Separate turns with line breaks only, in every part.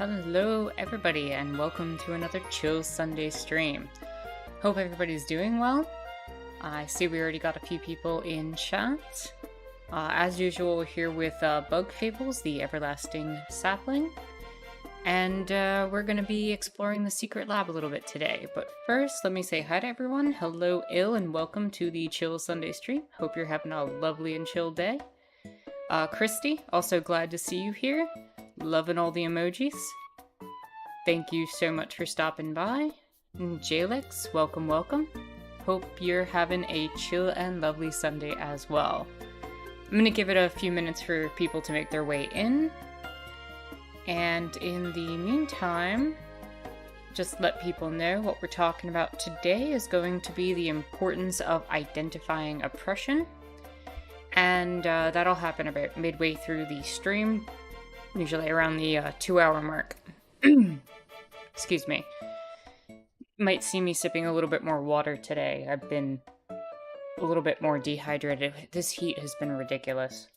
Hello everybody and welcome to another Chill Sunday stream. Hope everybody's doing well. I see we already got a few people in chat. As usual, we're here with Bug Fables, the Everlasting Sapling. And we're going to be exploring the secret lab a little bit today. But first, let me say hi to everyone. Hello, Il, and welcome to the Chill Sunday stream. Hope you're having a lovely and chill day. Christy, also glad to see you here. Loving all the emojis. Thank you so much for stopping by. And Jalix, welcome, welcome. Hope you're having a chill and lovely Sunday as well. I'm going to give it a few minutes for people to make their way in. And in the meantime, just let people know what we're talking about today is going to be the importance of identifying oppression. And that'll happen about midway through the stream, usually around the 2-hour mark. Excuse me. Might see me sipping a little bit more water today. I've been a little bit more dehydrated. This heat has been ridiculous.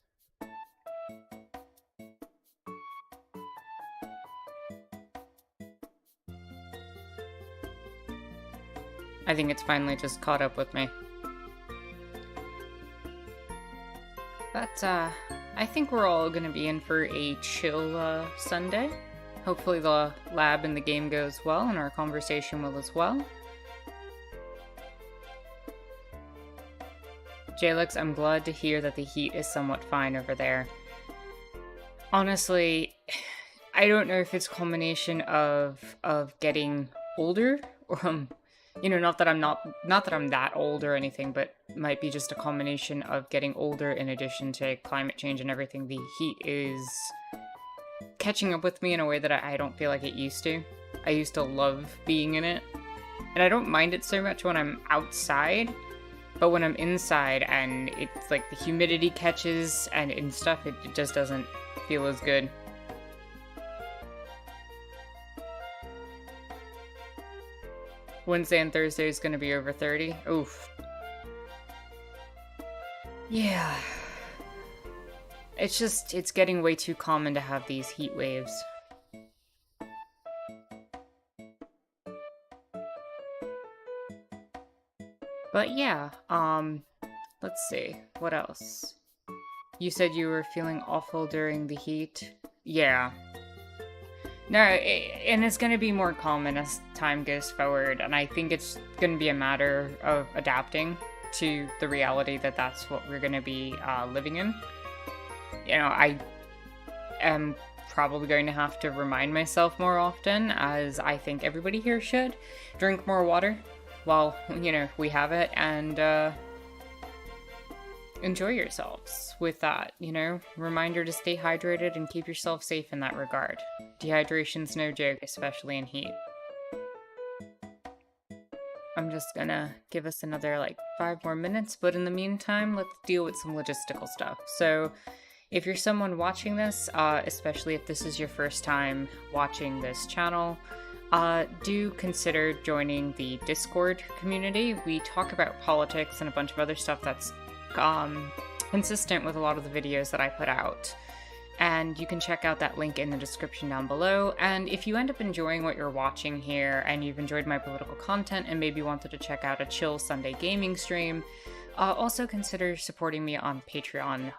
I think it's finally just caught up with me. But, I think we're all gonna be in for a chill, Sunday. Hopefully the lab and the game goes well, and our conversation will as well. Jalix, I'm glad to hear that the heat is somewhat fine over there. Honestly, I don't know if it's a combination of getting older, or you know, not that I'm that old or anything, but it might be just a combination of getting older in addition to climate change and everything. The heat is catching up with me in a way that I don't feel like it used to. I used to love being in it, and I don't mind it so much when I'm outside, but when I'm inside and it's like the humidity catches and stuff, it just doesn't feel as good. Wednesday and Thursday is going to be over 30. Oof. Yeah. It's getting way too common to have these heat waves. But yeah, let's see. What else? You said you were feeling awful during the heat? Yeah. No, and it's going to be more common as time goes forward, and I think it's going to be a matter of adapting to the reality that that's what we're going to be living in. You know, I am probably going to have to remind myself more often, as I think everybody here should. Drink more water while, you know, we have it, and enjoy yourselves with that, you know? Reminder to stay hydrated and keep yourself safe in that regard. Dehydration's no joke, especially in heat. I'm just gonna give us another, like, 5 more minutes, but in the meantime, let's deal with some logistical stuff. So, if you're someone watching this, especially if this is your first time watching this channel, do consider joining the Discord community. We talk about politics and a bunch of other stuff that's consistent with a lot of the videos that I put out. And you can check out that link in the description down below. And if you end up enjoying what you're watching here and you've enjoyed my political content and maybe wanted to check out a chill Sunday gaming stream, also consider supporting me on Patreon,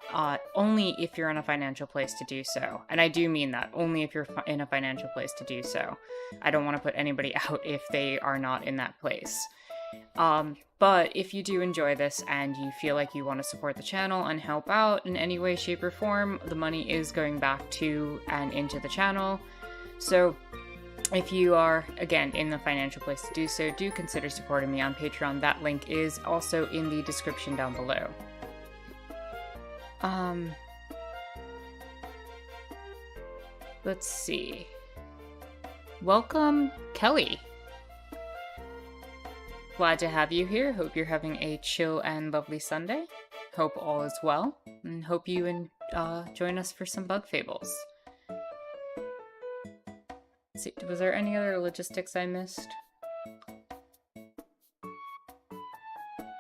only if you're in a financial place to do so. And I do mean that, only if you're in a financial place to do so. I don't want to put anybody out if they are not in that place. But if you do enjoy this and you feel like you want to support the channel and help out in any way, shape, or form, the money is going back to and into the channel. So if you are, again, in the financial place to do so, do consider supporting me on Patreon. That link is also in the description down below. Let's see. Welcome, Kelly. Glad to have you here. Hope you're having a chill and lovely Sunday. Hope all is well, and hope you join us for some Bug Fables. Let's see, was there any other logistics I missed?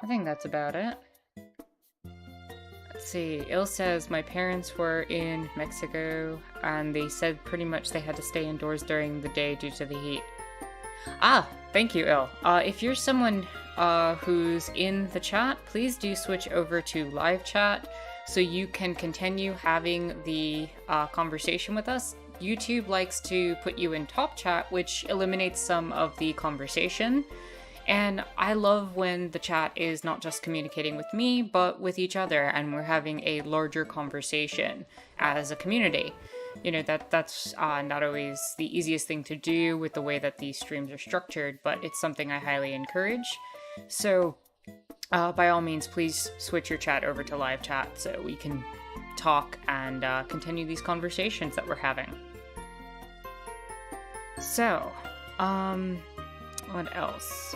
I think that's about it. Let's let's see. Il says, my parents were in Mexico and they said pretty much they had to stay indoors during the day due to the heat. Ah, thank you, Il. If you're someone who's in the chat, please do switch over to live chat so you can continue having the conversation with us. YouTube likes to put you in top chat, which eliminates some of the conversation. And I love when the chat is not just communicating with me, but with each other, and we're having a larger conversation as a community. You know, that's not always the easiest thing to do with the way that these streams are structured, but it's something I highly encourage. So, by all means, please switch your chat over to live chat so we can talk and continue these conversations that we're having. So, what else?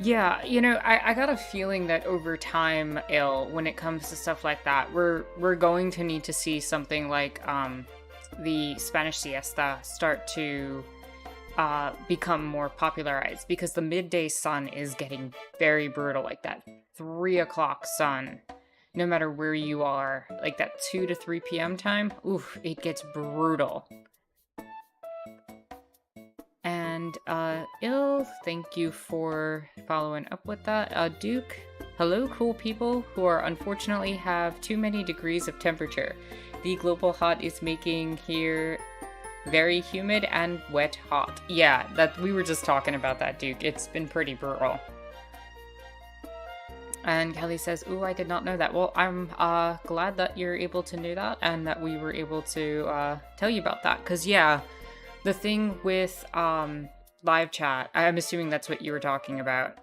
Yeah, you know, I got a feeling that over time, when it comes to stuff like that, we're going to need to see something like the Spanish siesta start to become more popularized, because the midday sun is getting very brutal, like that 3 o'clock sun, no matter where you are, like that 2 to 3 p.m. time, oof, it gets brutal. And, Il, thank you for following up with that. Duke, hello, cool people who are unfortunately have too many degrees of temperature. The global hot is making here very humid and wet hot. Yeah, that we were just talking about that, Duke. It's been pretty brutal. And Kelly says, ooh, I did not know that. Well, I'm glad that you're able to know that and that we were able to tell you about that. Because, yeah, the thing with live chat, I'm assuming that's what you were talking about,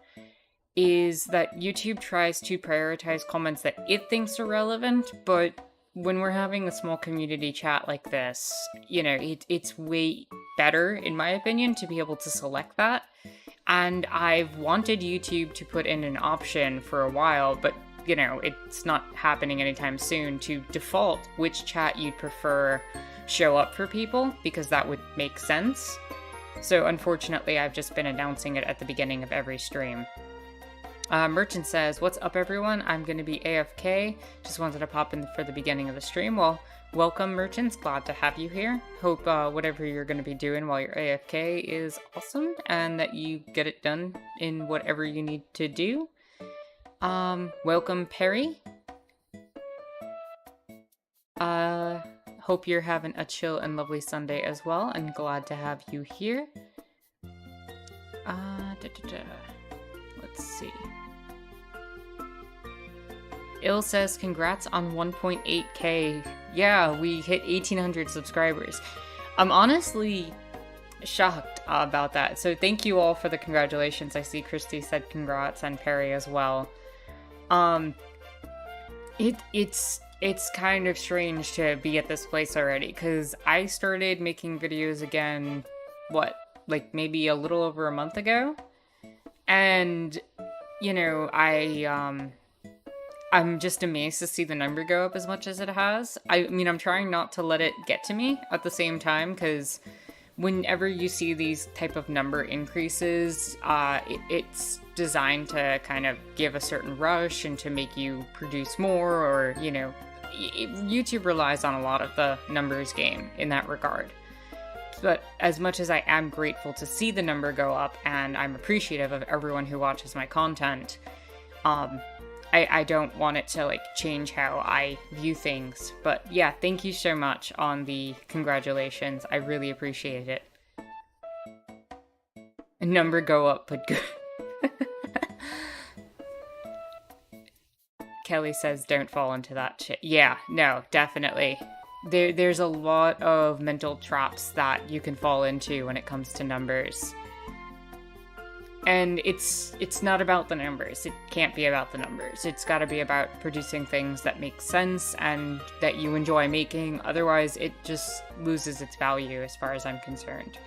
is that YouTube tries to prioritize comments that it thinks are relevant, but when we're having a small community chat like this, you know, it's way better, in my opinion, to be able to select that. And I've wanted YouTube to put in an option for a while, but, you know, it's not happening anytime soon, to default which chat you'd prefer show up for people, because that would make sense. So unfortunately, I've just been announcing it at the beginning of every stream. Merchant says, what's up everyone? I'm going to be AFK. Just wanted to pop in for the beginning of the stream. Well, welcome Merchants. Glad to have you here. Hope whatever you're going to be doing while you're AFK is awesome and that you get it done in whatever you need to do. Welcome Perry. Hope you're having a chill and lovely Sunday as well, and glad to have you here. Let's see. Il says, congrats on 1.8k. Yeah, we hit 1,800 subscribers. I'm honestly shocked about that. So thank you all for the congratulations. I see Christy said congrats, and Perry as well. It's kind of strange to be at this place already, because I started making videos again, what, like maybe a little over a month ago? And, you know, I'm just amazed to see the number go up as much as it has. I mean, I'm trying not to let it get to me at the same time, because whenever you see these type of number increases, it's designed to kind of give a certain rush and to make you produce more, or, you know, YouTube relies on a lot of the numbers game in that regard. But as much as I am grateful to see the number go up, and I'm appreciative of everyone who watches my content, I don't want it to, like, change how I view things. But yeah, thank you so much on the congratulations. I really appreciate it. A number go up, but good. Kelly says, don't fall into that shit. Yeah, no, definitely. There's a lot of mental traps that you can fall into when it comes to numbers. And it's not about the numbers. It can't be about the numbers. It's got to be about producing things that make sense and that you enjoy making. Otherwise, it just loses its value as far as I'm concerned.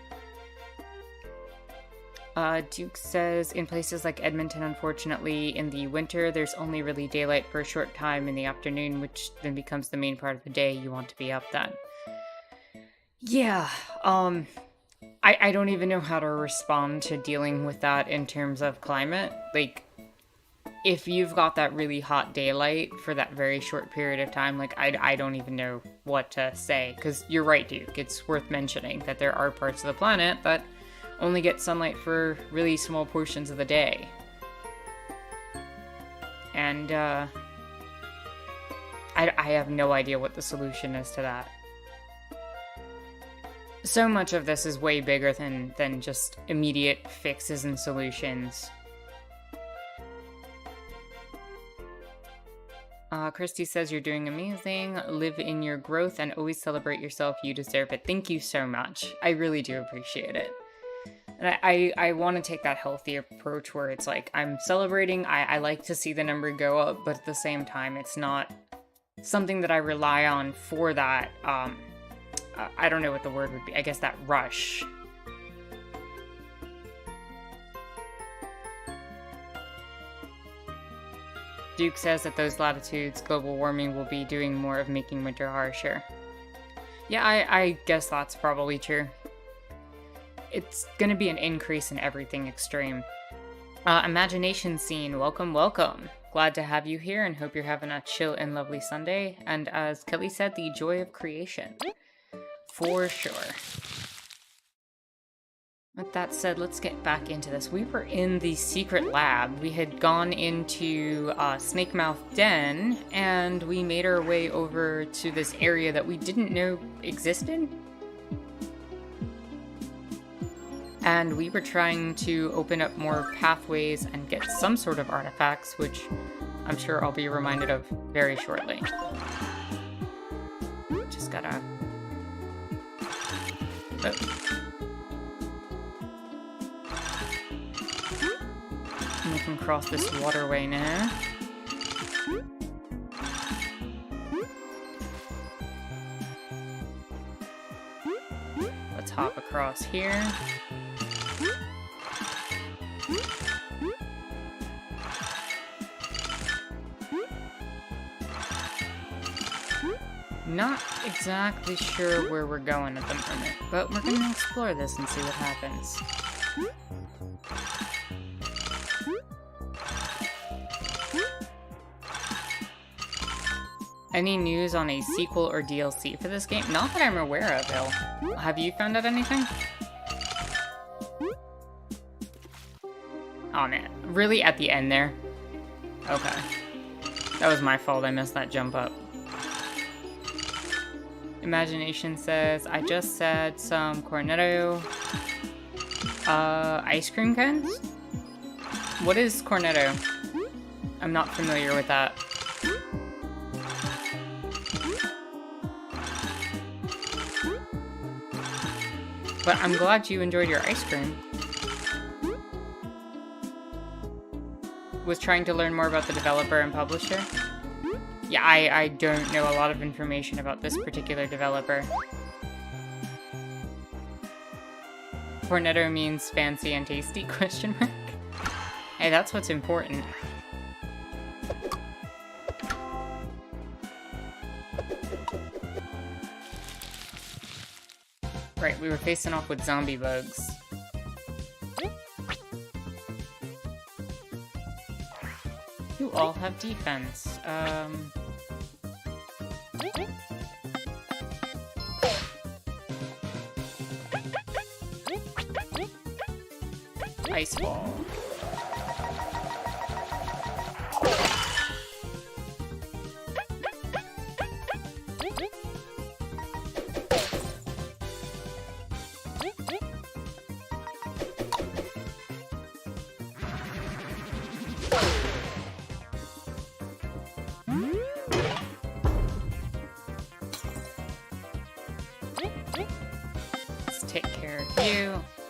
Duke says, in places like Edmonton, unfortunately, in the winter, there's only really daylight for a short time in the afternoon, which then becomes the main part of the day you want to be up then. Yeah, I don't even know how to respond to dealing with that in terms of climate. Like, if you've got that really hot daylight for that very short period of time, like, I don't even know what to say. Because you're right, Duke. It's worth mentioning that there are parts of the planet that only get sunlight for really small portions of the day. And, I have no idea what the solution is to that. So much of this is way bigger than just immediate fixes and solutions. Christy says you're doing amazing. Live in your growth and always celebrate yourself. You deserve it. Thank you so much. I really do appreciate it. And I want to take that healthy approach where it's like, I'm celebrating, I like to see the number go up, but at the same time, it's not something that I rely on for that, I don't know what the word would be, I guess that rush. Duke says that those latitudes, global warming will be doing more of making winter harsher. Yeah, I guess that's probably true. It's gonna be an increase in everything extreme. Imagination Scene, welcome, welcome. Glad to have you here and hope you're having a chill and lovely Sunday. And as Kelly said, the joy of creation. For sure. With that said, let's get back into this. We were in the secret lab. We had gone into Snake Mouth Den, and we made our way over to this area that we didn't know existed. And we were trying to open up more pathways and get some sort of artifacts, which I'm sure I'll be reminded of very shortly. Just gotta... We can cross this waterway now. Let's hop across here. Not exactly sure where we're going at the moment, but we're gonna explore this and see what happens. Any news on a sequel or DLC for this game? Not that I'm aware of, Bill. Have you found out anything? Oh man, really at the end there? Okay. That was my fault, I messed that jump up. Imagination says, I just said some Cornetto ice cream cones? What is Cornetto? I'm not familiar with that. But I'm glad you enjoyed your ice cream. Was trying to learn more about the developer and publisher. Yeah, I don't know a lot of information about this particular developer. Cornetto means fancy and tasty, question mark? Hey, that's what's important. Right, we were facing off with zombie bugs. You all have defense. Ice ball.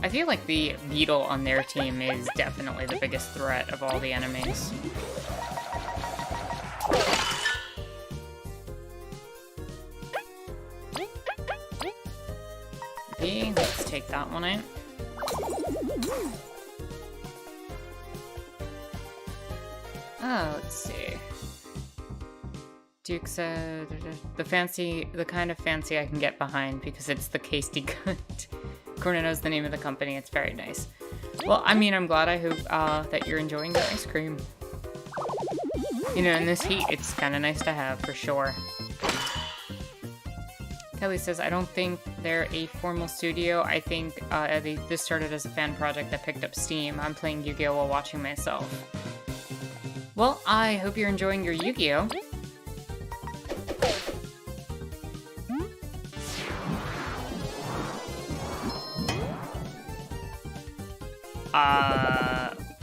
I feel like the beetle on their team is definitely the biggest threat of all the enemies. Okay, let's take that one out. Oh, let's see. Duke said the kind of fancy I can get behind because it's the tasty good. Cornetto's the name of the company. It's very nice. Well, I mean, I'm glad. I hope that you're enjoying the ice cream. You know, in this heat, it's kind of nice to have, for sure. Kelly says, I don't think they're a formal studio. I think this started as a fan project that picked up steam. I'm playing Yu-Gi-Oh! While watching myself. Well, I hope you're enjoying your Yu-Gi-Oh!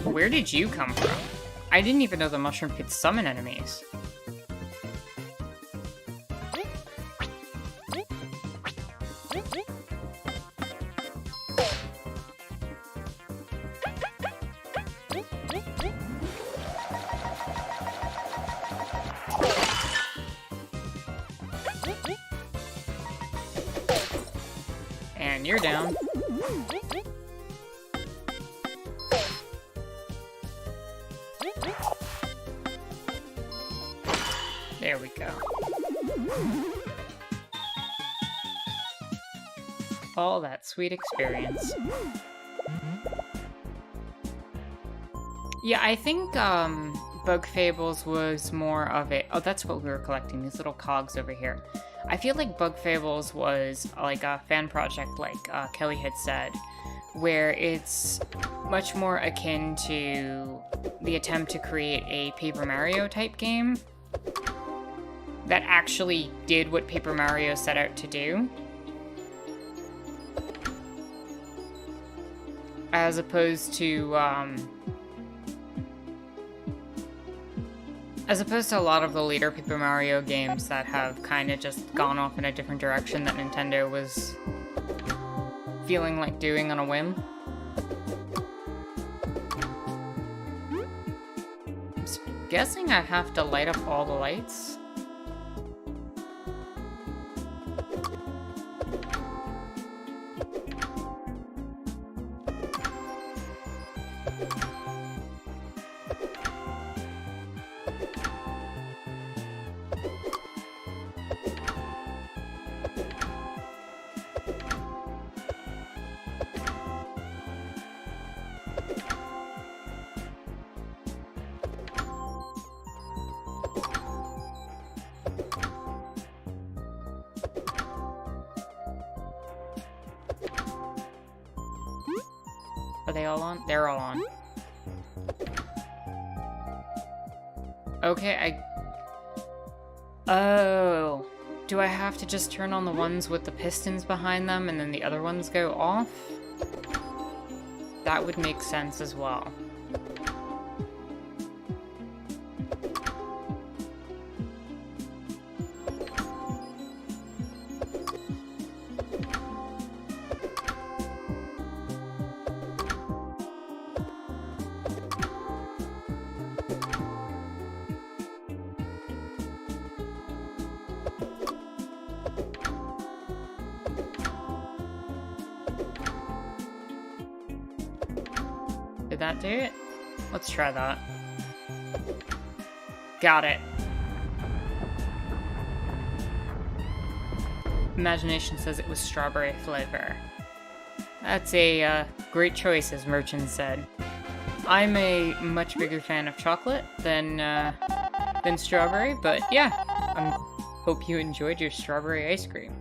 Where did you come from? I didn't even know the mushroom could summon enemies. And you're down. There we go. All that sweet experience. Yeah, I think Bug Fables was more of a... Oh, that's what we were collecting, these little cogs over here. I feel like Bug Fables was like a fan project, like Kelly had said, where it's much more akin to the attempt to create a Paper Mario type game that actually did what Paper Mario set out to do. As opposed to a lot of the later Paper Mario games that have kind of just gone off in a different direction that Nintendo was feeling like doing on a whim. I'm guessing I have to light up all the lights. Are they all on? They're all on. Okay, Oh. Do I have to just turn on the ones with the pistons behind them and then the other ones go off? That would make sense as well. Did that do it? Let's try that. Got it. Imagination says it was strawberry flavor. That's a great choice, as Merchant said. I'm a much bigger fan of chocolate than strawberry, but yeah, I hope you enjoyed your strawberry ice cream.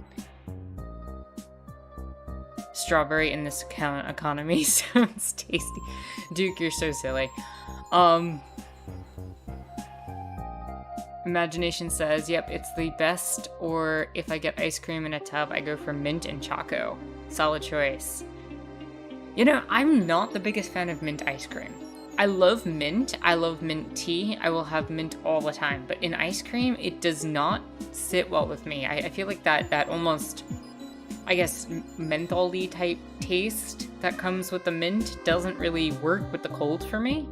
Strawberry in this economy sounds tasty. Duke, you're so silly. Imagination says, yep, it's the best, or if I get ice cream in a tub, I go for mint and choco. Solid choice. You know, I'm not the biggest fan of mint ice cream. I love mint tea, I will have mint all the time, but in ice cream, it does not sit well with me. I feel like that almost, I guess, menthol-y type taste that comes with the mint doesn't really work with the cold for me.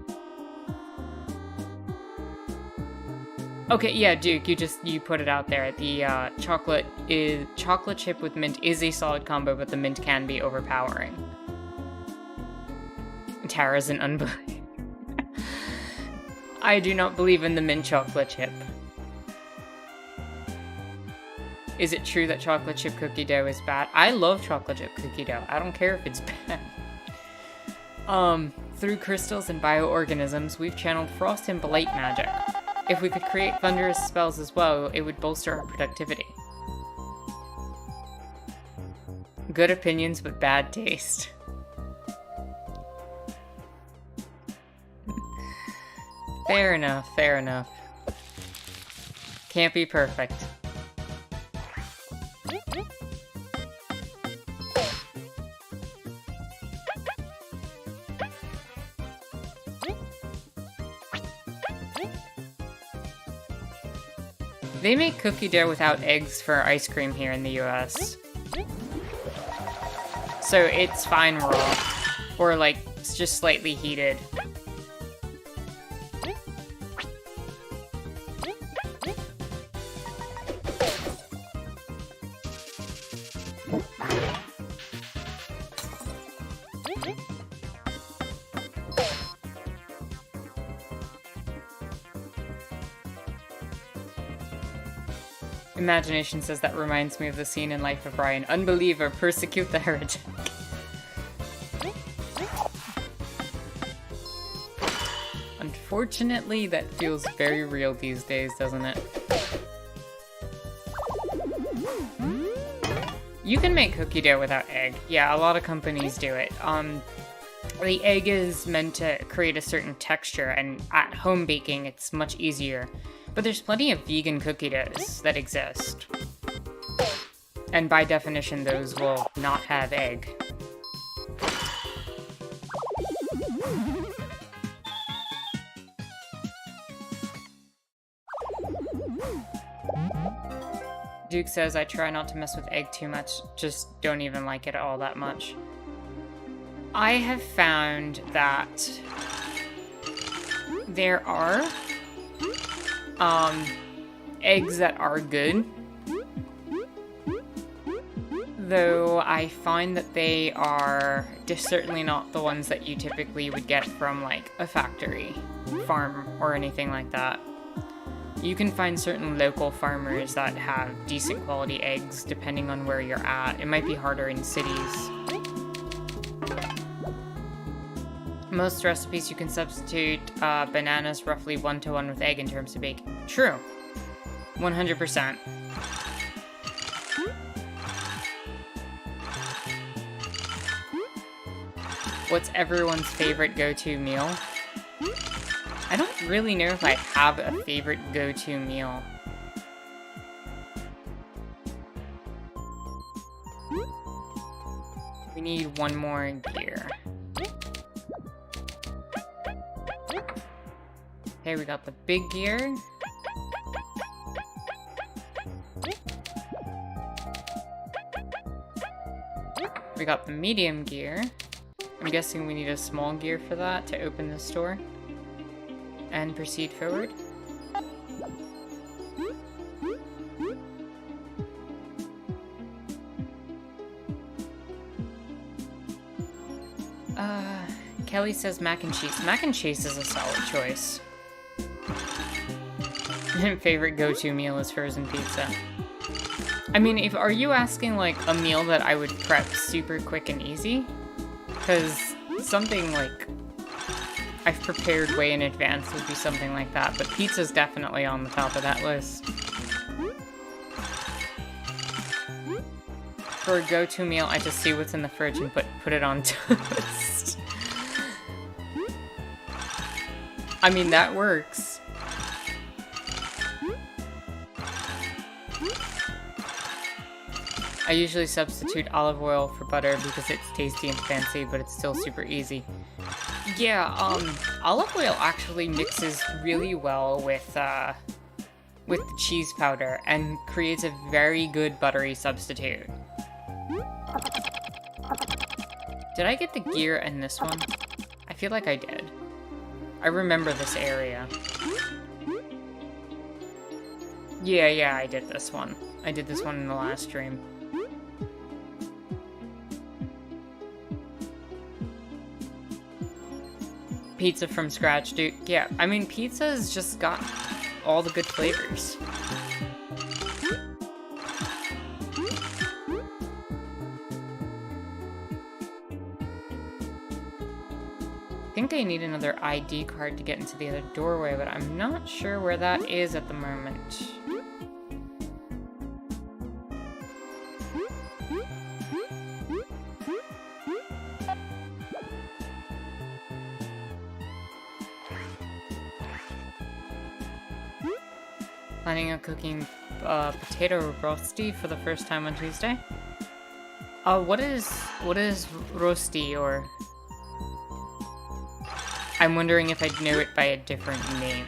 Okay, yeah, Duke, you put it out there. The chocolate chip with mint is a solid combo, but the mint can be overpowering. Tara's an unbeliever. I do not believe in the mint chocolate chip. Is it true that chocolate chip cookie dough is bad? I love chocolate chip cookie dough. I don't care if it's bad. Through crystals and bioorganisms, we've channeled frost and blight magic. If we could create thunderous spells as well, it would bolster our productivity. Good opinions, but bad taste. Fair enough, fair enough. Can't be perfect. They make cookie dough without eggs for ice cream here in the US. So it's fine raw. Or like, it's just slightly heated. Imagination says that reminds me of the scene in Life of Brian. Unbeliever, persecute the heretic. Unfortunately, that feels very real these days, doesn't it? You can make cookie dough without egg. Yeah, a lot of companies do it. The egg is meant to create a certain texture, and at home baking, it's much easier. But there's plenty of vegan cookie doughs that exist. And by definition, those will not have egg. Duke says, I try not to mess with egg too much, just don't even like it all that much. I have found that there are eggs that are good, though I find that they are certainly not the ones that you typically would get from like a factory, farm, or anything like that. You can find certain local farmers that have decent quality eggs depending on where you're at. It might be harder in cities. Most recipes you can substitute bananas roughly 1-to-1 with egg in terms of baking. True. 100%. What's everyone's favorite go-to meal? I don't really know if I have a favorite go-to meal. We need one more gear. Okay, we got the big gear. We got the medium gear. I'm guessing we need a small gear for that to open this door. And proceed forward. Kelly says mac and cheese. Mac and cheese is a solid choice. Favorite go-to meal is frozen pizza. I mean, are you asking like a meal that I would prep super quick and easy? Because something like I've prepared way in advance would be something like that, but pizza's definitely on the top of that list. For a go-to meal, I just see what's in the fridge and put it on toast. I mean, that works. I usually substitute olive oil for butter because it's tasty and fancy, but it's still super easy. Yeah, olive oil actually mixes really well with the cheese powder and creates a very good buttery substitute. Did I get the gear in this one? I feel like I did. I remember this area. Yeah, I did this one. I did this one in the last stream. Pizza from scratch, dude. Yeah, I mean, pizza has just got all the good flavors. think I need another ID card to get into the other doorway, but I'm not sure where that is at the moment. Planning on cooking potato rosti for the first time on Tuesday. What is rosti, or I'm wondering if I'd know it by a different name.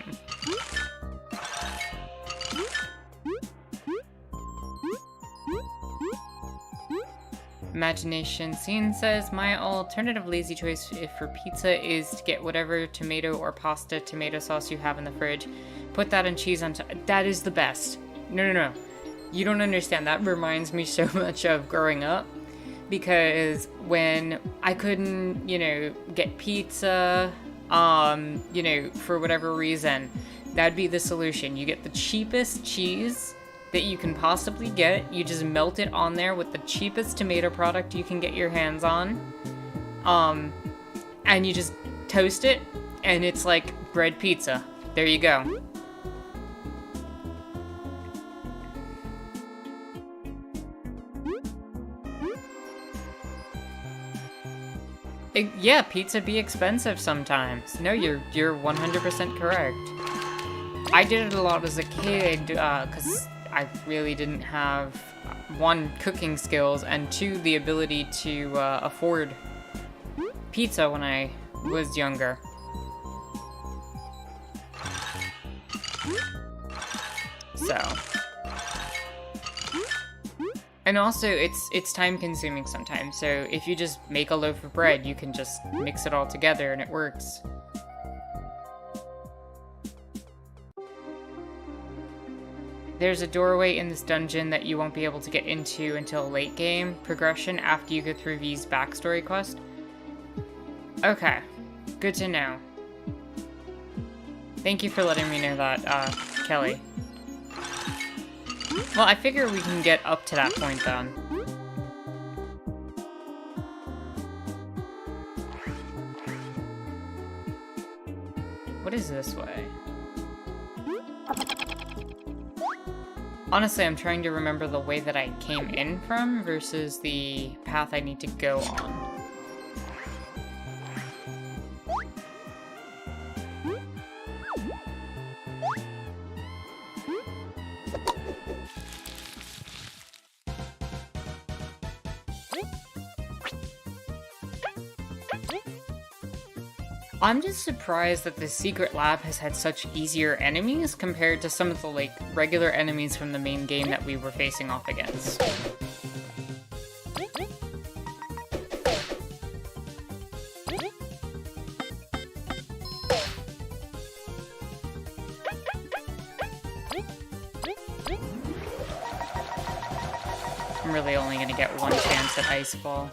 Imagination Scene says, my alternative lazy choice for pizza is to get whatever tomato or pasta tomato sauce you have in the fridge. Put that and cheese on top. That is the best. No. You don't understand. That reminds me so much of growing up. Because when I couldn't, get pizza, for whatever reason, that'd be the solution. You get the cheapest cheese that you can possibly get. You just melt it on there with the cheapest tomato product you can get your hands on. And you just toast it, and it's like bread pizza. There you go. Yeah, pizza be expensive sometimes. No, you're 100% correct. I did it a lot as a kid, because I really didn't have, one, cooking skills, and two, the ability to afford pizza when I was younger. So. And also, it's time consuming sometimes, so if you just make a loaf of bread, you can just mix it all together and it works. There's a doorway in this dungeon that you won't be able to get into until late game progression after you go through V's backstory quest. Okay, good to know. Thank you for letting me know that, Kelly. Well, I figure we can get up to that point then. What is this way? Honestly, I'm trying to remember the way that I came in from versus the path I need to go on. I'm just surprised that the secret lab has had such easier enemies compared to some of the, regular enemies from the main game that we were facing off against. I'm really only gonna get one chance at Ice Ball.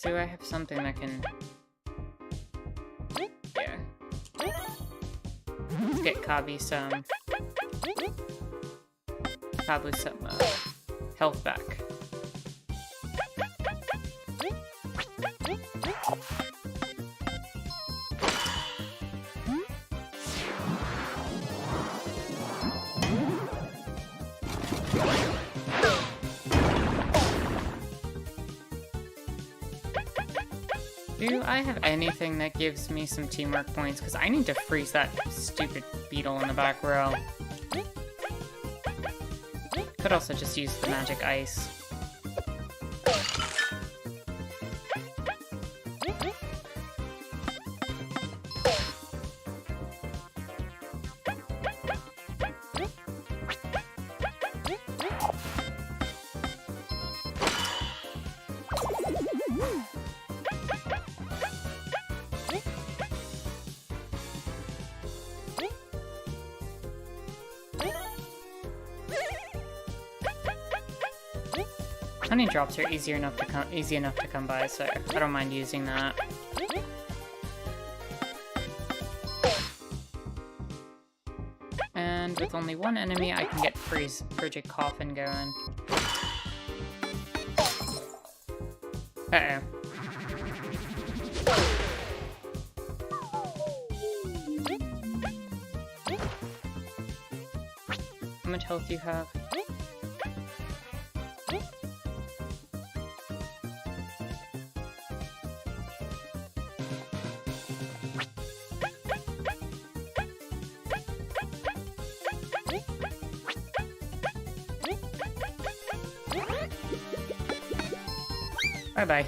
Do I have something that can... Yeah. Let's get Kabi some health back. Do I have anything that gives me some teamwork points? Because I need to freeze that stupid beetle in the back row. Could also just use the magic ice. Honey drops are easy enough to come by, so I don't mind using that. And with only one enemy, I can get Frigid Coffin going. Uh-oh. How much health do you have? Bye-bye.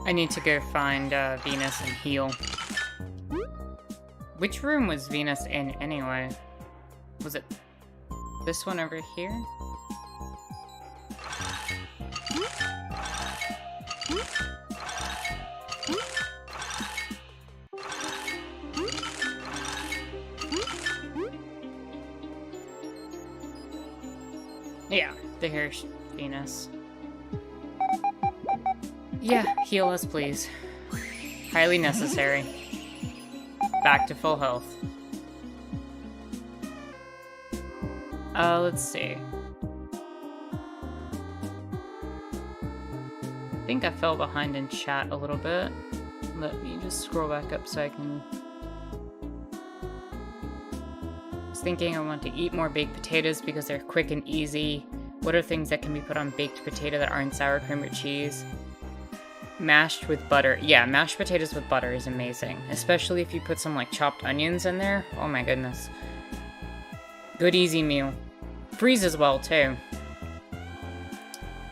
I need to go find Venus and heal. Which room was Venus in anyway? Was it this one over here? Yeah, there's Venus. Yeah, heal us, please. Highly necessary. Back to full health. Let's see. I think I fell behind in chat a little bit. Let me just scroll back up so I can... I was thinking I want to eat more baked potatoes because they're quick and easy. What are things that can be put on baked potato that aren't sour cream or cheese? Mashed with butter. Yeah, mashed potatoes with butter is amazing. Especially if you put some, like, chopped onions in there. Oh my goodness. Good easy meal. Freezes well, too.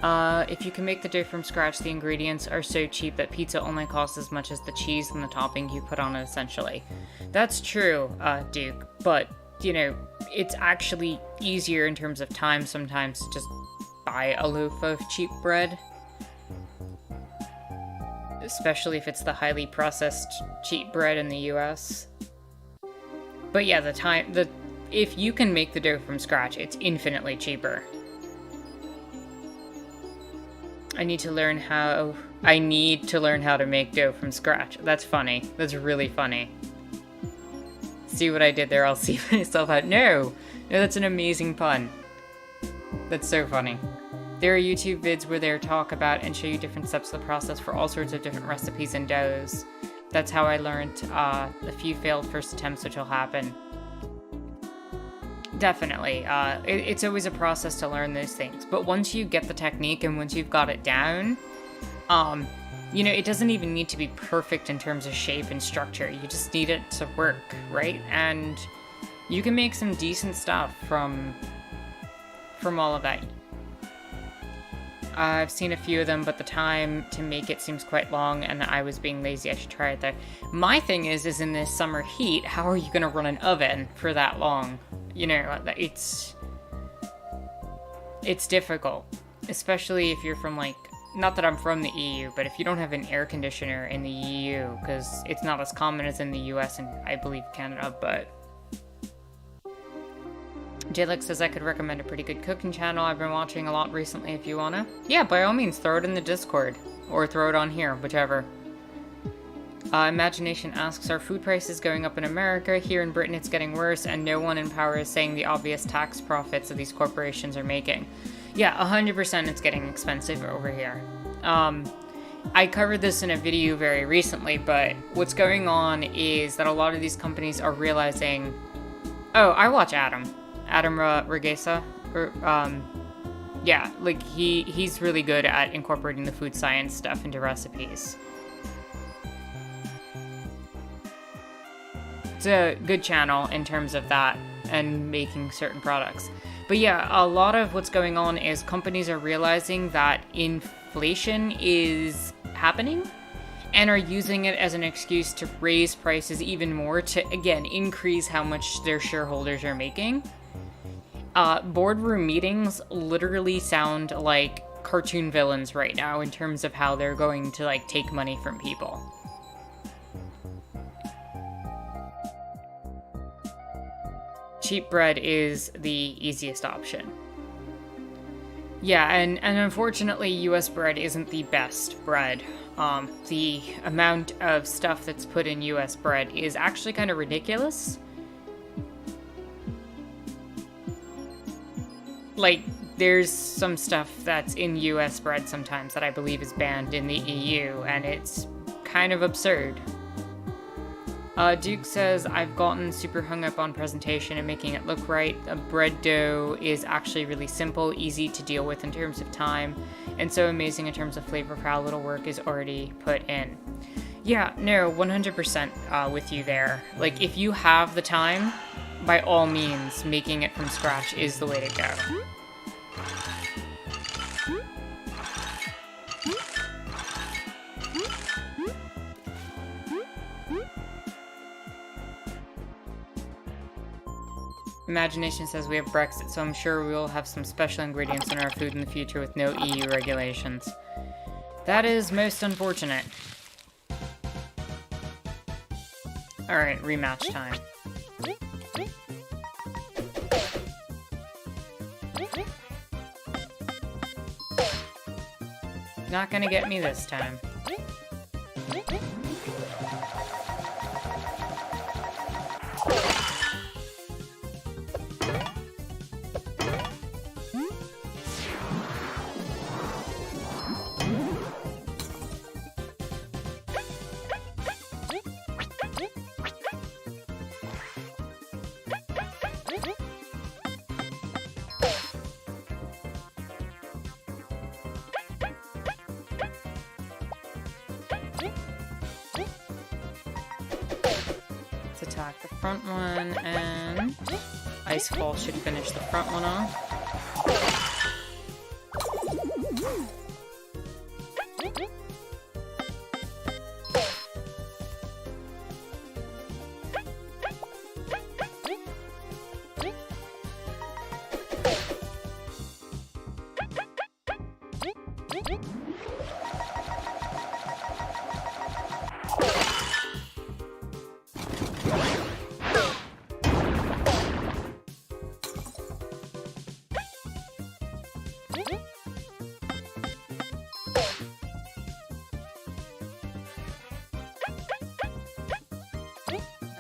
If you can make the dough from scratch, the ingredients are so cheap that pizza only costs as much as the cheese and the topping you put on it, essentially. That's true, Duke. But, you know, it's actually easier in terms of time sometimes to just buy a loaf of cheap bread. Especially if it's the highly processed cheap bread in the US. But yeah, if you can make the dough from scratch, it's infinitely cheaper. I need to learn how to make dough from scratch. That's funny. That's really funny. See what I did there? I'll see myself out. No, that's an amazing pun. That's so funny. There are YouTube vids where they talk about and show you different steps of the process for all sorts of different recipes and doughs. That's how I learned a few failed first attempts, which will happen. Definitely. It's always a process to learn those things. But once you get the technique and once you've got it down, you know, it doesn't even need to be perfect in terms of shape and structure. You just need it to work, right? And you can make some decent stuff from all of that. I've seen a few of them, but the time to make it seems quite long, and I was being lazy. I should try it there. My thing is in this summer heat, how are you going to run an oven for that long? You know, it's difficult, especially if you're from, like, not that I'm from the EU, but if you don't have an air conditioner in the EU, because it's not as common as in the US and I believe Canada, but... J-Lex says I could recommend a pretty good cooking channel I've been watching a lot recently if you wanna. Yeah, by all means, throw it in the Discord. Or throw it on here, whichever. Imagination asks, are food prices going up in America? Here in Britain it's getting worse, and no one in power is saying the obvious tax profits that these corporations are making. Yeah, 100% it's getting expensive over here. I covered this in a video very recently, but what's going on is that a lot of these companies are realizing... Oh, I watch Adam Regesa, yeah, like he's really good at incorporating the food science stuff into recipes. It's a good channel in terms of that and making certain products. But yeah, a lot of what's going on is companies are realizing that inflation is happening and are using it as an excuse to raise prices even more to, again, increase how much their shareholders are making. Boardroom meetings literally sound like cartoon villains right now in terms of how they're going to, like, take money from people. Cheap bread is the easiest option. Yeah, and unfortunately, US bread isn't the best bread. The amount of stuff that's put in US bread is actually kind of ridiculous. Like, there's some stuff that's in US bread sometimes that I believe is banned in the EU, and it's kind of absurd. Duke says, I've gotten super hung up on presentation and making it look right. A bread dough is actually really simple, easy to deal with in terms of time, and so amazing in terms of flavor for how little work is already put in. Yeah, no, 100% with you there. Like, if you have the time, by all means, making it from scratch is the way to go. Imagination says we have Brexit, so I'm sure we will have some special ingredients in our food in the future with no EU regulations. That is most unfortunate. Alright, rematch time. Not gonna get me this time. Attack the front one, and Icefall should finish the front one off.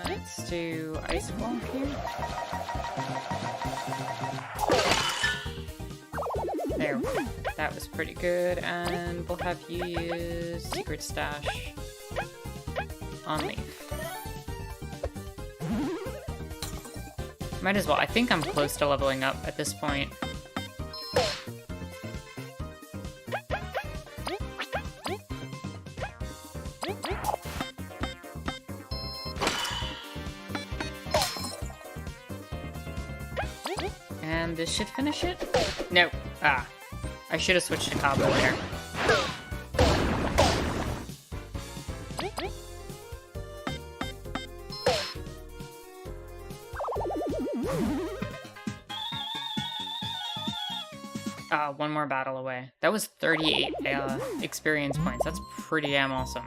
Let's do Ice Ball here. There, that was pretty good, and we'll have you use Secret Stash on Leaf. Might as well. I think I'm close to leveling up at this point. And this should finish it? No. Ah. I should have switched to Cabo there. One more battle away. That was 38 experience points. That's pretty damn awesome.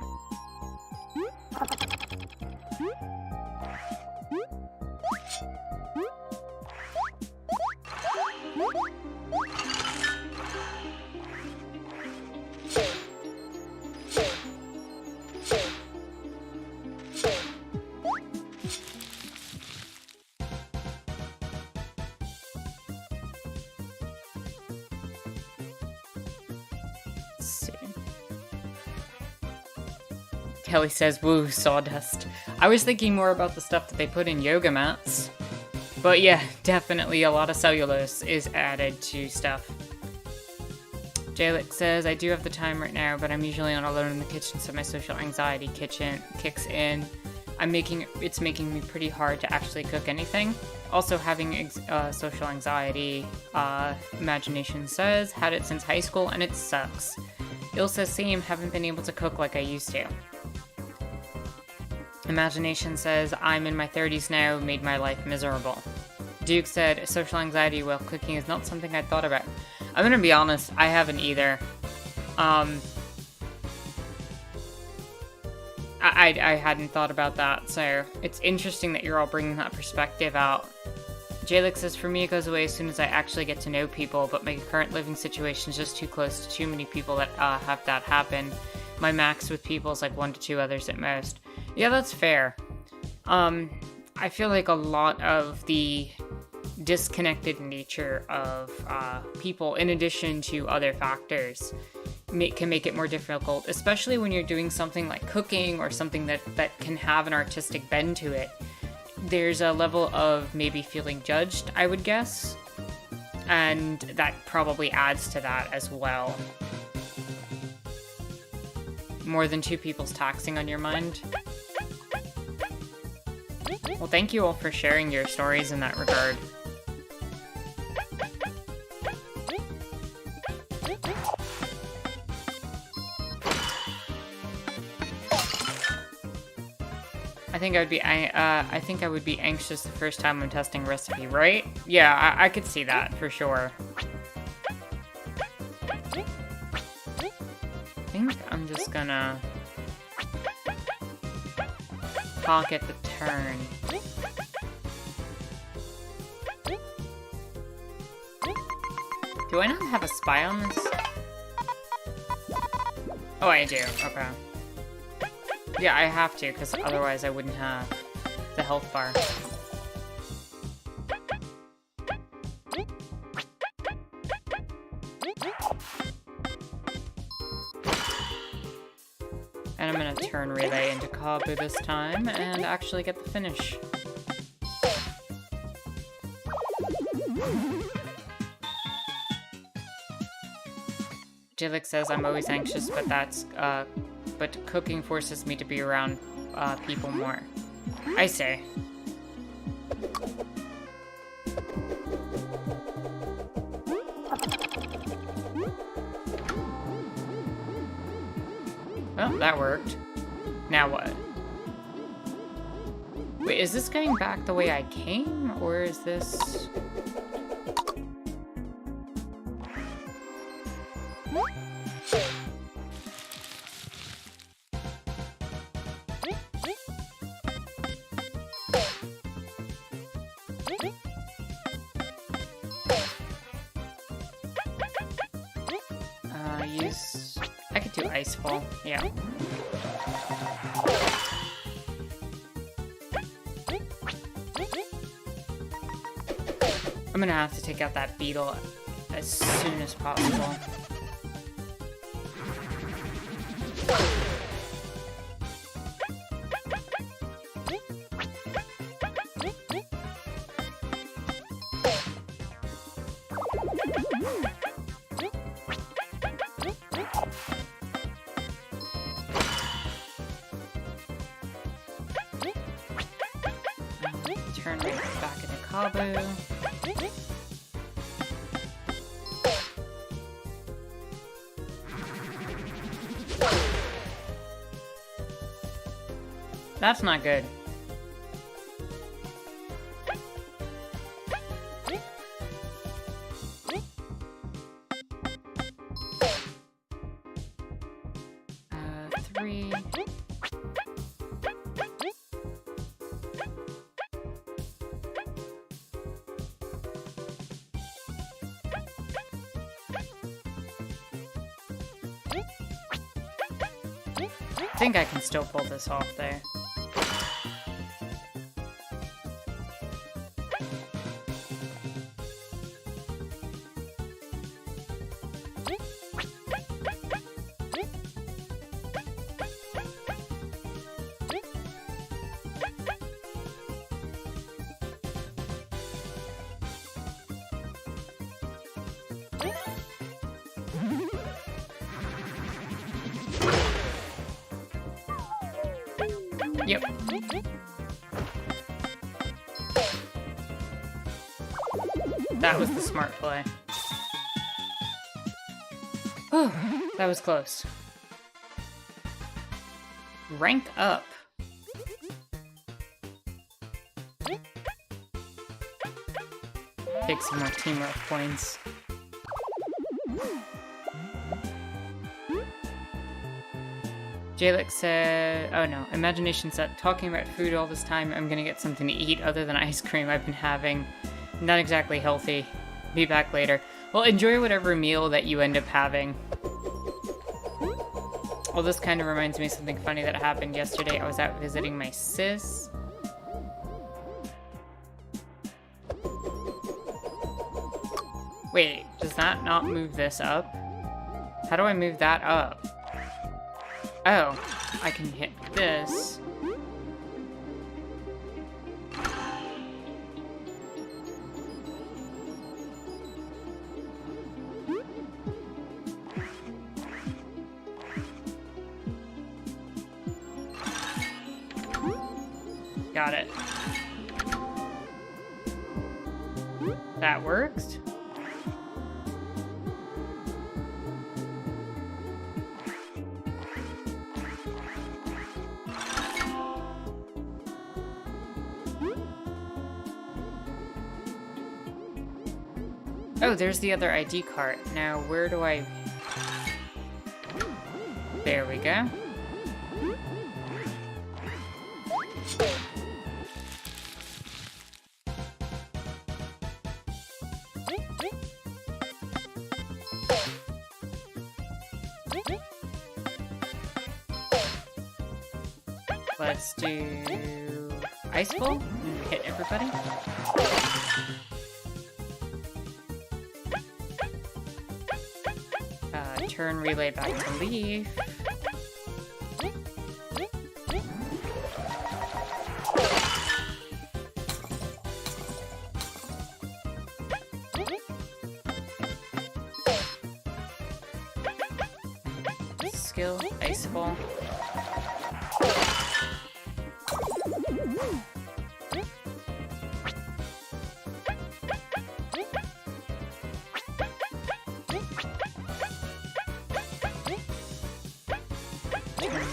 Kelly says, woo, sawdust. I was thinking more about the stuff that they put in yoga mats. But yeah, definitely a lot of cellulose is added to stuff. Jalek says, I do have the time right now, but I'm usually not alone in the kitchen, so my social anxiety kicks in. It's making me pretty hard to actually cook anything. Also having social anxiety, Imagination says, had it since high school and it sucks. Il says, same, haven't been able to cook like I used to. Imagination says, I'm in my 30s now, made my life miserable. Duke said, social anxiety while cooking is not something I'd thought about. I'm gonna be honest, I haven't either. I hadn't thought about that, so it's interesting that you're all bringing that perspective out. Jalix says, for me it goes away as soon as I actually get to know people, but my current living situation is just too close to too many people that have that happen. My max with people is like 1 to 2 others at most. Yeah, that's fair. I feel like a lot of the disconnected nature of people, in addition to other factors, can make it more difficult, especially when you're doing something like cooking or something that can have an artistic bend to it. There's a level of maybe feeling judged, I would guess, and that probably adds to that as well. More than 2 people's taxing on your mind. Well, thank you all for sharing your stories in that regard. I think I would be anxious the first time I'm testing a recipe, right? Yeah, I could see that for sure. I think I'm just gonna pocket the turn. Do I not have a spy on this? Oh, I do. Okay. Yeah, I have to, because otherwise I wouldn't have the health bar. And I'm gonna turn relay into Kabu this time and actually get the finish. Jillik says I'm always anxious, but but cooking forces me to be around people more. I say. Well, that worked. Now what? Wait, is this going back the way I came, or is this... I could do Ice Fall, yeah. I'm gonna have to take out that beetle as soon as possible. Turn right back into Kabu. That's not good. Three. I think I can still pull this off there. Yep. That was the smart play. Oh, that was close. Rank up. Take some more teamwork points. Jalek said, oh no, imagination set. Talking about food all this time, I'm gonna get something to eat other than ice cream I've been having. Not exactly healthy. Be back later. Well, enjoy whatever meal that you end up having. Well, this kind of reminds me of something funny that happened yesterday. I was out visiting my sis. Wait, does that not move this up? How do I move that up? Oh, I can hit this. Got it. That works. Oh, there's the other ID card. Now, where do I... There we go. Let's do... Ice Ball? And hit everybody. Turn relay back to leave. Skill, ice ball.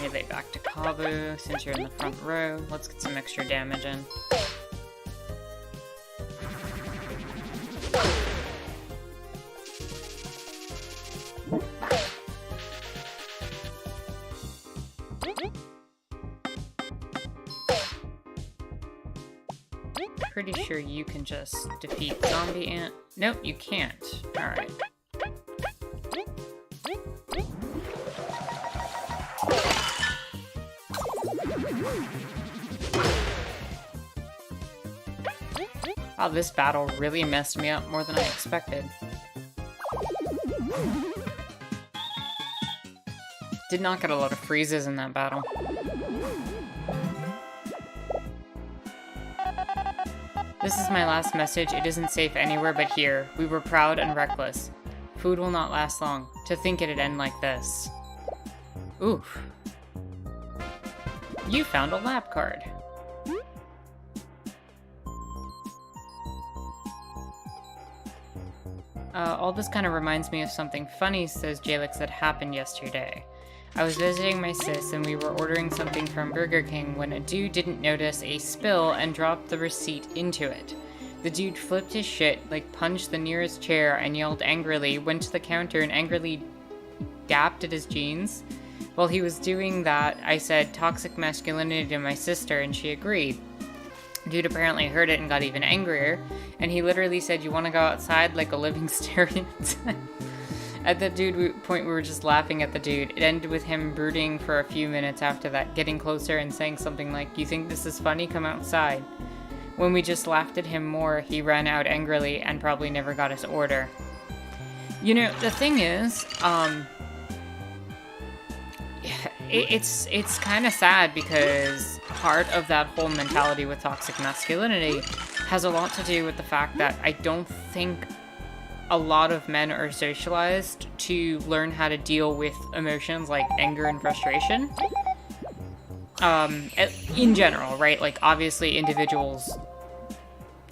Relay back to Kabu, since you're in the front row. Let's get some extra damage in. Pretty sure you can just defeat Zombie Ant. Nope, you can't. Alright. Wow, this battle really messed me up more than I expected. Did not get a lot of freezes in that battle. This is my last message. It isn't safe anywhere but here. We were proud and reckless. Food will not last long. To think it'd end like this. Oof. You found a lab card. All this kind of reminds me of something funny, says Jalix, that happened yesterday. I was visiting my sis and we were ordering something from Burger King when a dude didn't notice a spill and dropped the receipt into it. The dude flipped his shit, like punched the nearest chair and yelled angrily, went to the counter and angrily dapped at his jeans. While he was doing that, I said toxic masculinity to my sister and she agreed. Dude apparently heard it and got even angrier, and he literally said, "You want to go outside?" like a living stereotype. At that point, we were just laughing at the dude. It ended with him brooding for a few minutes after that, getting closer and saying something like, "You think this is funny? Come outside." When we just laughed at him more, he ran out angrily and probably never got his order. You know, the thing is, it's kind of sad because part of that whole mentality with toxic masculinity has a lot to do with the fact that I don't think a lot of men are socialized to learn how to deal with emotions like anger and frustration. In general, right? Like, obviously individuals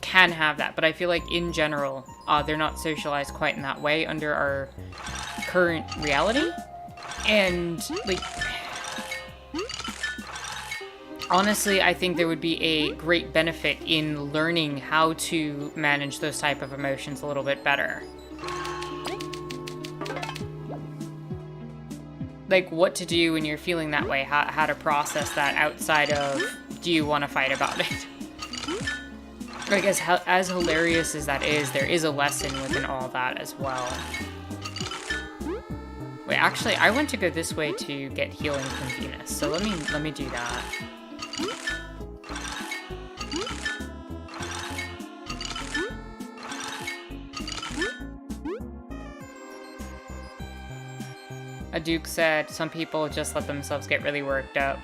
can have that, but I feel like in general, they're not socialized quite in that way under our current reality. And, like, Honestly, I think there would be a great benefit in learning how to manage those type of emotions a little bit better. Like, what to do when you're feeling that way, how to process that outside of, do you want to fight about it? I guess as hilarious as that is, there is a lesson within all that as well. Wait, actually, I went to go this way to get healing from Venus, so let me do that. A Duke said some people just let themselves get really worked up.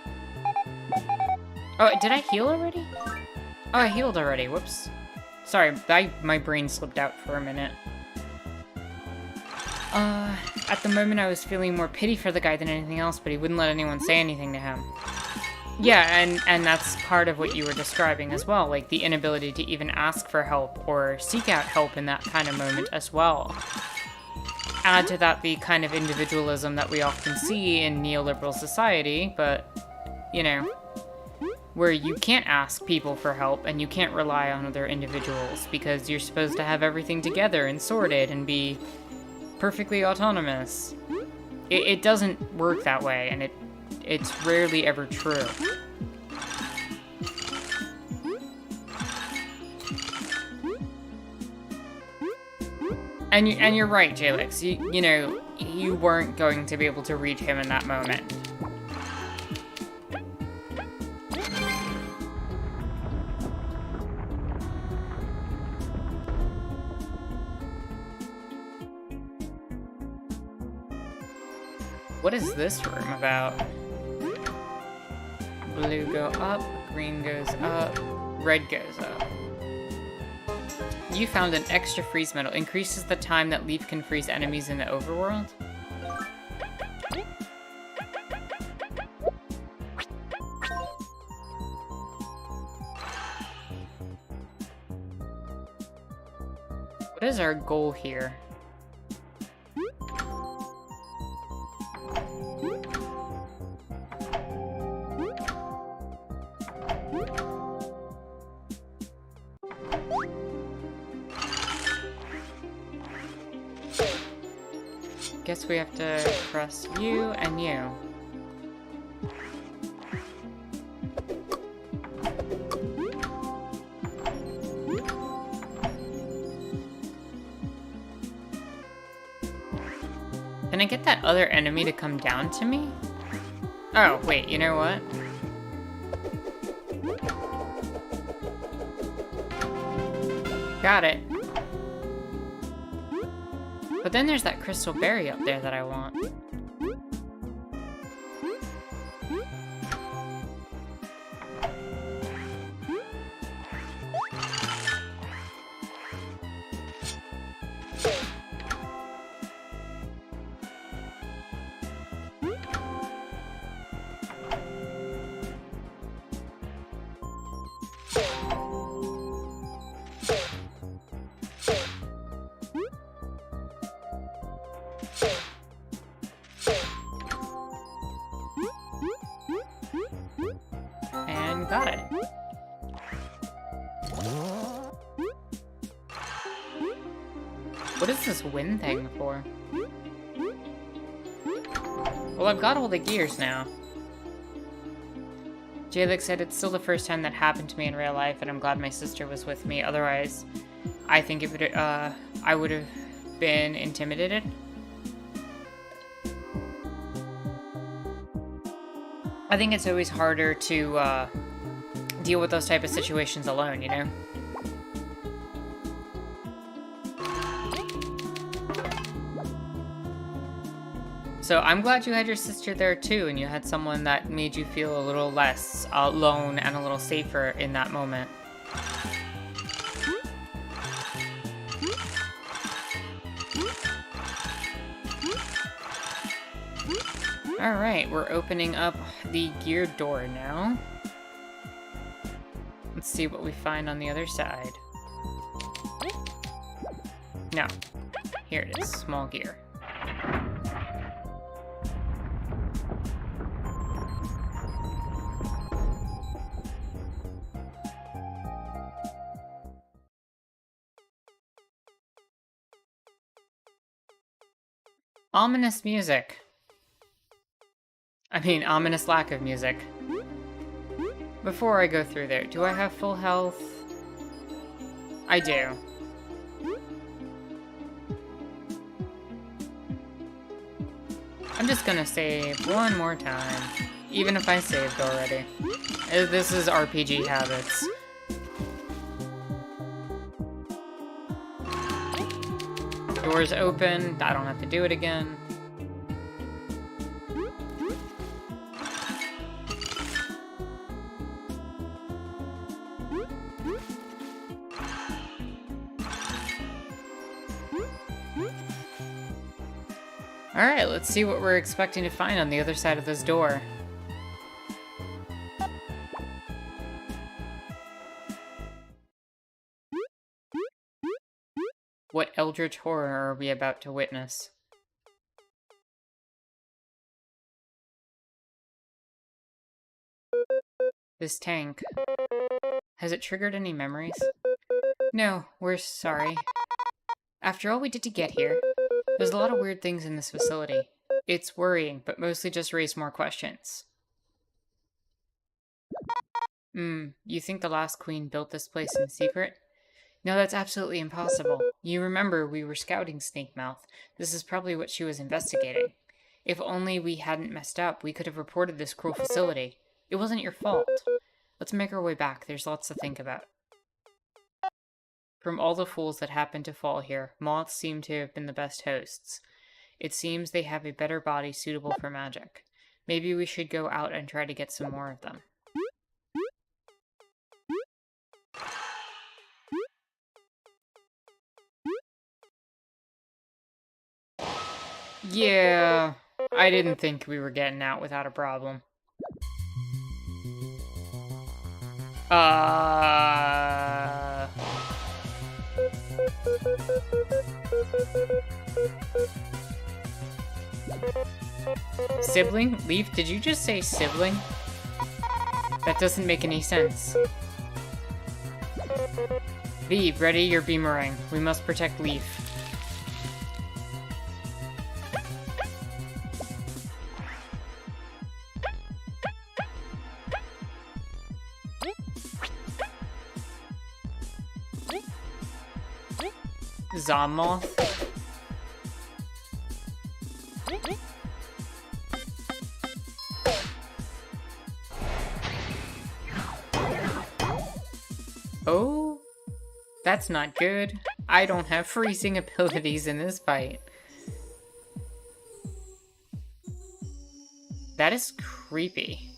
Oh, did I heal already? Oh, I healed already. Whoops. Sorry, my brain slipped out for a minute. At the moment I was feeling more pity for the guy than anything else, but he wouldn't let anyone say anything to him. Yeah, and that's part of what you were describing as well, like the inability to even ask for help or seek out help in that kind of moment as well. Add to that the kind of individualism that we often see in neoliberal society, but, you know, where you can't ask people for help and you can't rely on other individuals because you're supposed to have everything together and sorted and be perfectly autonomous. It doesn't work that way, and it's rarely ever true. And you're right, Jalix. You know, you weren't going to be able to reach him in that moment. What is this room about? Blue go up, green goes up, red goes up. You found an extra freeze metal. Increases the time that Leaf can freeze enemies in the overworld. What is our goal here? Guess we have to press you and you. Can I get that other enemy to come down to me? Oh, wait, you know what? Got it. But then there's that crystal berry up there that I want. And got it. What is this wind thing for? Well, I've got all the gears now. Jalix said it's still the first time that happened to me in real life, and I'm glad my sister was with me. Otherwise, I think it would, I would have been intimidated. I think it's always harder to deal with those type of situations alone, you know? So I'm glad you had your sister there too, and you had someone that made you feel a little less alone and a little safer in that moment. Alright, we're opening up the geared door now. Let's see what we find on the other side. No. Here it is, small gear. Ominous music. I mean, ominous lack of music. Before I go through there, do I have full health? I do. I'm just gonna save one more time, even if I saved already. This is RPG habits. Doors open, I don't have to do it again. Alright, let's see what we're expecting to find on the other side of this door. What eldritch horror are we about to witness? This tank. Has it triggered any memories? No, we're sorry. After all we did to get here, there's a lot of weird things in this facility. It's worrying, but mostly just raised more questions. You think the last queen built this place in secret? No, that's absolutely impossible. You remember we were scouting Snakemouth. This is probably what she was investigating. If only we hadn't messed up, we could have reported this cruel facility. It wasn't your fault. Let's make our way back. There's lots to think about. From all the fools that happened to fall here, moths seem to have been the best hosts. It seems they have a better body suitable for magic. Maybe we should go out and try to get some more of them. Yeah, I didn't think we were getting out without a problem. Sibling? Leaf, did you just say sibling? That doesn't make any sense. Leaf, ready your boomerang. We must protect Leaf. Zommoth. Oh, that's not good. I don't have freezing abilities in this fight. That is creepy.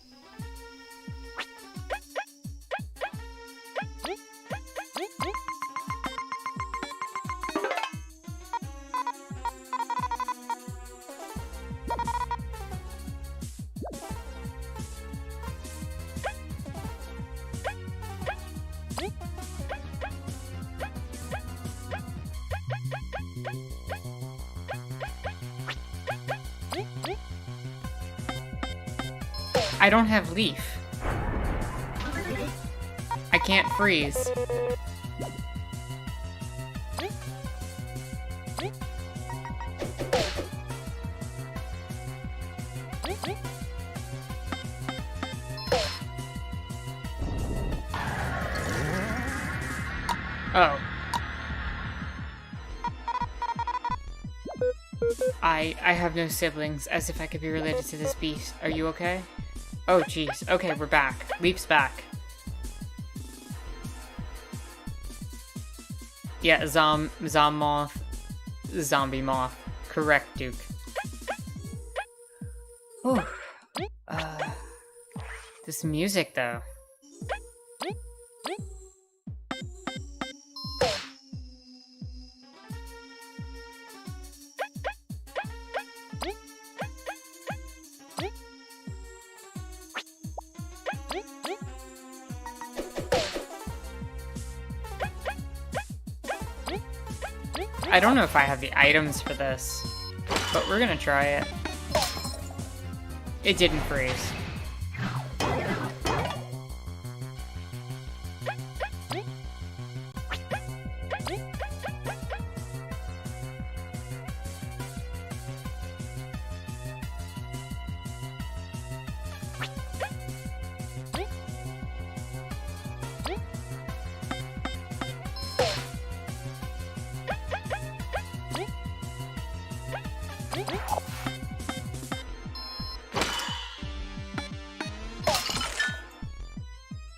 I don't have Leaf. I can't freeze. Oh. I have no siblings, as if I could be related to this beast. Are you okay? Oh, jeez. Okay, we're back. Leap's back. Yeah, Zommoth. Zombie moth. Correct, Duke. Whew. This music, though. I don't know if I have the items for this, but we're gonna try it. It didn't freeze.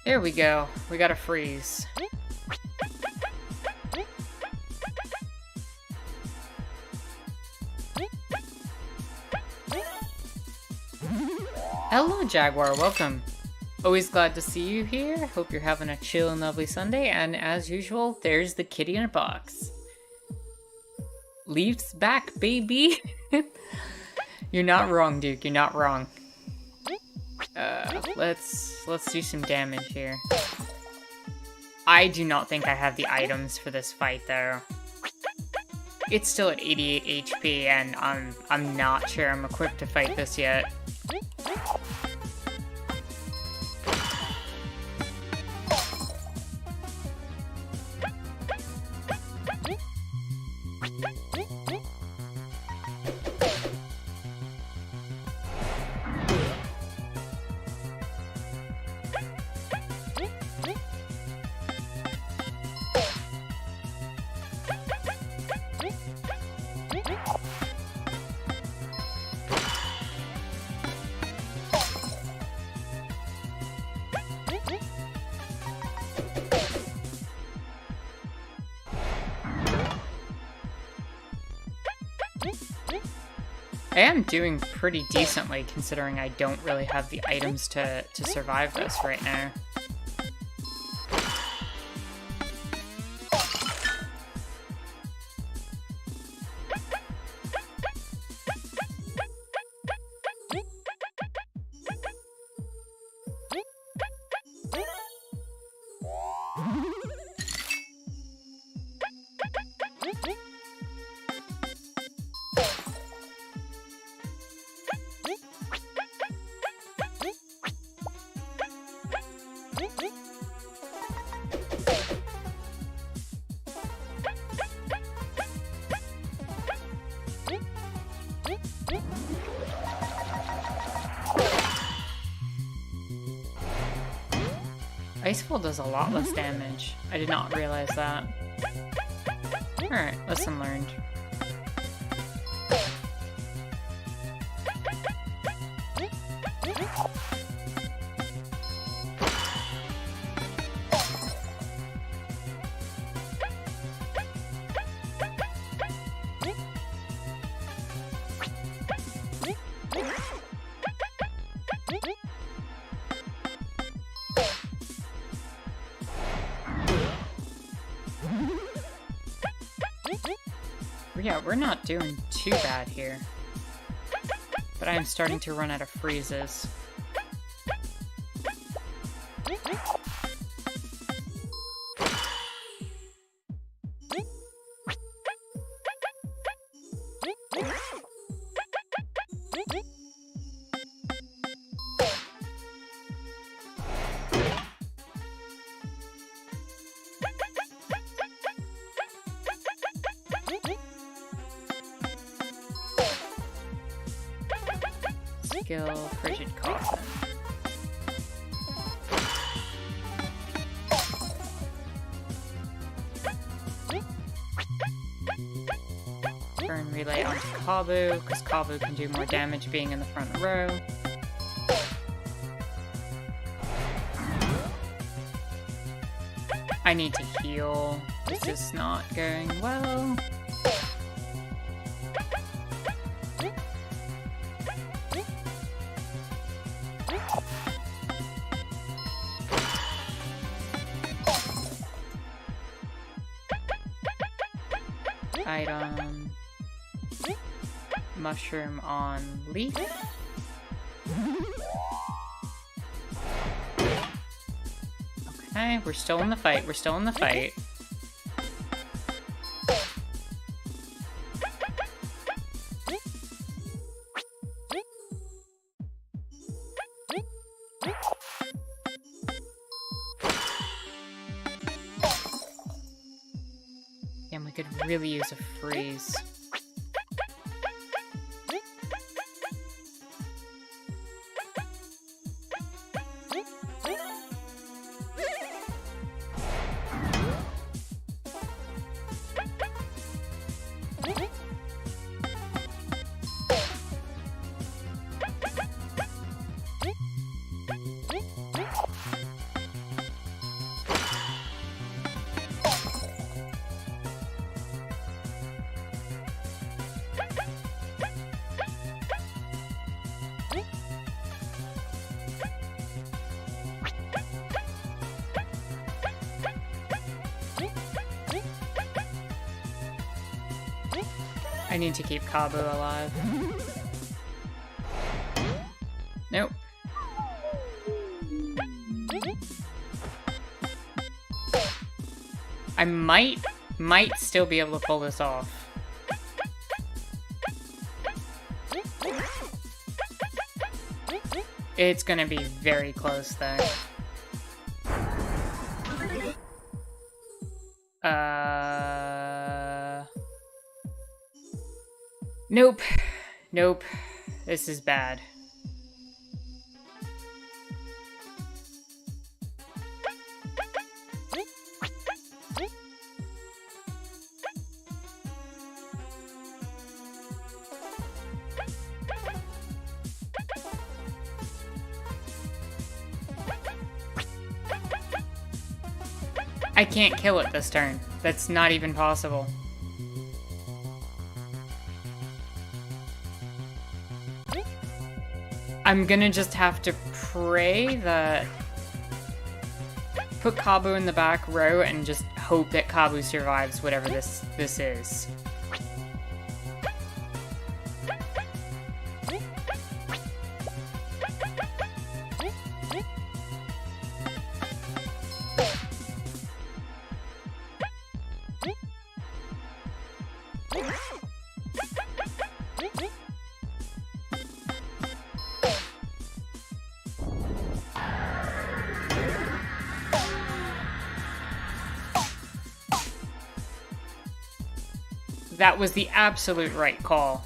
There we go. We got a freeze. Hello, Jaguar. Welcome. Always glad to see you here. Hope you're having a chill and lovely Sunday. And as usual, there's the kitty in a box. Leaf's back, baby. You're not wrong, Duke. You're not wrong. Let's do some damage here. I do not think I have the items for this fight, though. It's still at 88 HP, and I'm not sure I'm equipped to fight this yet. I am doing pretty decently, considering I don't really have the items to survive this right now. Icefall does a lot less damage. I did not realize that. Alright, lesson learned. Yeah, we're not doing too bad here. But I am starting to run out of freezes. Skill, Frigid Coffin. Turn Relay onto Kabu, because Kabu can do more damage being in the front row. I need to heal. This is not going well. Item. Mushroom on Leaf. Okay, we're still in the fight. We're still in the fight. And we could really use a freeze. I need to keep Kabu alive. Nope. I might still be able to pull this off. It's gonna be very close though. Nope. Nope. This is bad. I can't kill it this turn. That's not even possible. I'm gonna just have to pray that... Put Kabu in the back row and just hope that Kabu survives whatever this is. That was the absolute right call.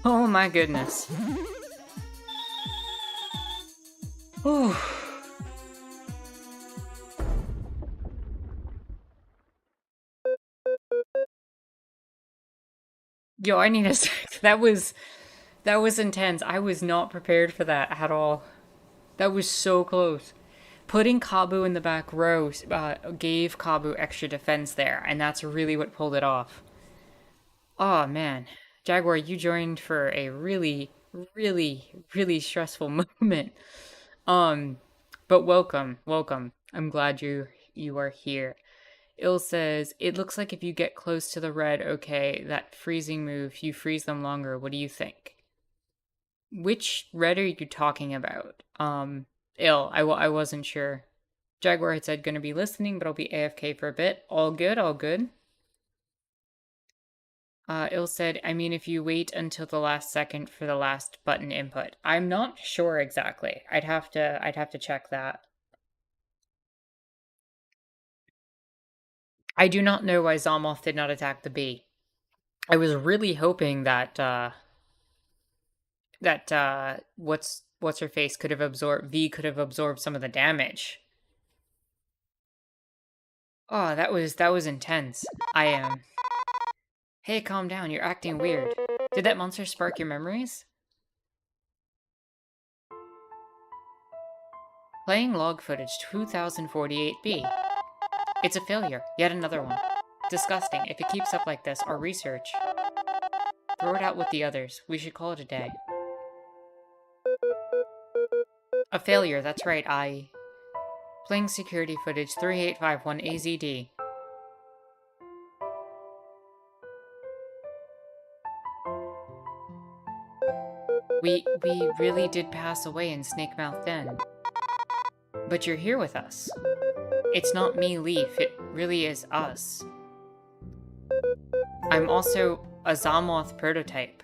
Oh my goodness. Ooh. Yo, I need a sec. That was intense. I was not prepared for that at all. That was so close. Putting Kabu in the back row gave Kabu extra defense there, and that's really what pulled it off. Oh man. Jaguar, you joined for a really, really, really stressful moment. But welcome. I'm glad you are here. Il says, it looks like if you get close to the red, okay, that freezing move, you freeze them longer. What do you think? Which red are you talking about? Il, I wasn't sure. Jaguar had said gonna be listening, but I'll be AFK for a bit. All good. Il said, I mean, if you wait until the last second for the last button input. I'm not sure exactly. I'd have to check that. I do not know why Zamoth did not attack the bee. I was really hoping that what's her face could have absorbed some of the damage. Oh, that was intense. I am. Hey, calm down. You're acting weird. Did that monster spark your memories? Playing log footage 2048B. It's a failure. Yet another one. Disgusting. If it keeps up like this, our research... Throw it out with the others. We should call it a day. A failure, that's right, Playing security footage 3851 AZD. We really did pass away in Snakemouth Den. But you're here with us. It's not me, Leaf. It really is us. I'm also a Zamoth prototype.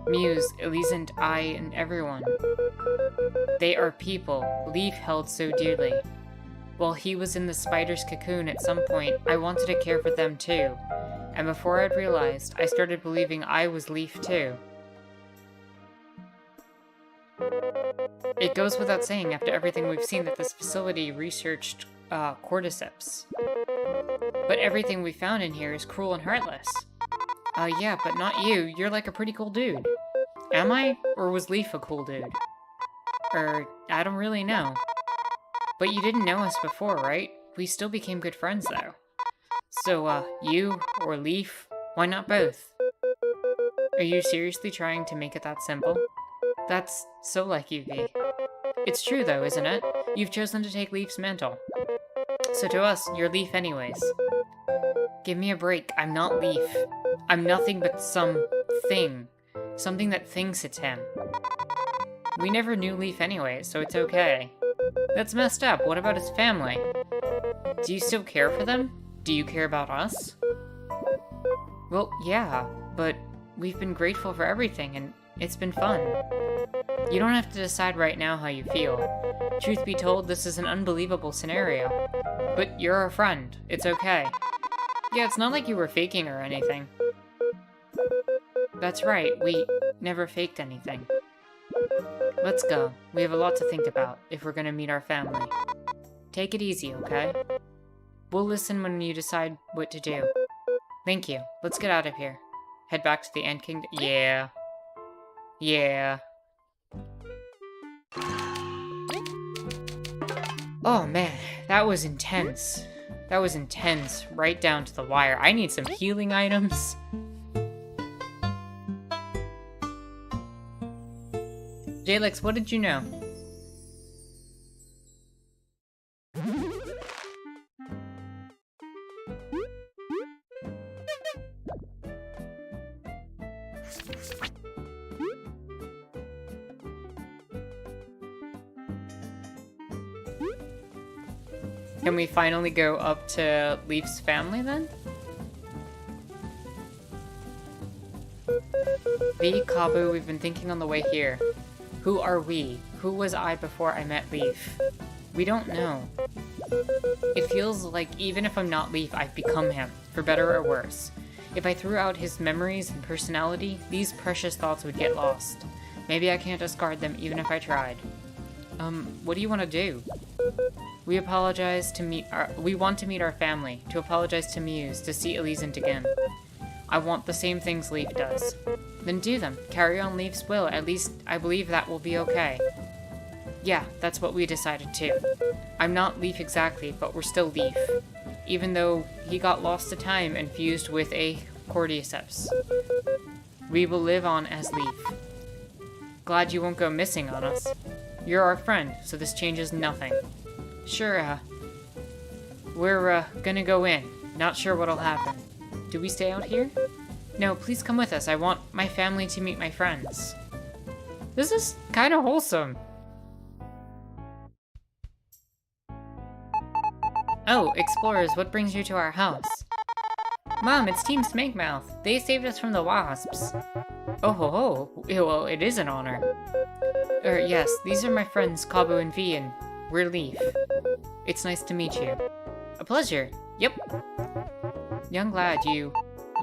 Muse, Elise, I, and everyone. They are people Leaf held so dearly. While he was in the spider's cocoon at some point, I wanted to care for them too. And before I'd realized, I started believing I was Leaf too. It goes without saying after everything we've seen that this facility researched cordyceps. But everything we found in here is cruel and heartless. Yeah, but not you. You're like a pretty cool dude. Am I? Or was Leaf a cool dude? I don't really know. But you didn't know us before, right? We still became good friends, though. So, you or Leaf? Why not both? Are you seriously trying to make it that simple? That's so like you, V. It's true though, isn't it? You've chosen to take Leaf's mantle. So to us, you're Leaf anyways. Give me a break, I'm not Leaf. I'm nothing but some thing. Something that thinks it's him. We never knew Leaf anyways, so it's okay. That's messed up, what about his family? Do you still care for them? Do you care about us? Well, yeah, but we've been grateful for everything, and it's been fun. You don't have to decide right now how you feel. Truth be told, this is an unbelievable scenario. But you're our friend. It's okay. Yeah, it's not like you were faking or anything. That's right, we never faked anything. Let's go. We have a lot to think about if we're gonna meet our family. Take it easy, okay? We'll listen when you decide what to do. Thank you. Let's get out of here. Head back to the Ant Kingdom. Yeah. Yeah. Oh man, that was intense. That was intense, right down to the wire. I need some healing items. Jalix, what did you know? Can we finally go up to Leaf's family then? V, Kabu, we've been thinking on the way here. Who are we? Who was I before I met Leaf? We don't know. It feels like even if I'm not Leaf, I've become him, for better or worse. If I threw out his memories and personality, these precious thoughts would get lost. Maybe I can't discard them even if I tried. What do you want to do? We want to meet our family, to apologize to Muse, to see Elysian again. I want the same things Leaf does. Then do them. Carry on Leaf's will. At least I believe that will be okay. Yeah, that's what we decided too. I'm not Leaf exactly, but we're still Leaf. Even though he got lost to time and fused with a Cordyceps. We will live on as Leaf. Glad you won't go missing on us. You're our friend, so this changes nothing. Sure, we're gonna go in. Not sure what'll happen. Do we stay out here? No, please come with us. I want my family to meet my friends. This is kind of wholesome. Oh, explorers, what brings you to our house? Mom, it's Team Smankmouth. They saved us from the wasps. Oh ho ho. Well, it is an honor. Yes, these are my friends Kabu and V, and we're Leaf. It's nice to meet you. A pleasure. Yep. Young lad, you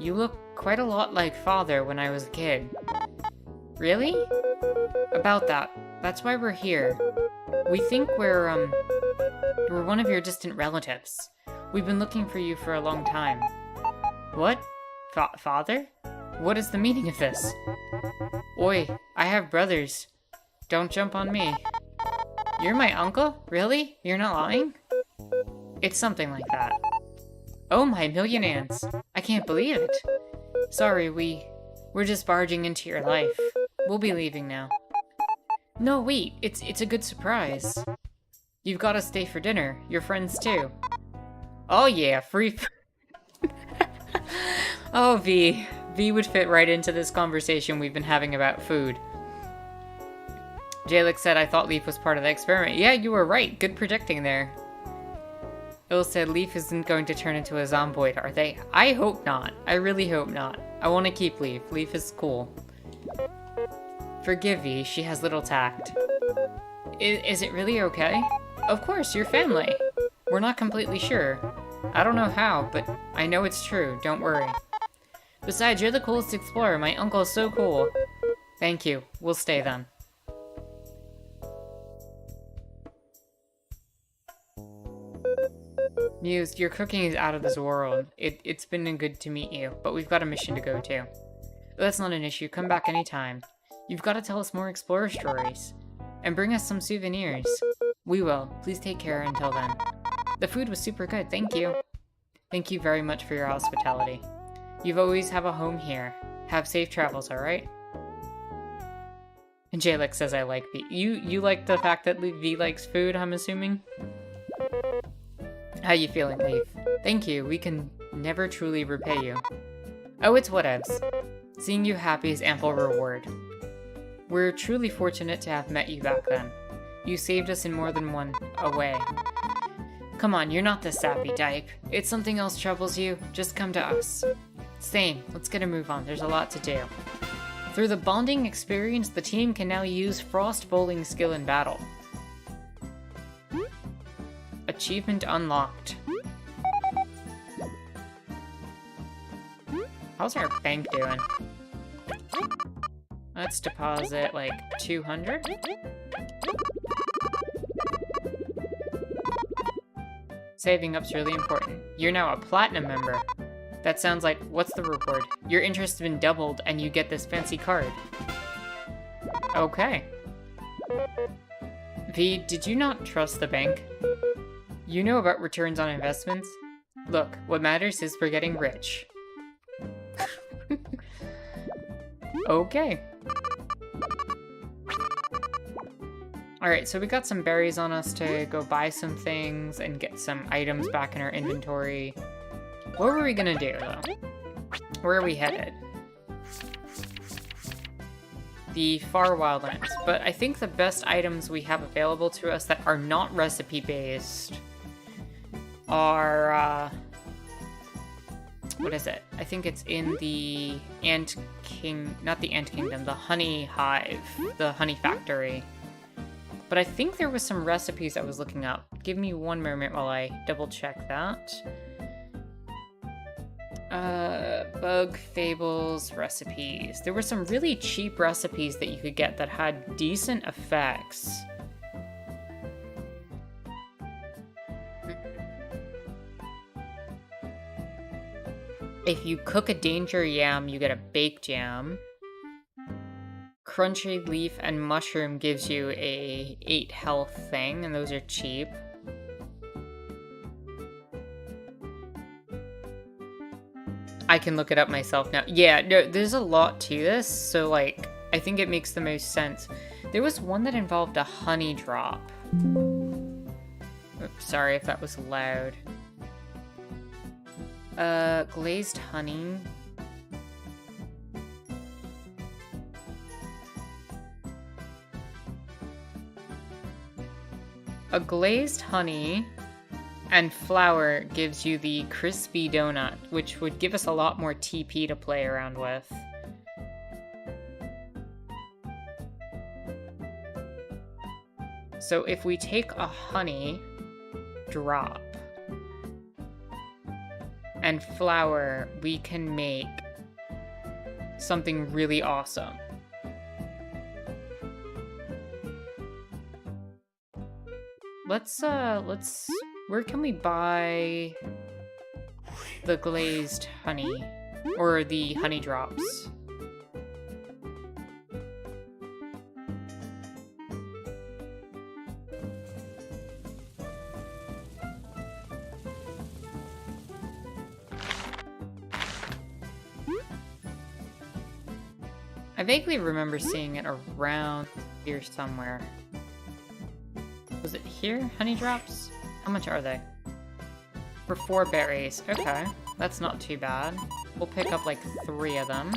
look quite a lot like father when I was a kid. Really? About that. That's why we're here. We think we're one of your distant relatives. We've been looking for you for a long time. What? Father? What is the meaning of this? Oi, I have brothers. Don't jump on me. You're my uncle? Really? You're not lying? It's something like that. Oh my million ants. I can't believe it. Sorry, we're just barging into your life. We'll be leaving now. No, wait. It's a good surprise. You've got to stay for dinner. Your friends too. Oh yeah, free Oh, V. V would fit right into this conversation we've been having about food. Jalix said, I thought Leaf was part of the experiment. Yeah, you were right. Good predicting there. Il said, Leaf isn't going to turn into a zomboid, are they? I hope not. I really hope not. I want to keep Leaf. Leaf is cool. Forgive V, she has little tact. Is it really okay? Of course, you're family. We're not completely sure. I don't know how, but I know it's true. Don't worry. Besides, you're the coolest explorer. My uncle is so cool. Thank you. We'll stay then. Muse, your cooking is out of this world. It's been good to meet you, but we've got a mission to go to. That's not an issue. Come back anytime. You've got to tell us more explorer stories. And bring us some souvenirs. We will. Please take care until then. The food was super good. Thank you. Thank you very much for your hospitality. You've always have a home here. Have safe travels, alright? And Jalek says I like V. You like the fact that V likes food, I'm assuming? How you feeling, Leaf? Thank you. We can never truly repay you. Oh, it's whatevs. Seeing you happy is ample reward. We're truly fortunate to have met you back then. You saved us in more than one way. Come on, you're not the sappy type. If something else troubles you, just come to us. Same. Let's get a move on. There's a lot to do. Through the bonding experience, the team can now use Frost Bowling skill in battle. Achievement unlocked. How's our bank doing? Let's deposit like 200. Saving up's really important. You're now a platinum member. That sounds like, what's the reward? Your interest has been doubled and you get this fancy card. Okay. V, did you not trust the bank? You know about returns on investments? Look, what matters is we're getting rich. Okay. Alright, so we got some berries on us to go buy some things and get some items back in our inventory. What were we gonna do, though? Where are we headed? The far wildlands. But I think the best items we have available to us that are not recipe-based are, what is it? I think it's in the not the Ant Kingdom, the Honey Hive, the Honey Factory. But I think there was some recipes I was looking up. Give me one moment while I double check that. Bug, Fables, recipes. There were some really cheap recipes that you could get that had decent effects. If you cook a danger yam, you get a baked yam. Crunchy leaf and mushroom gives you a 8 health thing, and those are cheap. I can look it up myself now. Yeah, no, there's a lot to this, so like, I think it makes the most sense. There was one that involved a honey drop. Oops, sorry if that was loud. Glazed honey. A glazed honey and flour gives you the crispy donut, which would give us a lot more TP to play around with. So if we take a honey drop and flour, we can make something really awesome. Let's, where can we buy the glazed honey? Or the honey drops? I vaguely remember seeing it around here somewhere. Was it here? Honey drops? How much are they? For 4 berries. Okay, that's not too bad. We'll pick up like 3 of them.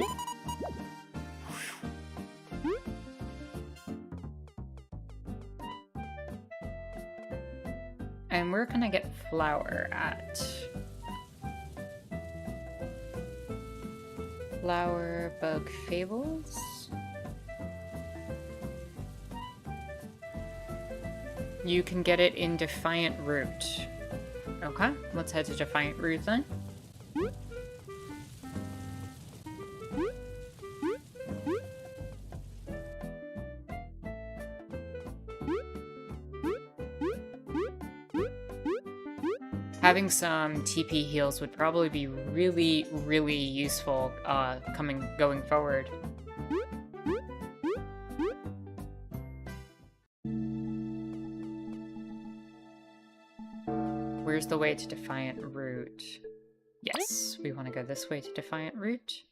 And where can I get flour at? Flour, bug, fables? You can get it in Defiant Root. Okay, let's head to Defiant Root then. Having some TP heals would probably be really, really useful going forward. Where's the way to Defiant Root? Yes, we want to go this way to Defiant Root.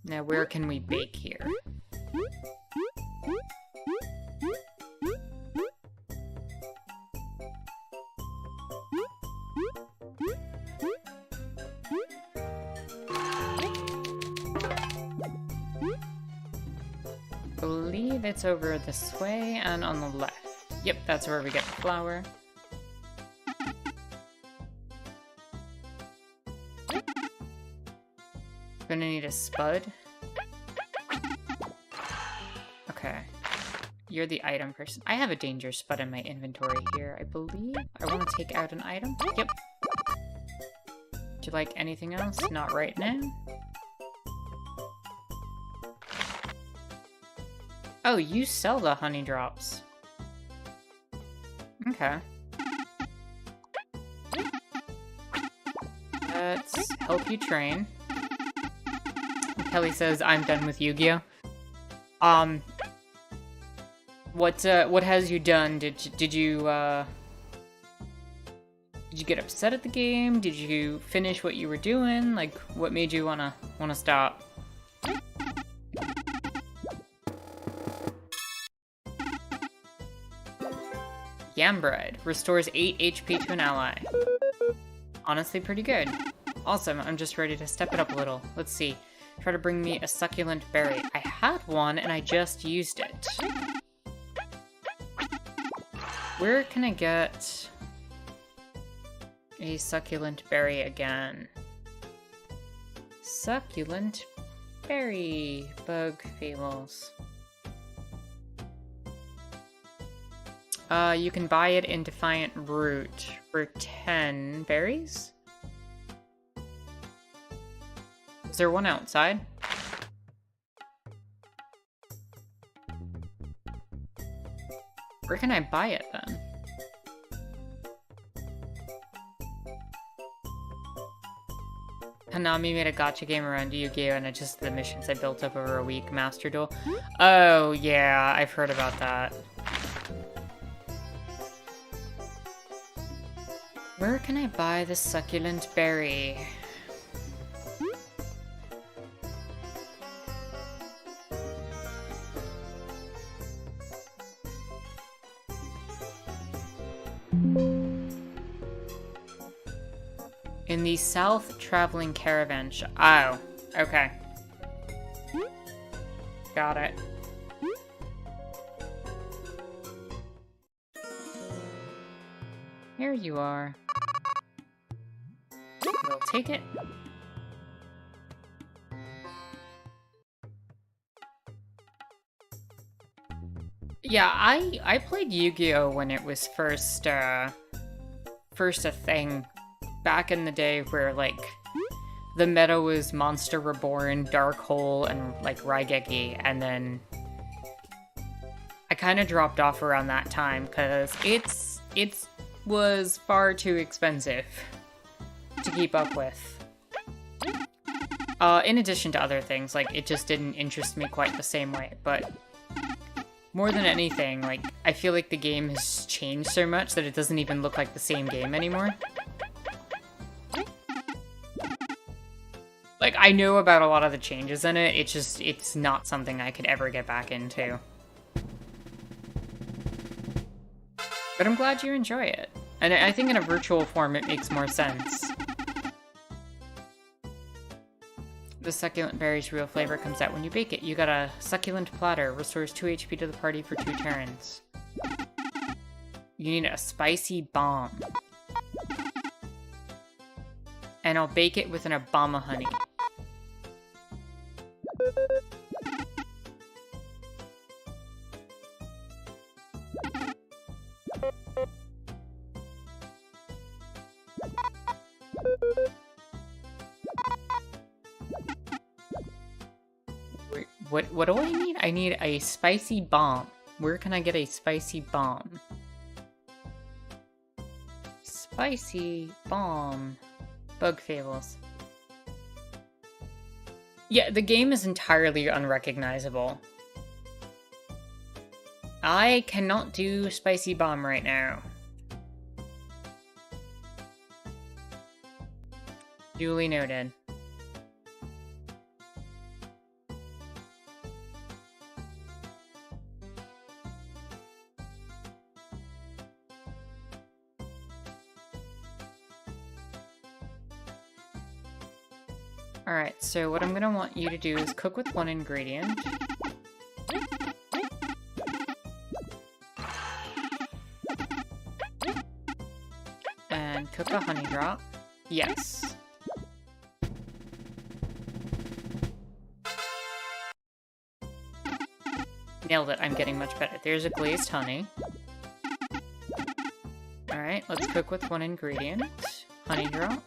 Now, where can we bake here? I believe it's over this way and on the left. Yep, that's where we get the flour. Gonna need a spud. Okay. You're the item person. I have a danger spud in my inventory here, I believe. I want to take out an item. Yep. Would you like anything else? Not right now. Oh, you sell the honey drops. Okay. Let's help you train. Kelly says, I'm done with Yu-Gi-Oh! What has you done? Did you get upset at the game? Did you finish what you were doing? Like, what made you wanna stop? Yam bread restores 8 HP to an ally. Honestly, pretty good. Awesome, I'm just ready to step it up a little. Let's see. Try to bring me a succulent berry. I had one and I just used it. Where can I get a succulent berry again? Succulent berry. Bug Fables. You can buy it in Defiant Root for 10 berries? Is there one outside? Where can I buy it then? Hanami made a gacha game around Yu-Gi-Oh! And it's just the missions I built up over a week. Master Duel. Oh, yeah, I've heard about that. Where can I buy the succulent berry? In the South Traveling Caravan shop. Oh, okay. Got it. Here you are. We'll take it. Yeah, I played Yu-Gi-Oh! When it was first a thing. Back in the day where, like, the meta was Monster Reborn, Dark Hole, and, like, Raigeki, and then I kind of dropped off around that time, because it was far too expensive to keep up with. In addition to other things, like, it just didn't interest me quite the same way, but more than anything, like, I feel like the game has changed so much that it doesn't even look like the same game anymore. Like, I know about a lot of the changes in it, it's not something I could ever get back into. But I'm glad you enjoy it. And I think in a virtual form it makes more sense. The succulent berry's real flavor comes out when you bake it. You got a succulent platter, restores 2 HP to the party for 2 turns. You need a spicy bomb. And I'll bake it with an Obama honey. Wait, what do I need? I need a spicy bomb. Where can I get a spicy bomb? Spicy bomb. Bug Fables. Yeah, the game is entirely unrecognizable. I cannot do Spicy Bomb right now. Duly noted. Alright, so what I'm gonna want you to do is cook with one ingredient. And cook a honey drop. Yes. Nailed it, I'm getting much better. There's a glazed honey. Alright, let's cook with one ingredient. Honey drop.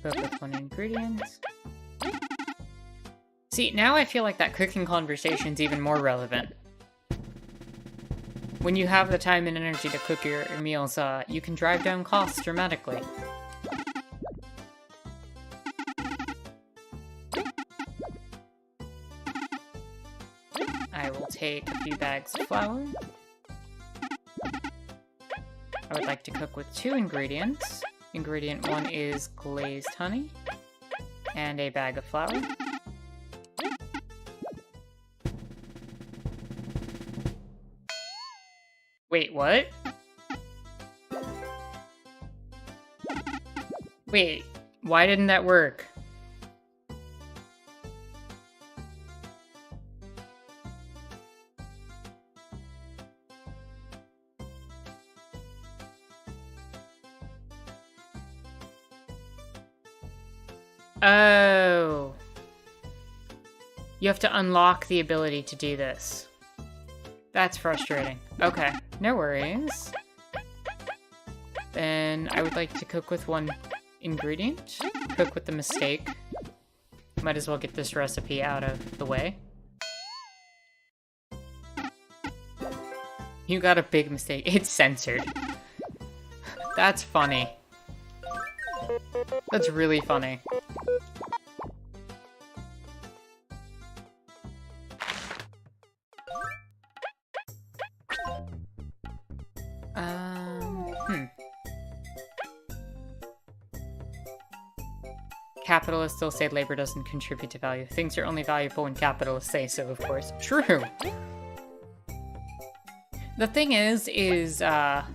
Cook with one ingredient. See, now I feel like that cooking conversation's even more relevant. When you have the time and energy to cook your meals, you can drive down costs dramatically. I will take a few bags of flour. I would like to cook with 2 ingredients. Ingredient 1 is glazed honey, and a bag of flour. Wait, what? Wait, why didn't that work? Oh. You have to unlock the ability to do this. That's frustrating. Okay, no worries. Then I would like to cook with 1 ingredient. Cook with the mistake. Might as well get this recipe out of the way. You got a big mistake. It's censored. That's funny. That's really funny. Capitalists still say labor doesn't contribute to value. Things are only valuable when capitalists say so, of course. True! The thing is I've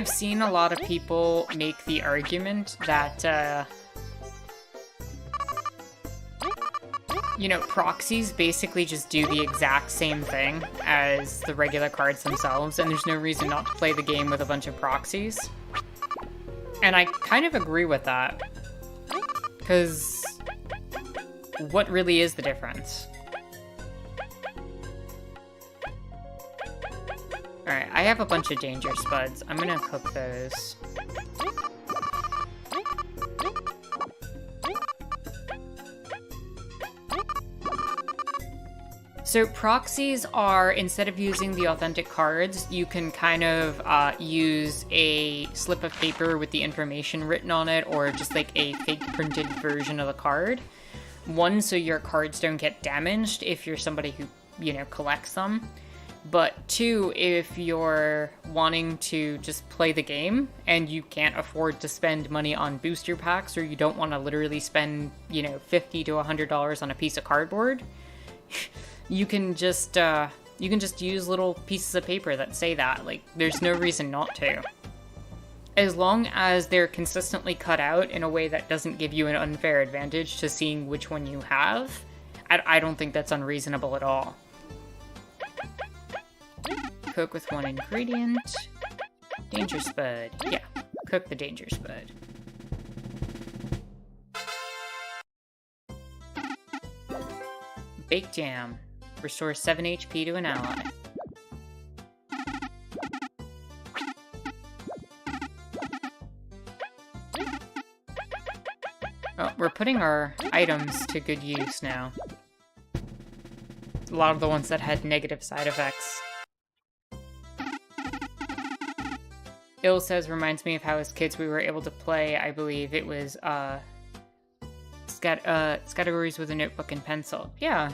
seen a lot of people make the argument that, you know, proxies basically just do the exact same thing as the regular cards themselves, and there's no reason not to play the game with a bunch of proxies. And I kind of agree with that, because what really is the difference? Alright, I have a bunch of danger spuds. I'm gonna cook those. So proxies are, instead of using the authentic cards, you can kind of use a slip of paper with the information written on it, or just like a fake printed version of the card. 1, so your cards don't get damaged if you're somebody who, you know, collects them. But 2, if you're wanting to just play the game and you can't afford to spend money on booster packs, or you don't want to literally spend, you know, $50 to $100 on a piece of cardboard, you can just use little pieces of paper that say that. Like, there's no reason not to. As long as they're consistently cut out in a way that doesn't give you an unfair advantage to seeing which one you have, I don't think that's unreasonable at all. Cook with 1 ingredient. Danger spud. Yeah, cook the danger spud. Bake jam. Restores 7 HP to an ally. Oh, we're putting our items to good use now. A lot of the ones that had negative side effects. Ill says, reminds me of how as kids we were able to play, I believe it was, categories with a notebook and pencil. Yeah.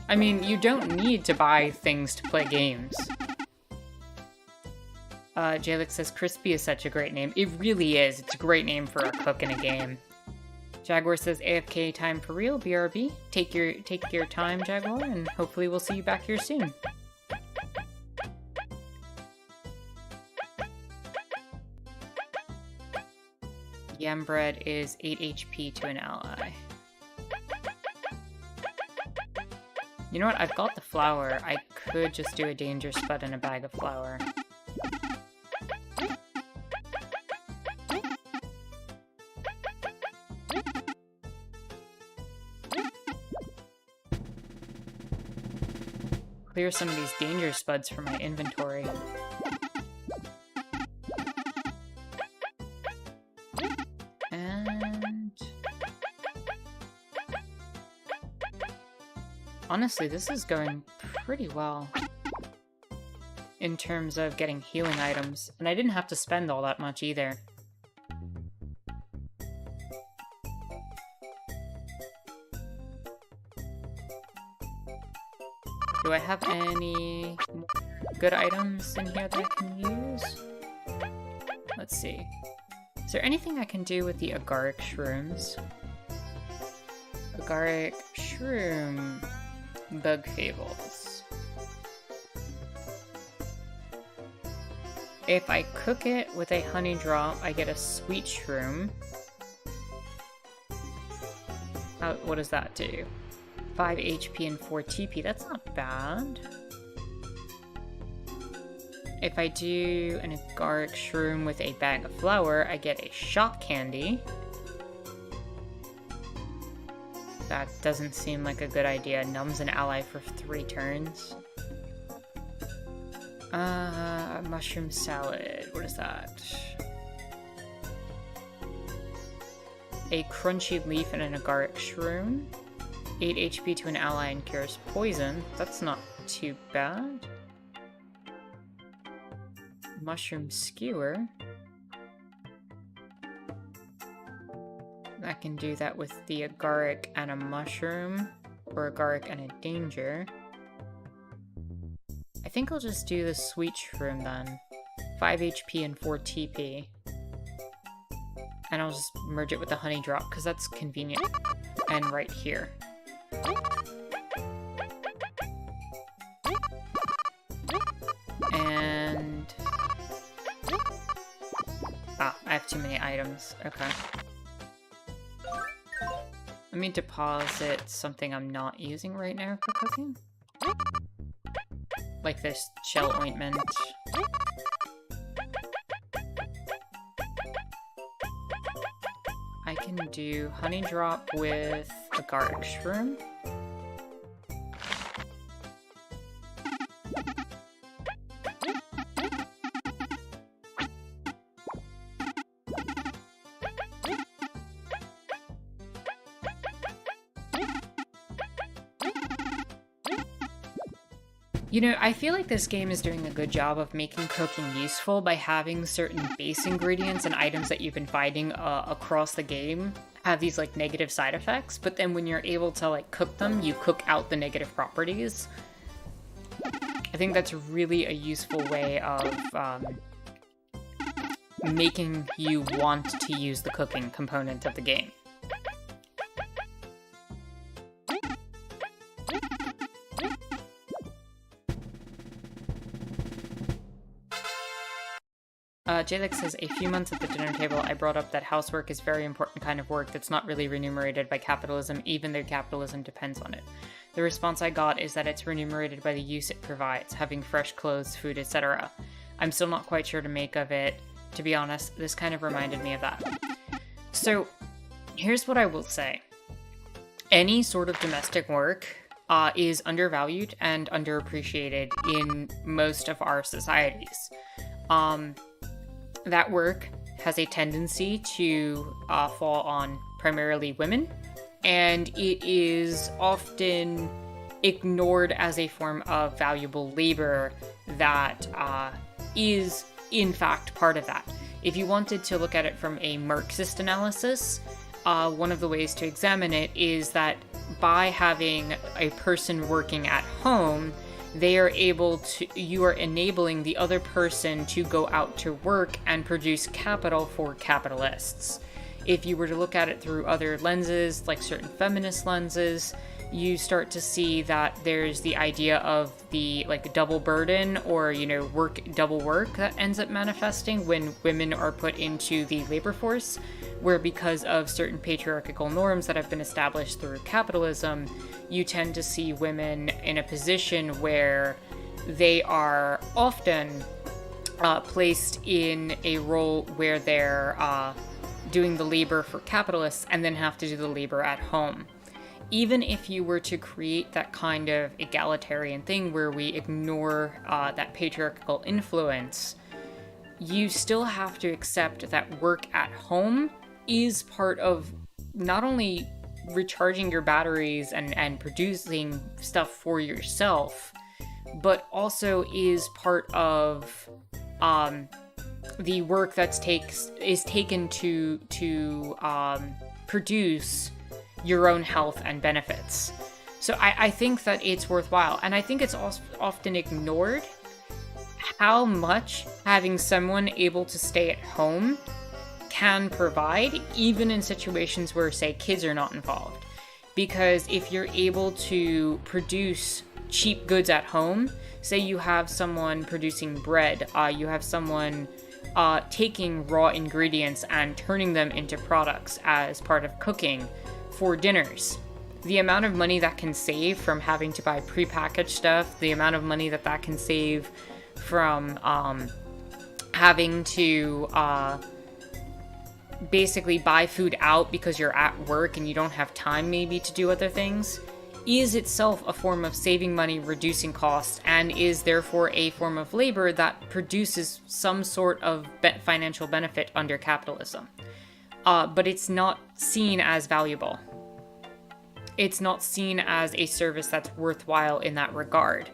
I mean, you don't need to buy things to play games. Jalix says, Crispy is such a great name. It really is. It's a great name for a cook in a game. Jaguar says, AFK time for real, BRB. Take your time, Jaguar, and hopefully we'll see you back here soon. Yam bread is 8 HP to an ally. You know what? I've got the flour. I could just do a danger spud and a bag of flour. Clear some of these danger spuds from my inventory. And honestly, this is going pretty well in terms of getting healing items, and I didn't have to spend all that much either. Do I have any good items in here that I can use? Let's see. Is there anything I can do with the agaric shrooms? Agaric shroom bug fables. If I cook it with a honey drop, I get a sweet shroom. What does that do? 5 HP and 4 TP, that's not bad. If I do an agaric shroom with a bag of flour, I get a shock candy. That doesn't seem like a good idea. Numbs an ally for 3 turns. Mushroom salad, what is that? A crunchy leaf and an agaric shroom. 8 HP to an ally and cures poison. That's not too bad. Mushroom skewer. I can do that with the agaric and a mushroom, or agaric and a danger. I think I'll just do the sweet shroom then. 5 HP and 4 TP. And I'll just merge it with the honey drop, because that's convenient. And right here. And... ah, I have too many items. Okay. Let me deposit something I'm not using right now for cooking. Like this shell ointment. I can do honey drop with agaric shroom. You know, I feel like this game is doing a good job of making cooking useful by having certain base ingredients and items that you've been finding across the game have these like negative side effects, but then when you're able to like cook them, you cook out the negative properties. I think that's really a useful way of making you want to use the cooking component of the game. Jalix says, a few months at the dinner table, I brought up that housework is a very important kind of work that's not really remunerated by capitalism, even though capitalism depends on it. The response I got is that it's remunerated by the use it provides, having fresh clothes, food, etc. I'm still not quite sure to make of it. To be honest, this kind of reminded me of that. So, here's what I will say. Any sort of domestic work is undervalued and underappreciated in most of our societies. That work has a tendency to fall on primarily women, and it is often ignored as a form of valuable labor that is, in fact, part of that. If you wanted to look at it from a Marxist analysis, one of the ways to examine it is that by having a person working at home, you are enabling the other person to go out to work and produce capital for capitalists. If you were to look at it through other lenses, like certain feminist lenses, you start to see that there's the idea of the double burden, or double work that ends up manifesting when women are put into the labor force, where because of certain patriarchal norms that have been established through capitalism, you tend to see women in a position where they are often placed in a role where they're doing the labor for capitalists and then have to do the labor at home. Even if you were to create that kind of egalitarian thing where we ignore that patriarchal influence, you still have to accept that work at home is part of not only recharging your batteries and producing stuff for yourself, but also is part of the work that's taken to produce your own health and benefits. So I think that it's worthwhile, and I think it's also often ignored how much having someone able to stay at home can provide, even in situations where, say, kids are not involved. Because if you're able to produce cheap goods at home, say you have someone producing bread, you have someone taking raw ingredients and turning them into products as part of cooking for dinners. The amount of money that can save from having to buy prepackaged stuff, the amount of money that can save from having to basically buy food out because you're at work and you don't have time maybe to do other things, is itself a form of saving money, reducing costs, and is therefore a form of labor that produces some sort of financial benefit under capitalism. But it's not seen as valuable. It's not seen as a service that's worthwhile in that regard.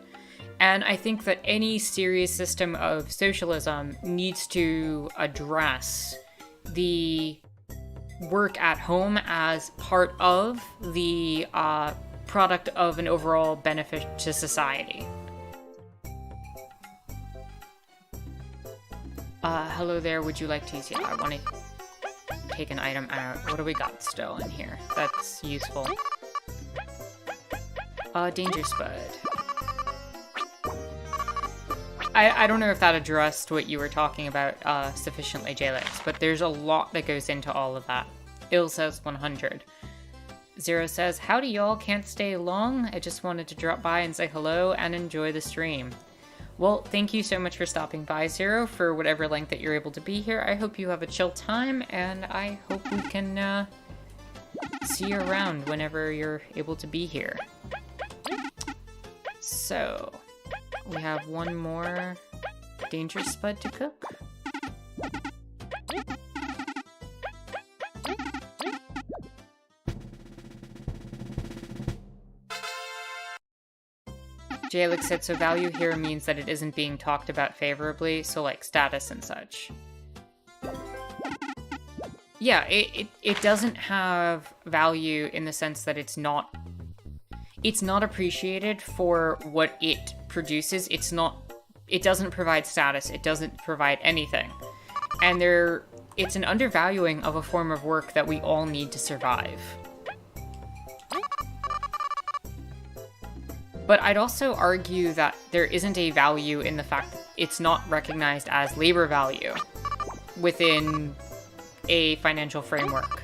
And I think that any serious system of socialism needs to address the work at home as part of the product of an overall benefit to society. Hello there, would you like to use... Yeah, I want to take an item out. What do we got still in here? That's useful. Danger Spud. I don't know if that addressed what you were talking about sufficiently, Jalix, but there's a lot that goes into all of that. Ill says 100. Zero says, howdy y'all, can't stay long. I just wanted to drop by and say hello and enjoy the stream. Well, thank you so much for stopping by, Zero, for whatever length that you're able to be here. I hope you have a chill time, and I hope we can see you around whenever you're able to be here. So, we have one more Danger Spud to cook. Jalix said, so value here means that it isn't being talked about favorably, so like status and such. Yeah, it doesn't have value in the sense that it's not appreciated for what it produces. It doesn't provide status, it doesn't provide anything. And it's an undervaluing of a form of work that we all need to survive. But I'd also argue that there isn't a value in the fact that it's not recognized as labor value within a financial framework.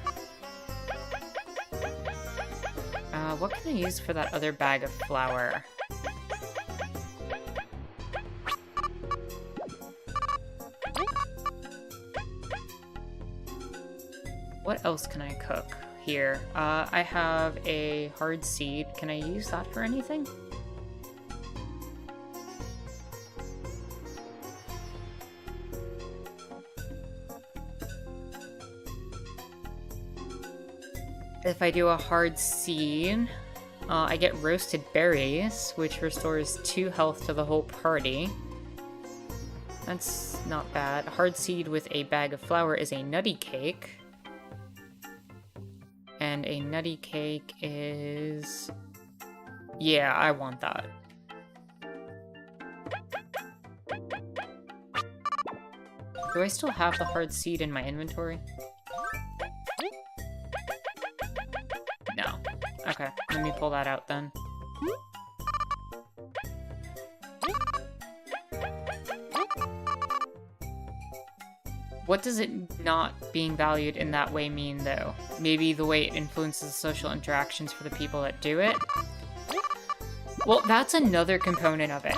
What can I use for that other bag of flour? What else can I cook here? I have a hard seed. Can I use that for anything? If I do a hard seed, I get roasted berries, which restores 2 health to the whole party. That's not bad. A hard seed with a bag of flour is a nutty cake. And a nutty cake is... Yeah, I want that. Do I still have the hard seed in my inventory? No. Okay, let me pull that out then. What does it not being valued in that way mean, though? Maybe the way it influences social interactions for the people that do it? Well, that's another component of it.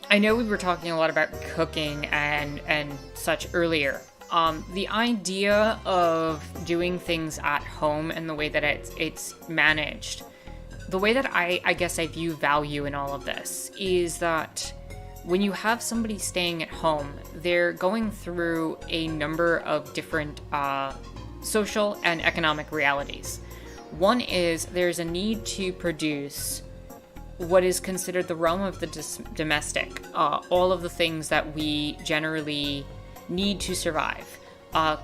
I know we were talking a lot about cooking and such earlier. The idea of doing things at home and the way that it's managed, the way that I guess I view value in all of this is that when you have somebody staying at home, they're going through a number of different social and economic realities. One is there's a need to produce what is considered the realm of the domestic, all of the things that we generally need to survive,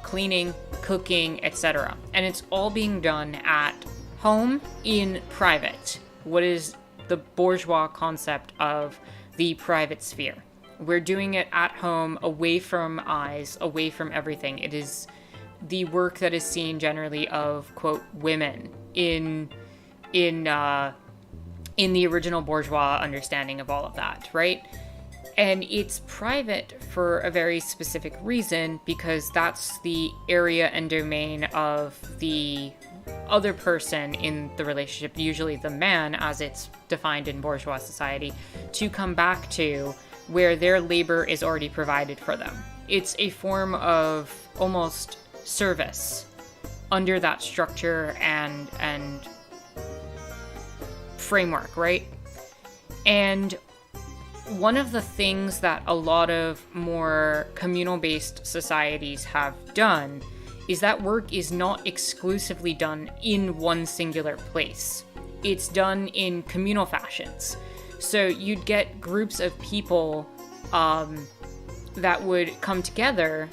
cleaning, cooking, etc. And it's all being done at home in private. What is the bourgeois concept of the private sphere? We're doing it at home, away from eyes, away from everything. It is the work that is seen generally of, quote, women in the original bourgeois understanding of all of that, right? And it's private for a very specific reason, because that's the area and domain of the other person in the relationship, usually the man as it's defined in bourgeois society, to come back to where their labor is already provided for them. It's a form of almost service under that structure and framework, right? And one of the things that a lot of more communal-based societies have done is that work is not exclusively done in one singular place. It's done in communal fashions. So you'd get groups of people that would come together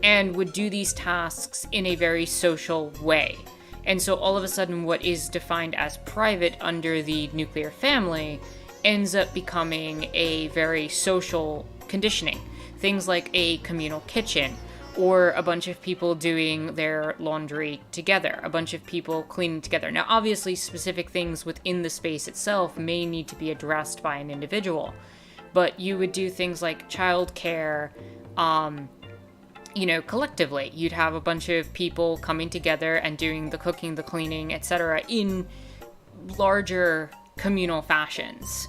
and would do these tasks in a very social way. And so all of a sudden what is defined as private under the nuclear family ends up becoming a very social conditioning. Things like a communal kitchen, or a bunch of people doing their laundry together, a bunch of people cleaning together. Now, obviously, specific things within the space itself may need to be addressed by an individual, but you would do things like childcare, collectively. You'd have a bunch of people coming together and doing the cooking, the cleaning, etc. in larger communal fashions.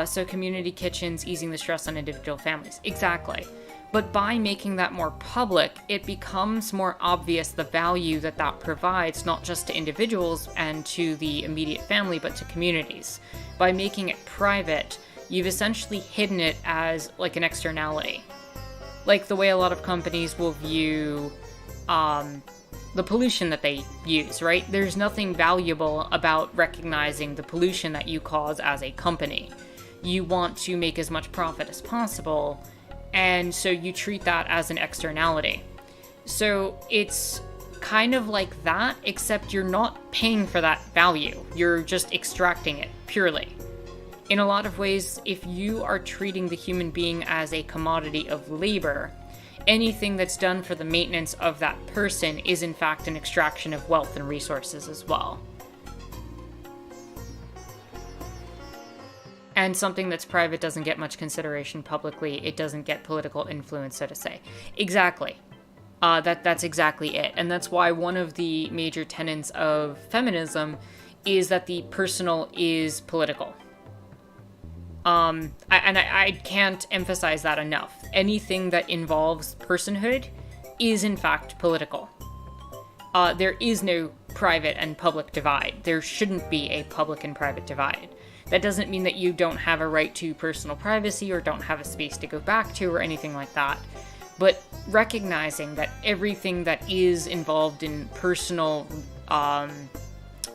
So community kitchens easing the stress on individual families. Exactly. But by making that more public, it becomes more obvious the value that that provides, not just to individuals and to the immediate family, but to communities. By making it private, you've essentially hidden it as like an externality. Like the way a lot of companies will view the pollution that they use, right? There's nothing valuable about recognizing the pollution that you cause as a company. You want to make as much profit as possible, and so you treat that as an externality. So it's kind of like that, except you're not paying for that value. You're just extracting it purely. In a lot of ways, if you are treating the human being as a commodity of labor, anything that's done for the maintenance of that person is in fact an extraction of wealth and resources as well. And something that's private doesn't get much consideration publicly. It doesn't get political influence, so to say. Exactly. That's exactly it. And that's why one of the major tenets of feminism is that the personal is political. I can't emphasize that enough. Anything that involves personhood is in fact political. There is no private and public divide. There shouldn't be a public and private divide. That doesn't mean that you don't have a right to personal privacy or don't have a space to go back to or anything like that. But recognizing that everything that is involved in personal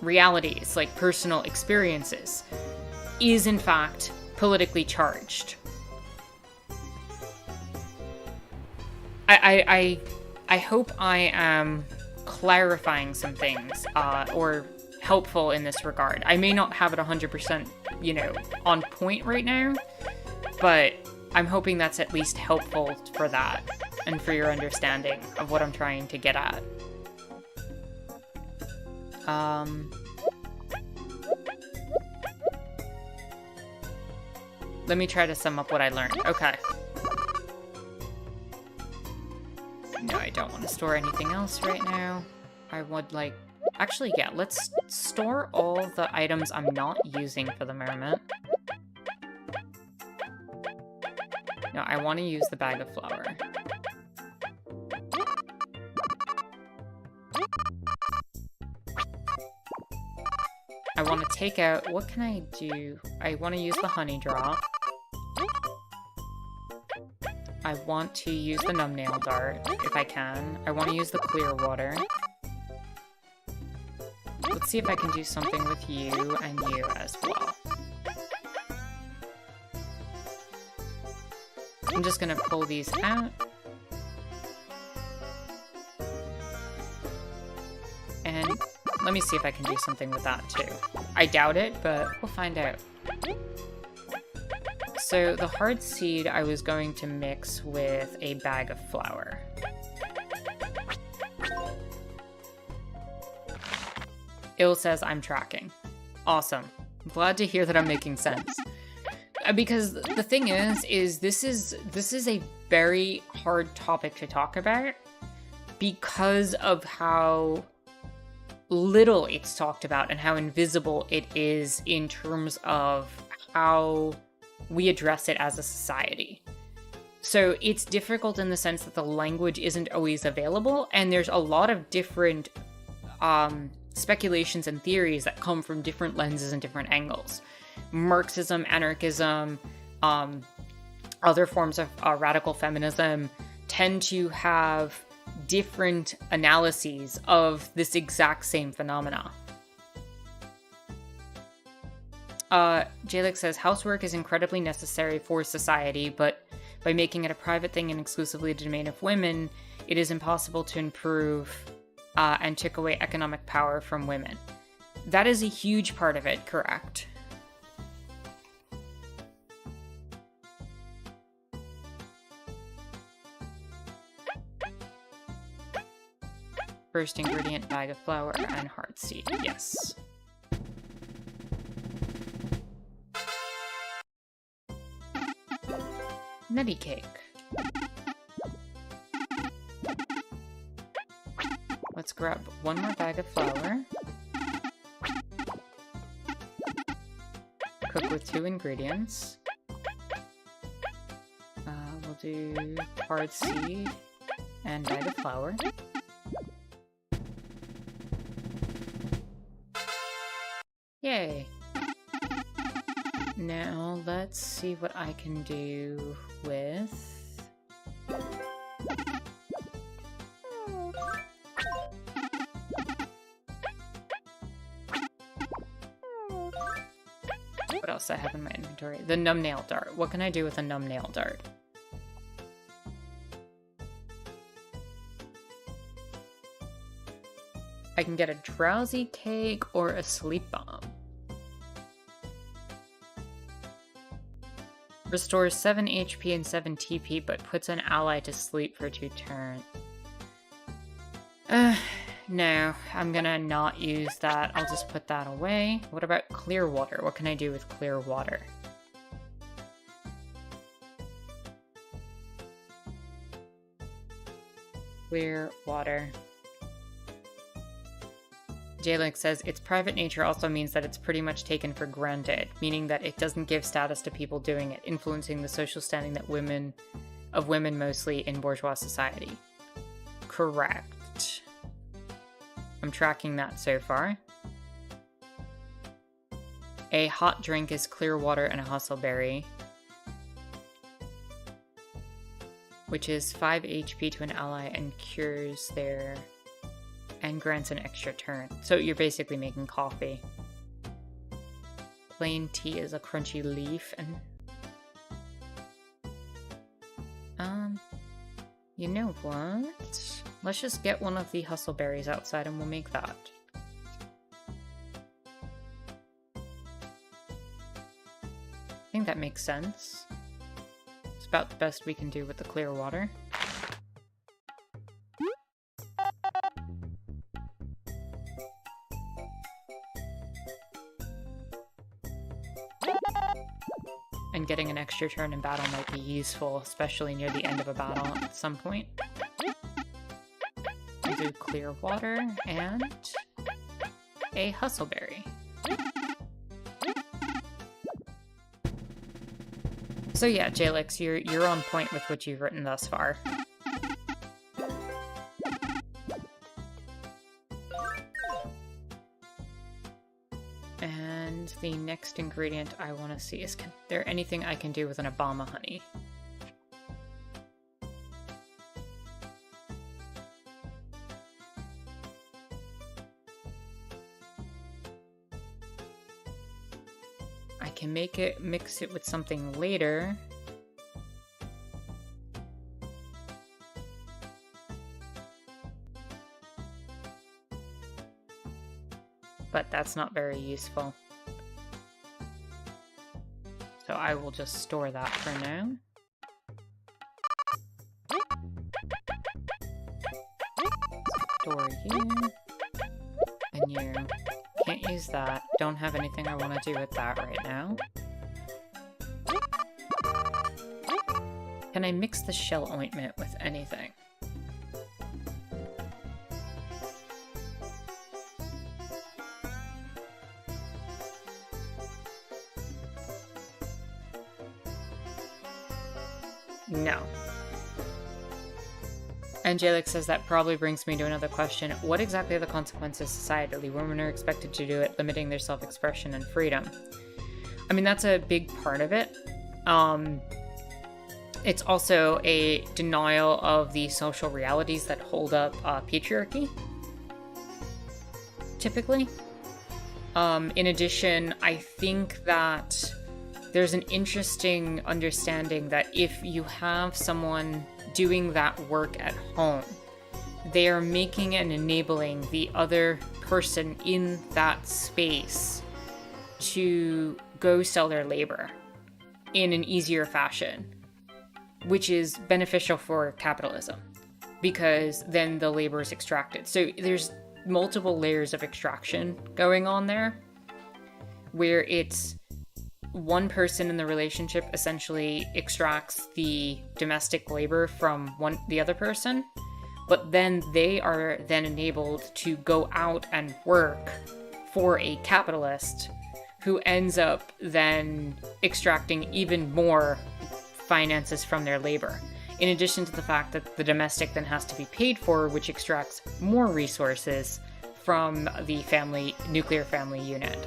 realities, like personal experiences, is in fact politically charged. I hope I am clarifying some things, or helpful in this regard. I may not have it 100%, you know, on point right now, but I'm hoping that's at least helpful for that and for your understanding of what I'm trying to get at. Let me try to sum up what I learned. Okay. No, I don't want to store anything else right now. I would like... Actually, yeah, let's store all the items I'm not using for the moment. No, I want to use the bag of flour. I want to take out... What can I do? I want to use the honey drop. I want to use the numbnail dart, if I can. I want to use the clear water. Let's see if I can do something with you and you as well. I'm just gonna pull these out. And let me see if I can do something with that too. I doubt it, but we'll find out. So the hard seed I was going to mix with a bag of flour. Il says I'm tracking. Awesome. I'm glad to hear that I'm making sense. Because the thing is this is a very hard topic to talk about because of how little it's talked about and how invisible it is in terms of how we address it as a society. So it's difficult in the sense that the language isn't always available, and there's a lot of different speculations and theories that come from different lenses and different angles. Marxism, anarchism, other forms of radical feminism tend to have different analyses of this exact same phenomena. Jalek says, housework is incredibly necessary for society, but by making it a private thing and exclusively the domain of women, it is impossible to improve and took away economic power from women. That is a huge part of it, correct? First ingredient, bag of flour and hard seed, yes. Nutty cake. Let's grab one more bag of flour. Cook with 2 ingredients. We'll do hard seed and bag of flour. Yay! Now let's see what I can do with... What else do I have in my inventory? The numbnail dart. What can I do with a numbnail dart? I can get a drowsy cake or a sleep bomb. Restores 7 HP and 7 TP, but puts an ally to sleep for 2 turns. No, I'm gonna not use that. I'll just put that away. What about clear water? What can I do with clear water? Clear water. Jalek says, its private nature also means that it's pretty much taken for granted, meaning that it doesn't give status to people doing it, influencing the social standing that women mostly in bourgeois society. Correct. I'm tracking that so far. A hot drink is clear water and a hustleberry, which is 5 HP to an ally and cures their... and grants an extra turn. So you're basically making coffee. Plain tea is a crunchy leaf and... you know what? let's just get one of the hustle berries outside and we'll make that. I think that makes sense. It's about the best we can do with the clear water. And getting an extra turn in battle might be useful, especially near the end of a battle at some point. We do clear water and a hustleberry. So yeah, Jalix, you're on point with what you've written thus far. And the next ingredient I want to see is, can there anything I can do with an Obama honey? I can mix it with something later. But that's not very useful. So I will just store that for now. Store you. And you. Can't use that. Don't have anything I want to do with that right now. Can I mix the shell ointment with anything? No. And Jalix says that probably brings me to another question. What exactly are the consequences societally? Women are expected to do it, limiting their self-expression and freedom. I mean, that's a big part of it. It's also a denial of the social realities that hold up patriarchy, typically. In addition, I think that there's an interesting understanding that if you have someone doing that work at home, they are making and enabling the other person in that space to go sell their labor in an easier fashion, which is beneficial for capitalism because then the labor is extracted. So there's multiple layers of extraction going on there where it's one person in the relationship essentially extracts the domestic labor from the other person, but then they are then enabled to go out and work for a capitalist who ends up then extracting even more finances from their labor. In addition to the fact that the domestic then has to be paid for, which extracts more resources from the nuclear family unit.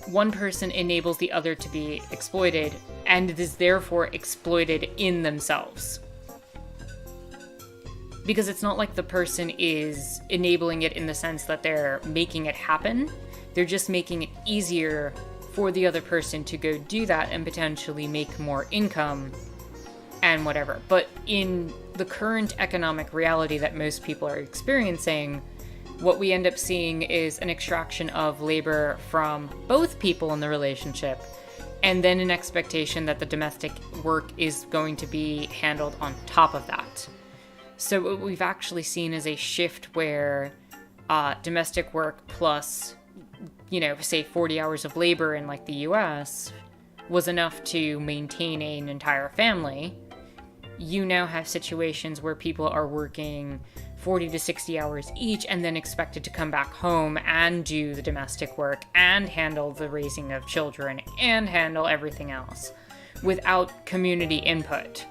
One person enables the other to be exploited and is therefore exploited in themselves. Because it's not like the person is enabling it in the sense that they're making it happen. They're just making it easier for the other person to go do that and potentially make more income and whatever. But in the current economic reality that most people are experiencing, what we end up seeing is an extraction of labor from both people in the relationship, and then an expectation that the domestic work is going to be handled on top of that. So what we've actually seen is a shift where domestic work plus, say 40 hours of labor in like the US was enough to maintain an entire family. You now have situations where people are working 40 to 60 hours each and then expected to come back home and do the domestic work and handle the raising of children and handle everything else without community input.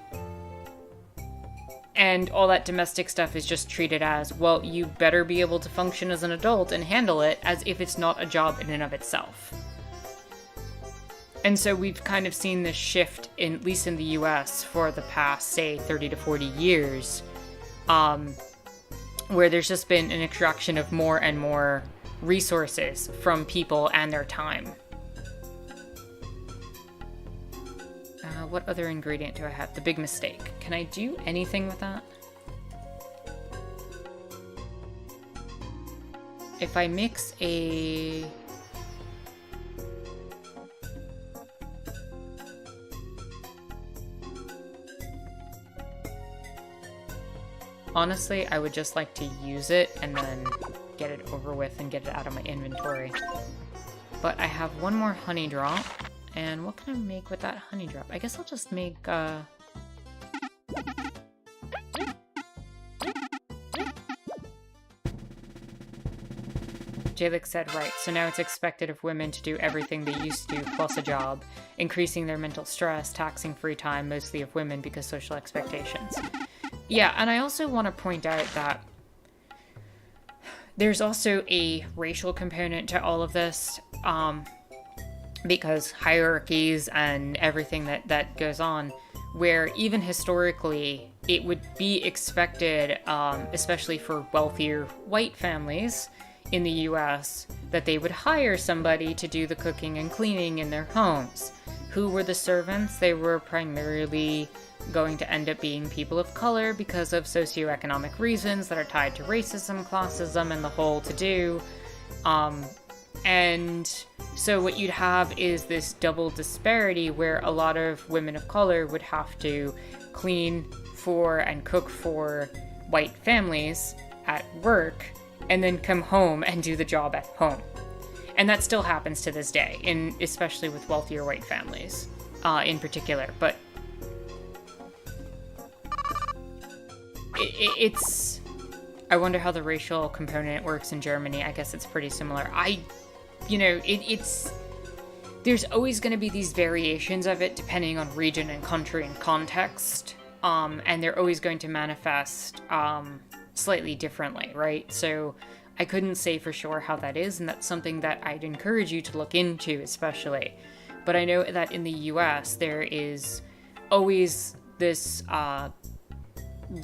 And all that domestic stuff is just treated as, well, you better be able to function as an adult and handle it as if it's not a job in and of itself. And so we've kind of seen this shift, at least in the US, for the past, say, 30 to 40 years, where there's just been an extraction of more and more resources from people and their time. What other ingredient do I have? The big mistake. Can I do anything with that? if I mix a... Honestly, I would just like to use it and then get it over with and get it out of my inventory. But I have one more honey drop, and what can I make with that honey drop? I guess I'll just make, Jalek said right, so now it's expected of women to do everything they used to do plus a job, increasing their mental stress, taxing free time, mostly of women because social expectations. Yeah, and I also want to point out that there's also a racial component to all of this, because hierarchies and everything that goes on, where even historically it would be expected, especially for wealthier white families in the US, that they would hire somebody to do the cooking and cleaning in their homes. Who were the servants? They were primarily going to end up being people of color because of socioeconomic reasons that are tied to racism, classism, and the whole to-do. And so what you'd have is this double disparity where a lot of women of color would have to clean for and cook for white families at work and then come home and do the job at home. And that still happens to this day, especially with wealthier white families in particular. But it's... I wonder how the racial component works in Germany. I guess it's pretty similar. It's... There's always going to be these variations of it depending on region and country and context. And they're always going to manifest slightly differently, right? So I couldn't say for sure how that is, and that's something that I'd encourage you to look into especially. But I know that in the US, there is always this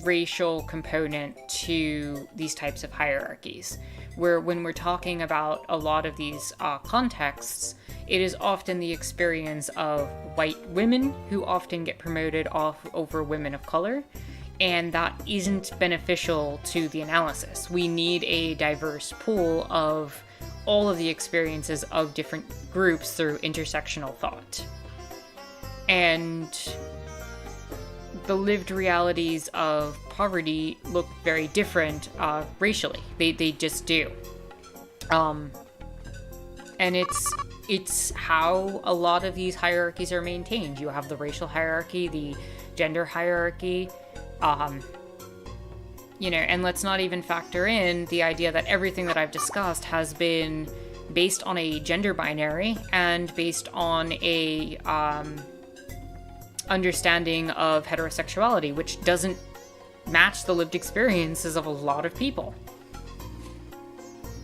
racial component to these types of hierarchies, where when we're talking about a lot of these contexts, it is often the experience of white women who often get promoted over women of color, and that isn't beneficial to the analysis. We need a diverse pool of all of the experiences of different groups through intersectional thought. And the lived realities of poverty look very different racially. They just do. And it's how a lot of these hierarchies are maintained. You have the racial hierarchy, the gender hierarchy, and let's not even factor in the idea that everything that I've discussed has been based on a gender binary and based on a understanding of heterosexuality, which doesn't match the lived experiences of a lot of people.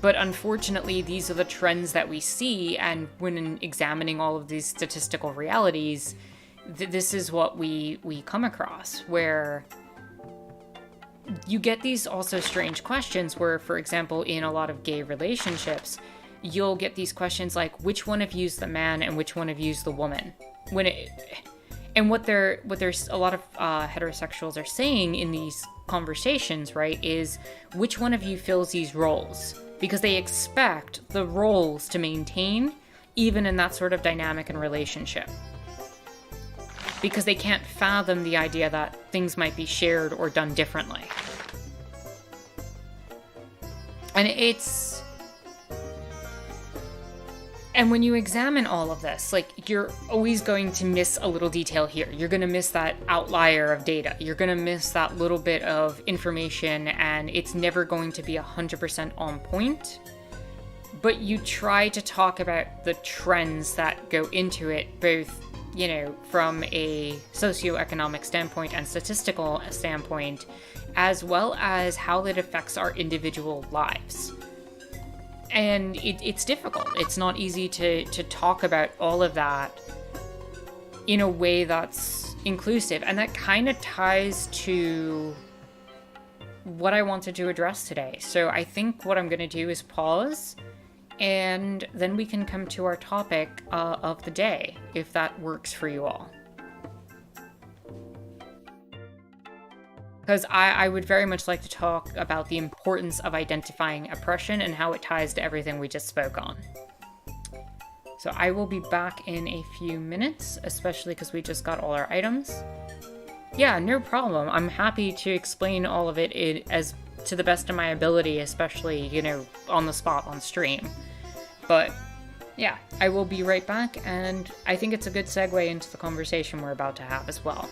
But unfortunately, these are the trends that we see, and when examining all of these statistical realities, this is what we come across, where you get these also strange questions where, for example, in a lot of gay relationships, you'll get these questions like, which one of you's the man and which one of you's the woman? What there's a lot of heterosexuals are saying in these conversations, right, is which one of you fills these roles? Because they expect the roles to maintain even in that sort of dynamic and relationship. Because they can't fathom the idea that things might be shared or done differently. And when you examine all of this, like, you're always going to miss a little detail here. You're going to miss that outlier of data. You're going to miss that little bit of information, and it's never going to be 100% on point. But you try to talk about the trends that go into it, both, from a socioeconomic standpoint and statistical standpoint, as well as how it affects our individual lives. And it's difficult. It's not easy to talk about all of that in a way that's inclusive. And that kind of ties to what I wanted to address today. So I think what I'm going to do is pause, and then we can come to our topic of the day, if that works for you all. because I would very much like to talk about the importance of identifying oppression and how it ties to everything we just spoke on. So I will be back in a few minutes, especially because we just got all our items. Yeah, no problem. I'm happy to explain all of it as to the best of my ability, especially, you know, on the spot on stream. But yeah, I will be right back, and I think it's a good segue into the conversation we're about to have as well.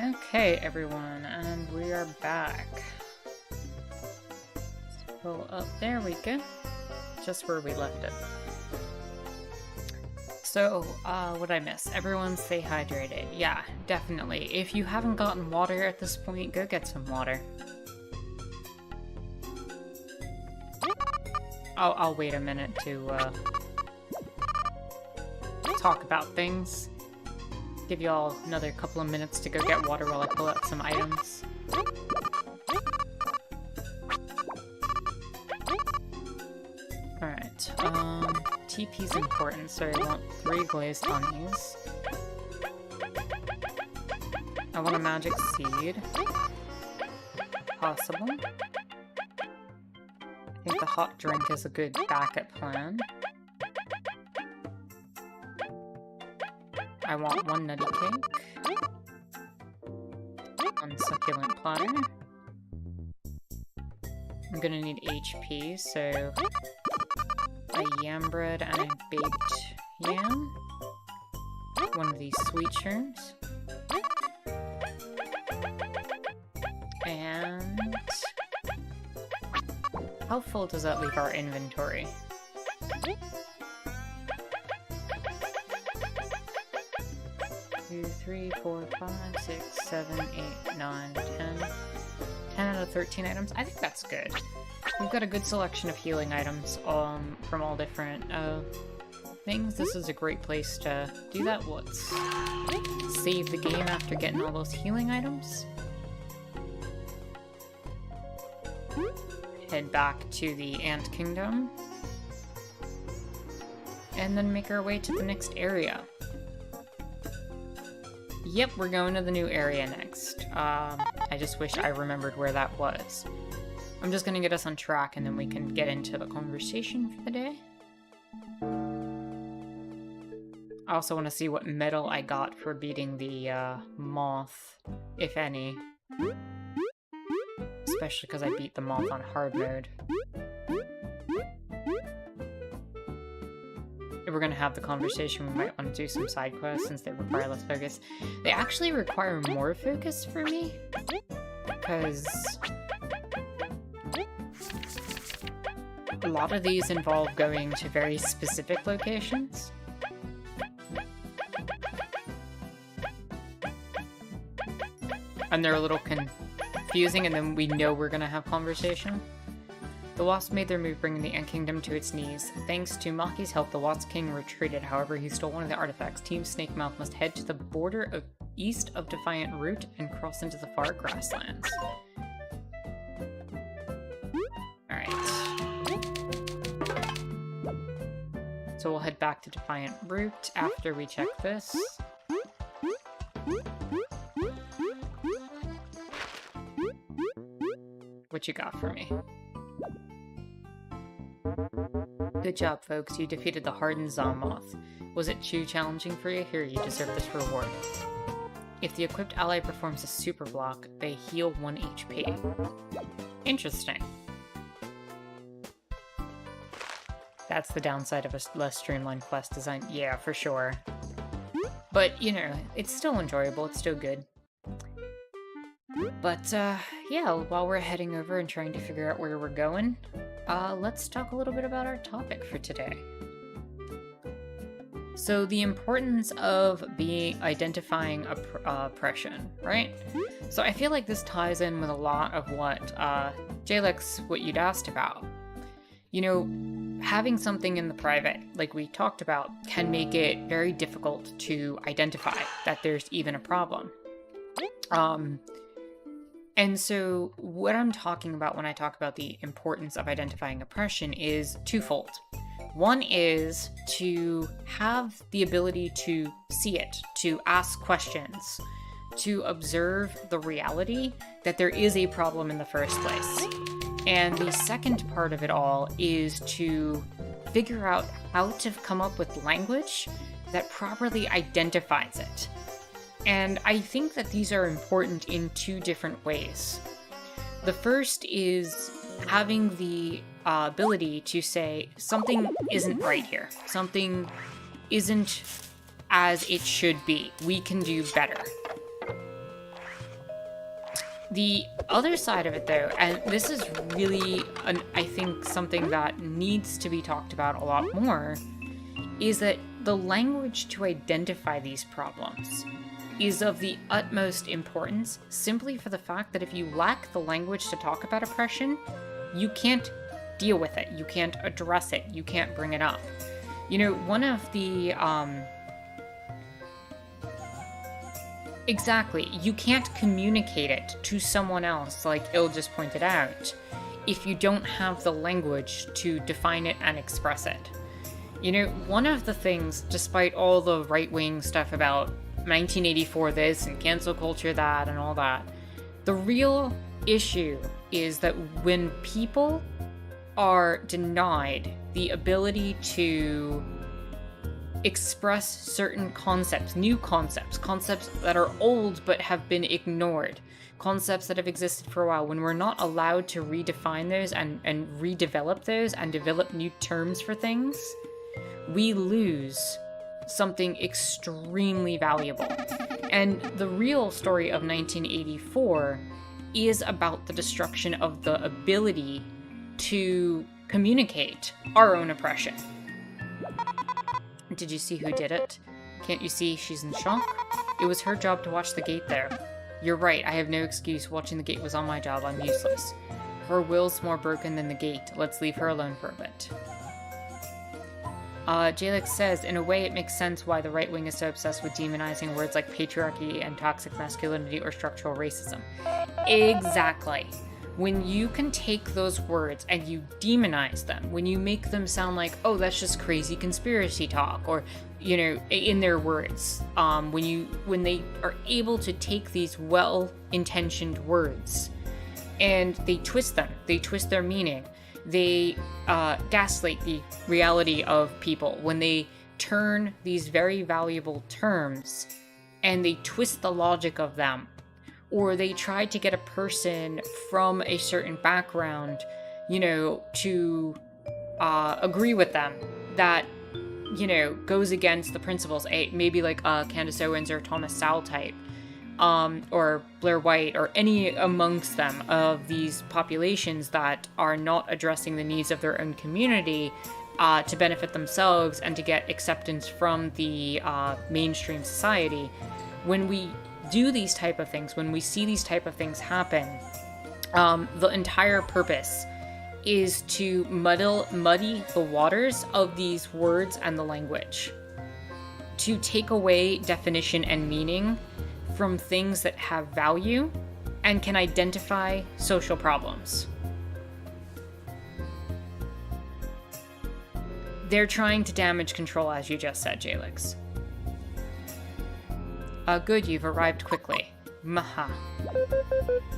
Okay, everyone, and we are back. Pull up, there we go. Just where we left it. So, what'd I miss? Everyone stay hydrated. Yeah, definitely. If you haven't gotten water at this point, go get some water. I'll wait a minute to, talk about things. Give you all another couple of minutes to go get water while I pull out some items. Alright, TP's important, so I want 3 glazed onions. I want a magic seed. Possible. I think the hot drink is a good backup plan. I want 1 nutty cake. 1 succulent platter. I'm gonna need HP, so a yam bread and a baked yam. 1 of these sweet shrooms. And how full does that leave our inventory? Two, 3, 4, 5, 6, 7, 8, 9, 10. 10 out of 13 items. I think that's good. We've got a good selection of healing items from all different things. This is a great place to do that. Let's save the game after getting all those healing items. Head back to the Ant Kingdom. And then make our way to the next area. Yep, we're going to the new area next. I just wish I remembered where that was. I'm just gonna get us on track and then we can get into the conversation for the day. I also want to see what medal I got for beating the moth, if any. Especially because I beat the moth on hard mode. If we're gonna have the conversation, we might want to do some side quests since they require less focus. They actually require more focus for me, because a lot of these involve going to very specific locations. And they're a little confusing, and then we know we're gonna have conversation. The Wasps made their move, bringing the Ant Kingdom to its knees. Thanks to Maki's help, the Wasp King retreated. However, he stole one of the artifacts. Team Snakemouth must head to the border east of Defiant Root and cross into the far grasslands. Alright. So we'll head back to Defiant Root after we check this. What you got for me? Good job, folks. You defeated the hardened Zommoth. Was it too challenging for you? Here, you deserve this reward. If the equipped ally performs a super block, they heal 1 HP. Interesting. That's the downside of a less streamlined quest design. Yeah, for sure. But, you know, it's still enjoyable. It's still good. But, yeah, while we're heading over and trying to figure out where we're going, let's talk a little bit about our topic for today. So, the importance of identifying oppression, right? So I feel like this ties in with a lot of what, Jalex, what you'd asked about. You know, having something in the private, like we talked about, can make it very difficult to identify that there's even a problem. And so what I'm talking about when I talk about the importance of identifying oppression is twofold. One is to have the ability to see it, to ask questions, to observe the reality that there is a problem in the first place. And the second part of it all is to figure out how to come up with language that properly identifies it. And I think that these are important in 2 different ways. The first is having the ability to say, something isn't right here. Something isn't as it should be. We can do better. The other side of it, though, and this is really, I think, something that needs to be talked about a lot more, is that the language to identify these problems is of the utmost importance, simply for the fact that if you lack the language to talk about oppression, you can't deal with it, you can't address it, you can't bring it up. You know, one of the, exactly, you can't communicate it to someone else, like Il just pointed out, if you don't have the language to define it and express it. You know, one of the things, despite all the right-wing stuff about 1984 this and cancel culture that and all that, the real issue is that when people are denied the ability to express certain concepts, new concepts, concepts that are old but have been ignored, concepts that have existed for a while, when we're not allowed to redefine those and redevelop those and develop new terms for things, we lose something extremely valuable. And the real story of 1984 is about the destruction of the ability to communicate our own oppression. Did you see who did it? Can't you see she's in shock? It was her job to watch the gate there. You're right, I have no excuse. Watching the gate was on my job. I'm useless. Her will's more broken than the gate. Let's leave her alone for a bit. Jalix says, in a way it makes sense why the right wing is so obsessed with demonizing words like patriarchy and toxic masculinity or structural racism. Exactly. When you can take those words and you demonize them, when you make them sound like, oh, that's just crazy conspiracy talk, or, you know, in their words, when they are able to take these well-intentioned words and they twist them, they twist their meaning, they gaslight the reality of people, when they turn these very valuable terms and they twist the logic of them, or they try to get a person from a certain background, you know, to agree with them, that, you know, goes against the principles, maybe like Candace Owens or Thomas Sowell type, or Blair White, or any amongst them of these populations that are not addressing the needs of their own community to benefit themselves and to get acceptance from the mainstream society. When we do these type of things, when we see these type of things happen, the entire purpose is to muddy the waters of these words and the language, to take away definition and meaning from things that have value and can identify social problems. They're trying to damage control, as you just said, Jalix. Good, you've arrived quickly. Maha.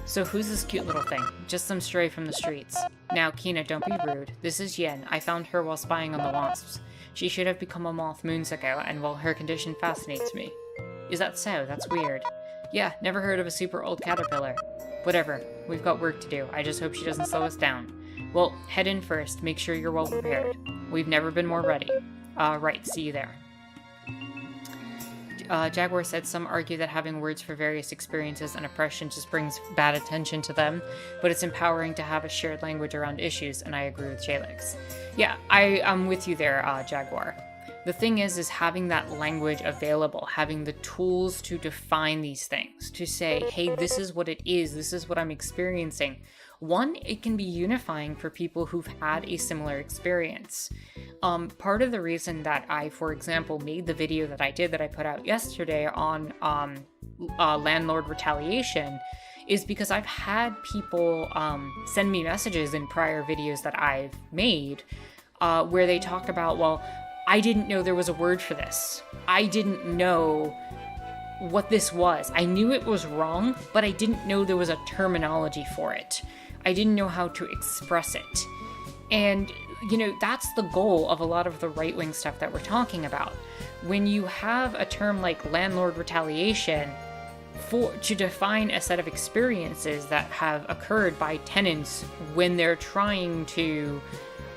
So who's this cute little thing? Just some stray from the streets. Now, Kina, don't be rude. This is Yen. I found her while spying on the wasps. She should have become a moth moons ago, and well, her condition fascinates me. Is that so? That's weird. Yeah, never heard of a super old caterpillar. Whatever, we've got work to do. I just hope she doesn't slow us down. Well, head in first. Make sure you're well prepared. We've never been more ready. Right, see you there. Jaguar said some argue that having words for various experiences and oppression just brings bad attention to them, but it's empowering to have a shared language around issues, and I agree with Jalix. Yeah, I'm with you there, Jaguar. The thing is having that language available, having the tools to define these things, to say, hey, this is what it is, this is what I'm experiencing. One, it can be unifying for people who've had a similar experience. Part of the reason that I, for example, made the video that I did that I put out yesterday on landlord retaliation is because I've had people send me messages in prior videos that I've made where they talk about, well, I didn't know there was a word for this. I didn't know what this was. I knew it was wrong, but I didn't know there was a terminology for it. I didn't know how to express it. And, you know, that's the goal of a lot of the right-wing stuff that we're talking about. When you have a term like landlord retaliation to define a set of experiences that have occurred by tenants when they're trying to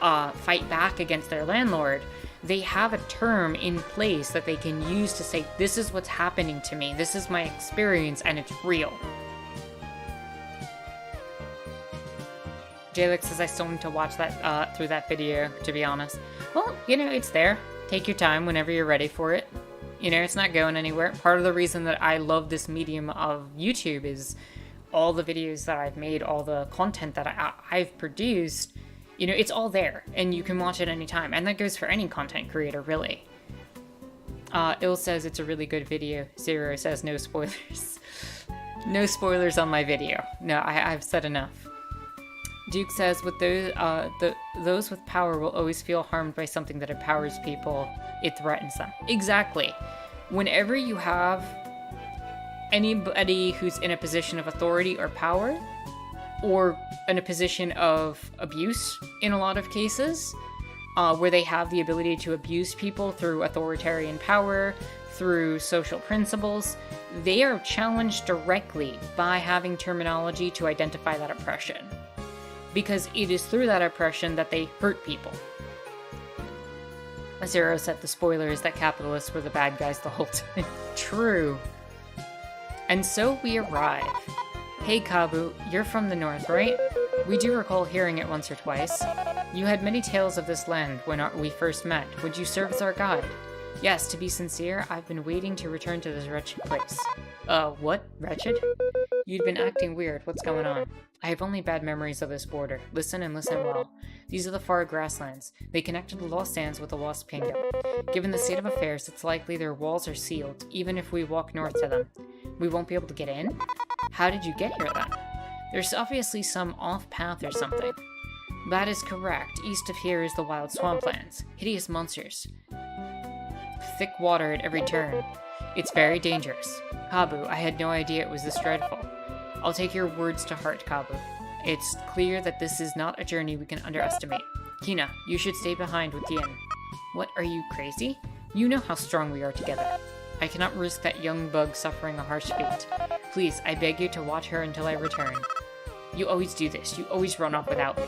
fight back against their landlord, they have a term in place that they can use to say, this is what's happening to me, this is my experience, and it's real. Jalix says I still need to watch that through that video, to be honest. Well, you know, it's there. Take your time whenever you're ready for it. You know, it's not going anywhere. Part of the reason that I love this medium of YouTube is all the videos that I've made, all the content that I've produced, you know, it's all there, and you can watch it anytime. And that goes for any content creator, really. Il says it's a really good video. Zero says no spoilers. No spoilers on my video. No, I've said enough. Duke says, with those with power will always feel harmed by something that empowers people. It threatens them. Exactly. Whenever you have anybody who's in a position of authority or power, or in a position of abuse in a lot of cases, where they have the ability to abuse people through authoritarian power, through social principles, they are challenged directly by having terminology to identify that oppression. Because it is through that oppression that they hurt people. Zero said the spoiler is that capitalists were the bad guys the whole time. True. And so we arrive. Hey Kabu, you're from the north, right? We do recall hearing it once or twice. You had many tales of this land when we first met. Would you serve as our guide? Yes, to be sincere, I've been waiting to return to this wretched place. What? Wretched? You'd been acting weird. What's going on? I have only bad memories of this border. Listen and listen well. These are the far grasslands. They connect to the Lost Sands with the Lost Kingdom. Given the state of affairs, it's likely their walls are sealed, even if we walk north to them. We won't be able to get in? How did you get here then? There's obviously some off-path or something. That is correct. East of here is the wild swamplands. Hideous monsters. Thick water at every turn. It's very dangerous. Kabu, I had no idea it was this dreadful. I'll take your words to heart, Kabu. It's clear that this is not a journey we can underestimate. Kina, you should stay behind with Dian. What, are you crazy? You know how strong we are together. I cannot risk that young bug suffering a harsh fate. Please, I beg you to watch her until I return. You always do this. You always run off without me.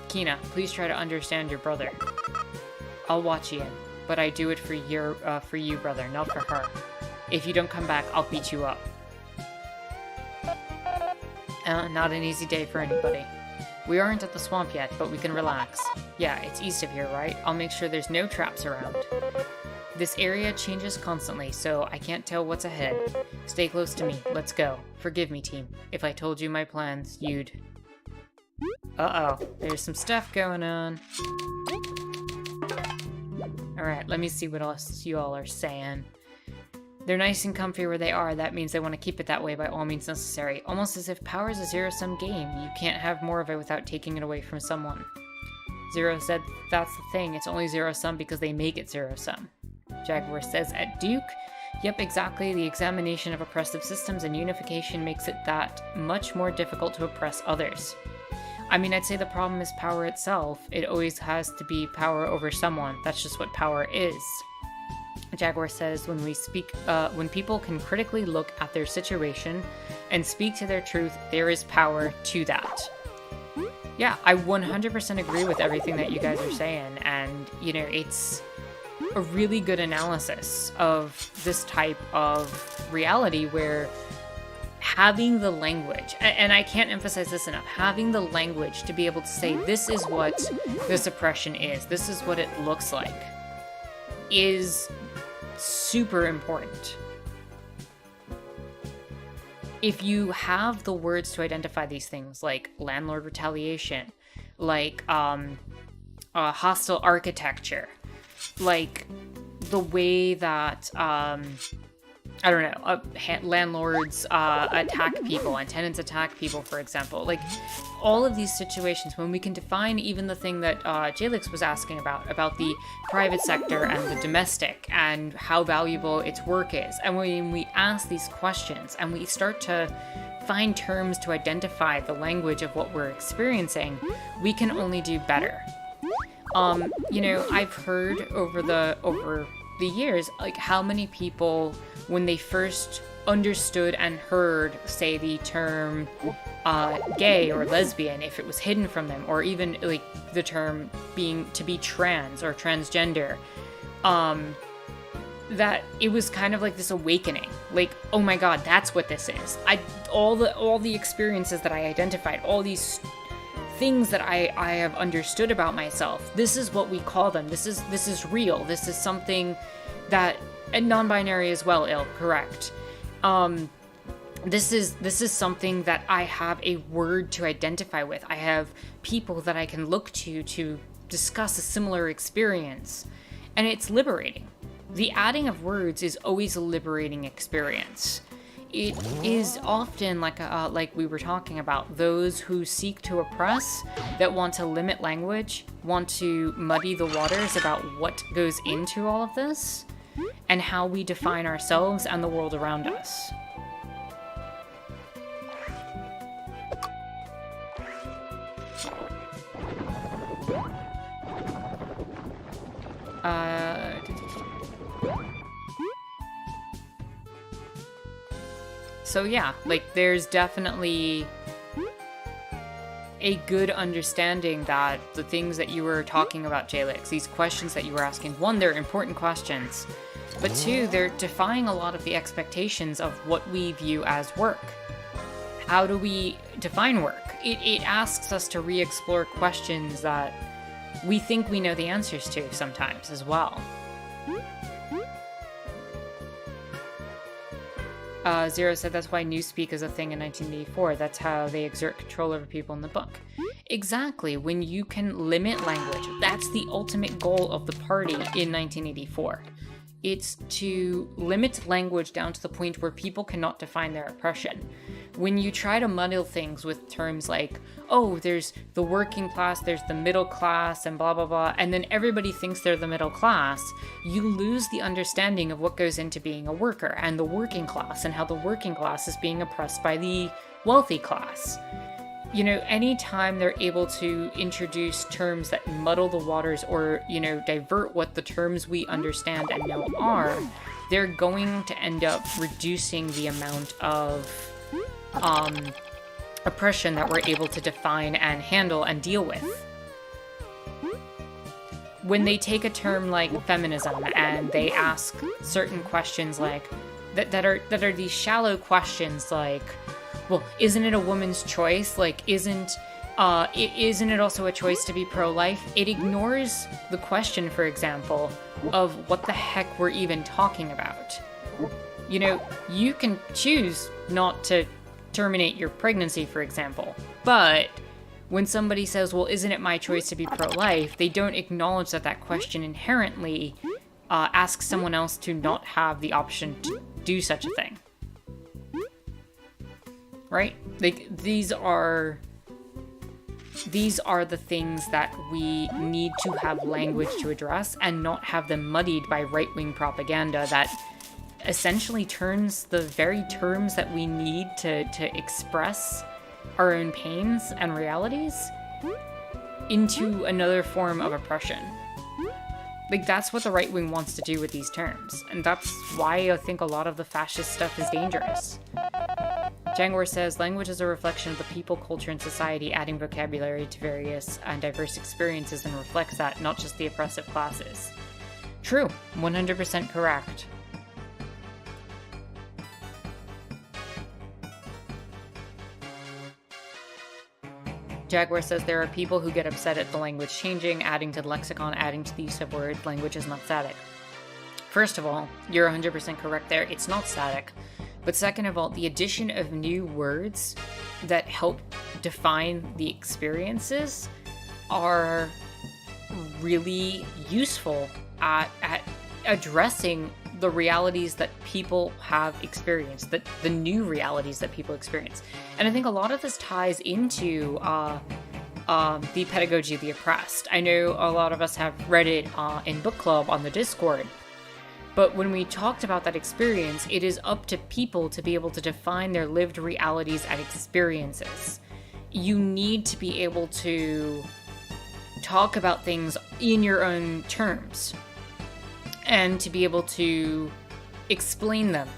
Kina, please try to understand your brother. I'll watch Ian, but I do it for you, brother, not for her. If you don't come back, I'll beat you up. Not an easy day for anybody. We aren't at the swamp yet, but we can relax. Yeah, it's east of here, right? I'll make sure there's no traps around. This area changes constantly, so I can't tell what's ahead. Stay close to me. Let's go. Forgive me, team. If I told you my plans, you'd... Uh-oh. There's some stuff going on. Alright, let me see what else you all are saying. They're nice and comfy where they are. That means they want to keep it that way by all means necessary. Almost as if power is a zero-sum game. You can't have more of it without taking it away from someone. Zero said that's the thing. It's only zero-sum because they make it zero-sum. Jaguar says at Duke, yep, exactly. The examination of oppressive systems and unification makes it that much more difficult to oppress others. I mean, I'd say the problem is power itself. It always has to be power over someone. That's just what power is. Jaguar says when people can critically look at their situation and speak to their truth, there is power to that. Yeah, I 100% agree with everything that you guys are saying, and, you know, it's a really good analysis of this type of reality where having the language, and I can't emphasize this enough, having the language to be able to say this is what this oppression is, this is what it looks like, is super important. If you have the words to identify these things, like landlord retaliation, like hostile architecture, like the way that I don't know, landlords attack people and tenants attack people, for example. Like, all of these situations, when we can define even the thing that Jalix was asking about the private sector and the domestic, and how valuable its work is. And when we ask these questions and we start to find terms to identify the language of what we're experiencing, we can only do better. You know, I've heard over the years, like, how many people, when they first understood and heard, say, the term gay or lesbian, if it was hidden from them, or even like the term being to be trans or transgender, that it was kind of like this awakening, like, oh my god, that's what this is. All the experiences that I identified, all these things that I have understood about myself. This is what we call them. This is real. This is something that, and non-binary as well, correct. This is something that I have a word to identify with. I have people that I can look to discuss a similar experience, and it's liberating. The adding of words is always a liberating experience. It is often like we were talking about, those who seek to oppress, that want to limit language, want to muddy the waters about what goes into all of this, and how we define ourselves and the world around us. So yeah, like there's definitely a good understanding that the things that you were talking about, Jalix, these questions that you were asking, one, they're important questions, but two, they're defying a lot of the expectations of what we view as work. How do we define work? It asks us to re-explore questions that we think we know the answers to sometimes as well. Zero said that's why newspeak is a thing in 1984. That's how they exert control over people in the book. Exactly. When you can limit language, that's the ultimate goal of the party in 1984. It's to limit language down to the point where people cannot define their oppression. When you try to muddle things with terms like, oh, there's the working class, there's the middle class, and blah, blah, blah, and then everybody thinks they're the middle class, you lose the understanding of what goes into being a worker and the working class, and how the working class is being oppressed by the wealthy class. You know, anytime they're able to introduce terms that muddle the waters or, you know, divert what the terms we understand and know are, they're going to end up reducing the amount of oppression that we're able to define and handle and deal with. When they take a term like feminism and they ask certain questions like that are these shallow questions like, well, isn't it a woman's choice? Like, isn't it also a choice to be pro-life? It ignores the question, for example, of what the heck we're even talking about. You know, you can choose not to terminate your pregnancy, for example, but when somebody says, well, isn't it my choice to be pro-life, they don't acknowledge that that question inherently asks someone else to not have the option to do such a thing. Right? Like, these are the things that we need to have language to address and not have them muddied by right-wing propaganda that essentially turns the very terms that we need to express our own pains and realities into another form of oppression. Like, that's what the right wing wants to do with these terms, and that's why I think a lot of the fascist stuff is dangerous. Jangor says, language is a reflection of the people, culture, and society, adding vocabulary to various and diverse experiences and reflects that, not just the oppressive classes. True, 100% correct. Jaguar says there are people who get upset at the language changing, adding to the lexicon, adding to the use of word. Language is not static. First of all, you're 100% correct there. It's not static. But second of all, the addition of new words that help define the experiences are really useful at addressing the realities that people have experienced, the new realities that people experience. And I think a lot of this ties into the pedagogy of the oppressed. I know a lot of us have read it in book club on the Discord, but when we talked about that experience, it is up to people to be able to define their lived realities and experiences. You need to be able to talk about things in your own terms and to be able to explain them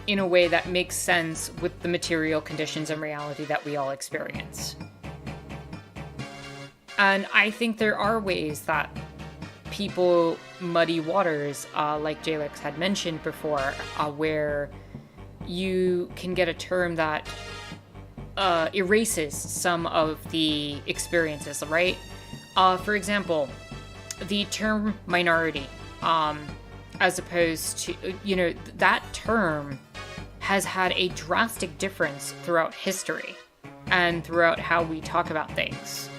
in a way that makes sense with the material conditions and reality that we all experience. And I think there are ways that people muddy waters, like Jalix had mentioned before, where you can get a term that erases some of the experiences, right? For example, the term minority, as opposed to, that term has had a drastic difference throughout history and throughout how we talk about things.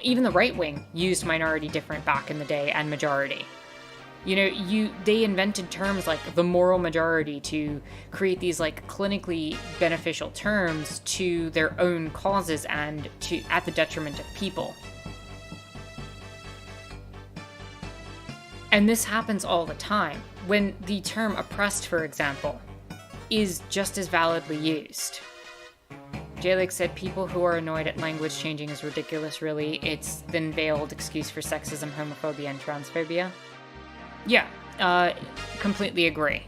Even the right wing used minority different back in the day, and majority. They invented terms like the moral majority to create these like clinically beneficial terms to their own causes and at the detriment of people. And this happens all the time when the term oppressed, for example, is just as validly used. Jalek said people who are annoyed at language changing is ridiculous, really. It's thin veiled excuse for sexism, homophobia, and transphobia. Yeah, completely agree.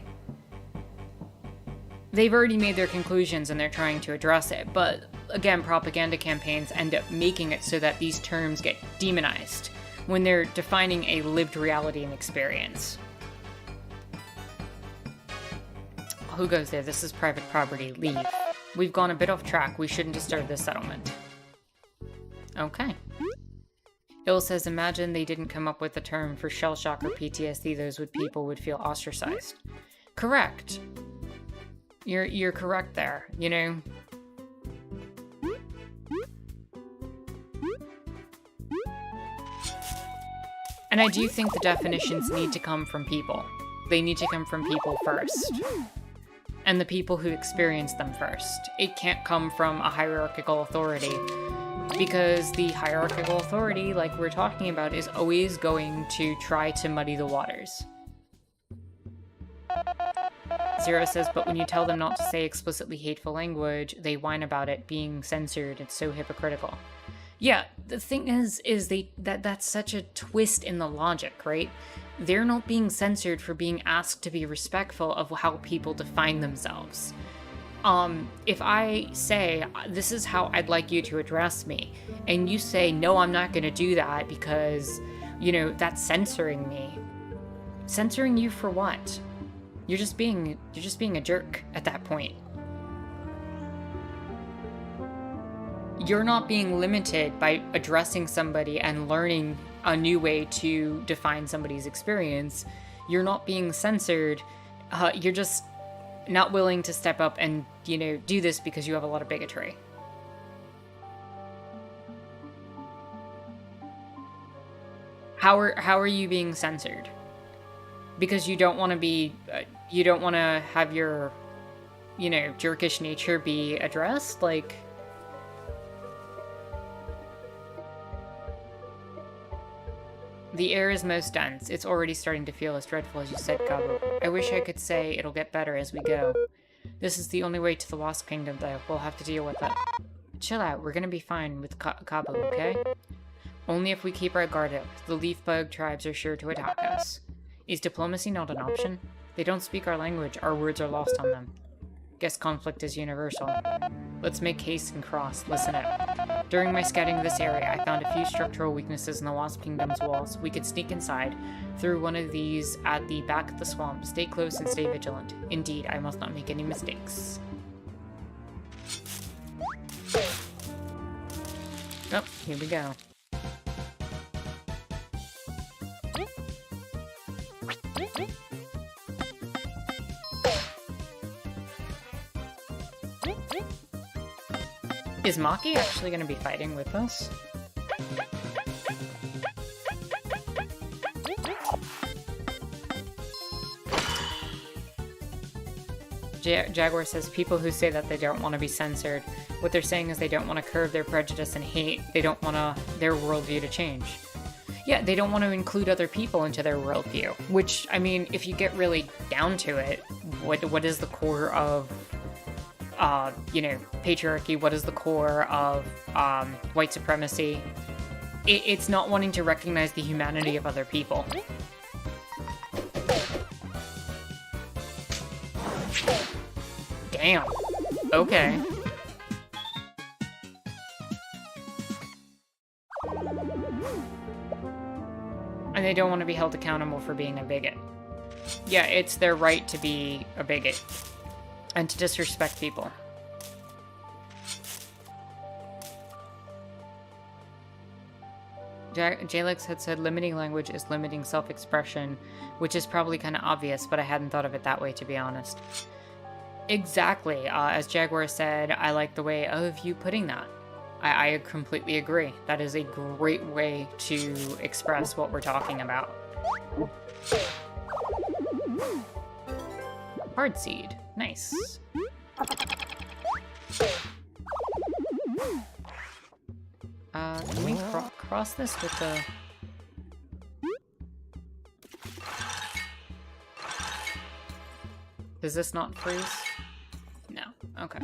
They've already made their conclusions and they're trying to address it, but again, propaganda campaigns end up making it so that these terms get demonized when they're defining a lived reality and experience. Who goes there? This is private property. Leave. We've gone a bit off track. We shouldn't disturb this settlement. Okay. Bill says, imagine they didn't come up with the term for shell shock or PTSD, those people would feel ostracized. Correct. You're correct there, And I do think the definitions need to come from people. They need to come from people first. And the people who experience them first. It can't come from a hierarchical authority. Because the hierarchical authority, like we're talking about, is always going to try to muddy the waters. Zero says, but when you tell them not to say explicitly hateful language, they whine about it being censored. It's so hypocritical. Yeah, the thing is that's such a twist in the logic, right? They're not being censored for being asked to be respectful of how people define themselves. If I say, this is how I'd like you to address me, and you say, no, I'm not going to do that because, that's censoring me. Censoring you for what? You're just being a jerk at that point. You're not being limited by addressing somebody and learning a new way to define somebody's experience. You're not being censored. You're just not willing to step up and, do this because you have a lot of bigotry. How are you being censored? Because you don't want to be, you don't want to have your, jerkish nature be addressed? Like, the air is most dense. It's already starting to feel as dreadful as you said, Cabo. I wish I could say it'll get better as we go. This is the only way to the Wasp Kingdom, though. We'll have to deal with it. Chill out. We're gonna be fine with Cabo, okay? Only if we keep our guard up. The leaf bug tribes are sure to attack us. Is diplomacy not an option? They don't speak our language. Our words are lost on them. Guess conflict is universal. Let's make haste and cross. Listen up. During my scouting of this area, I found a few structural weaknesses in the Wasp Kingdom's walls. We could sneak inside through one of these at the back of the swamp. Stay close and stay vigilant. Indeed, I must not make any mistakes. Oh, here we go. Is Maki actually going to be fighting with us? Jaguar says people who say that they don't want to be censored, what they're saying is they don't want to curb their prejudice and hate. They don't want their worldview to change. Yeah, they don't want to include other people into their worldview. Which, I mean, if you get really down to it, what is the core of patriarchy? What is the core of white supremacy? It's not wanting to recognize the humanity of other people. Damn. Okay. And they don't want to be held accountable for being a bigot. Yeah, it's their right to be a bigot. And to disrespect people. Jalix had said limiting language is limiting self-expression, which is probably kind of obvious, but I hadn't thought of it that way, to be honest. Exactly. As Jaguar said, I like the way of you putting that. I completely agree. That is a great way to express what we're talking about. Hard seed. Nice. Can we cross this with the... Does this not freeze? No. Okay.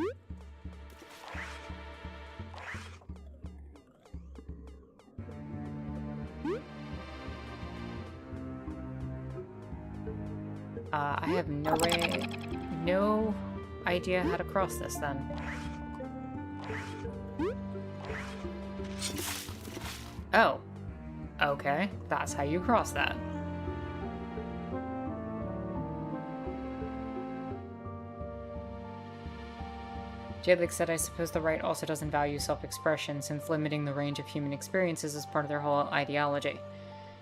I have no idea how to cross this then. Oh. Okay, that's how you cross that. Jadlik said, I suppose the right also doesn't value self-expression, since limiting the range of human experiences is part of their whole ideology.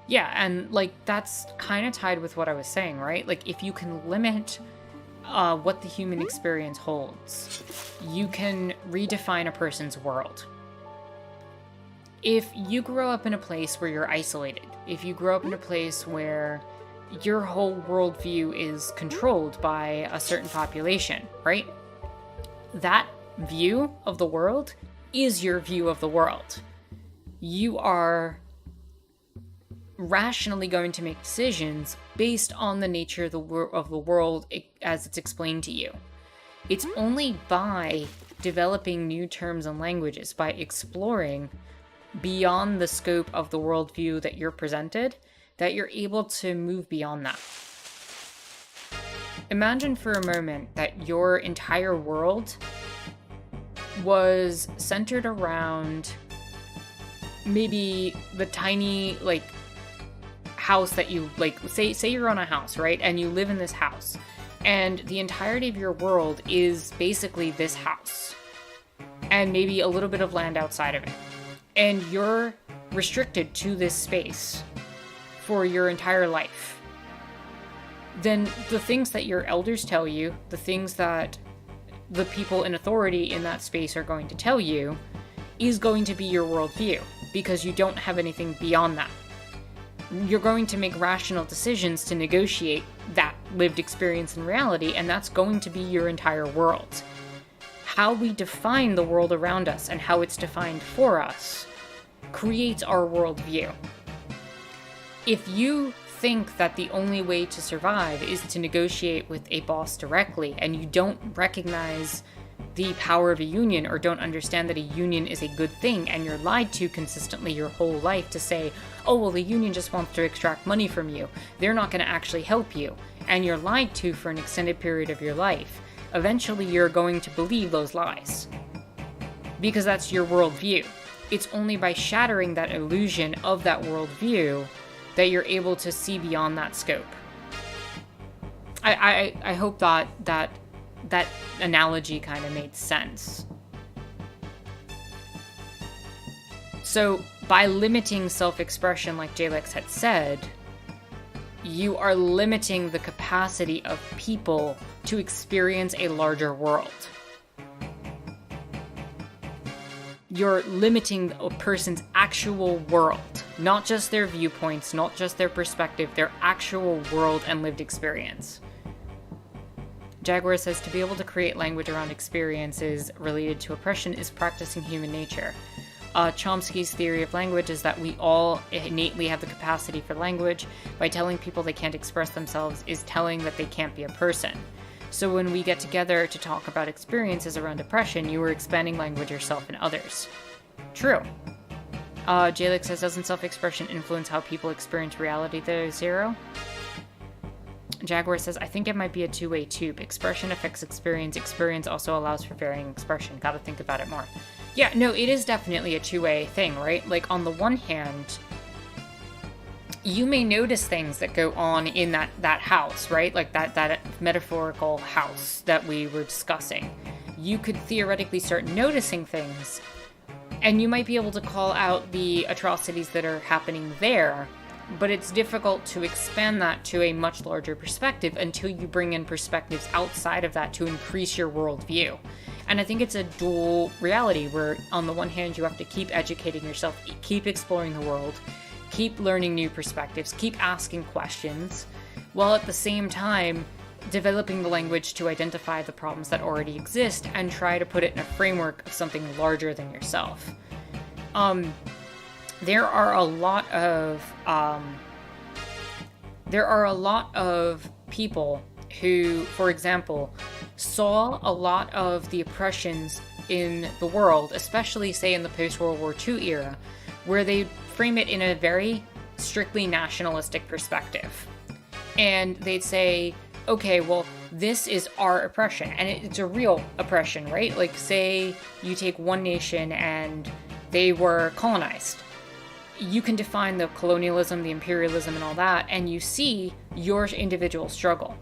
Yeah, and, like, that's kind of tied with what I was saying, right? Like, if you can limit what the human experience holds, you can redefine a person's world. If you grow up in a place where you're isolated, if you grow up in a place where your whole worldview is controlled by a certain population, right? That view of the world is your view of the world. You are rationally going to make decisions based on the nature of the world as it's explained to you. It's only by developing new terms and languages, by exploring beyond the scope of the worldview that you're presented, that you're able to move beyond that. Imagine for a moment that your entire world was centered around maybe the tiny, like, house that you, like, say you're on a house, right? And you live in this house, and the entirety of your world is basically this house, and maybe a little bit of land outside of it. And you're restricted to this space for your entire life. Then the things that your elders tell you, the things that the people in authority in that space are going to tell you, is going to be your worldview, because you don't have anything beyond that. You're going to make rational decisions to negotiate that lived experience in reality, and that's going to be your entire world. How we define the world around us and how it's defined for us creates our worldview. If you think that the only way to survive is to negotiate with a boss directly, and you don't recognize the power of a union or don't understand that a union is a good thing, and you're lied to consistently your whole life to say, oh, well, the union just wants to extract money from you, they're not going to actually help you, and you're lied to for an extended period of your life, eventually you're going to believe those lies. Because that's your worldview. It's only by shattering that illusion of that worldview that you're able to see beyond that scope. I hope that analogy kind of made sense. So, by limiting self-expression, like Jalex had said, you are limiting the capacity of people to experience a larger world. You're limiting a person's actual world, not just their viewpoints, not just their perspective, their actual world and lived experience. Jaguar says, to be able to create language around experiences related to oppression is practicing human nature. Chomsky's theory of language is that we all innately have the capacity for language. By telling people they can't express themselves is telling that they can't be a person. So when we get together to talk about experiences around oppression, you are expanding language yourself and others. True. Jalek says, doesn't self-expression influence how people experience reality to zero? Jaguar says, I think it might be a two-way tube. Expression affects experience. Experience also allows for varying expression. Gotta think about it more. Yeah, no, it is definitely a two-way thing, right? Like, on the one hand, you may notice things that go on in that house, right? Like that metaphorical house that we were discussing. You could theoretically start noticing things, And you might be able to call out the atrocities that are happening there, but it's difficult to expand that to a much larger perspective until you bring in perspectives outside of that to increase your worldview. And I think it's a dual reality where, on the one hand, you have to keep educating yourself, keep exploring the world, keep learning new perspectives, keep asking questions, while at the same time developing the language to identify the problems that already exist and try to put it in a framework of something larger than yourself. There are a lot of people who, for example, saw a lot of the oppressions in the world, especially, say, in the post-World War II era, where they frame it in a very strictly nationalistic perspective. And they'd say, okay, well, this is our oppression, and it's a real oppression, right? Like, say you take one nation and they were colonized. You can define the colonialism, the imperialism, and all that, and you see your individual struggle.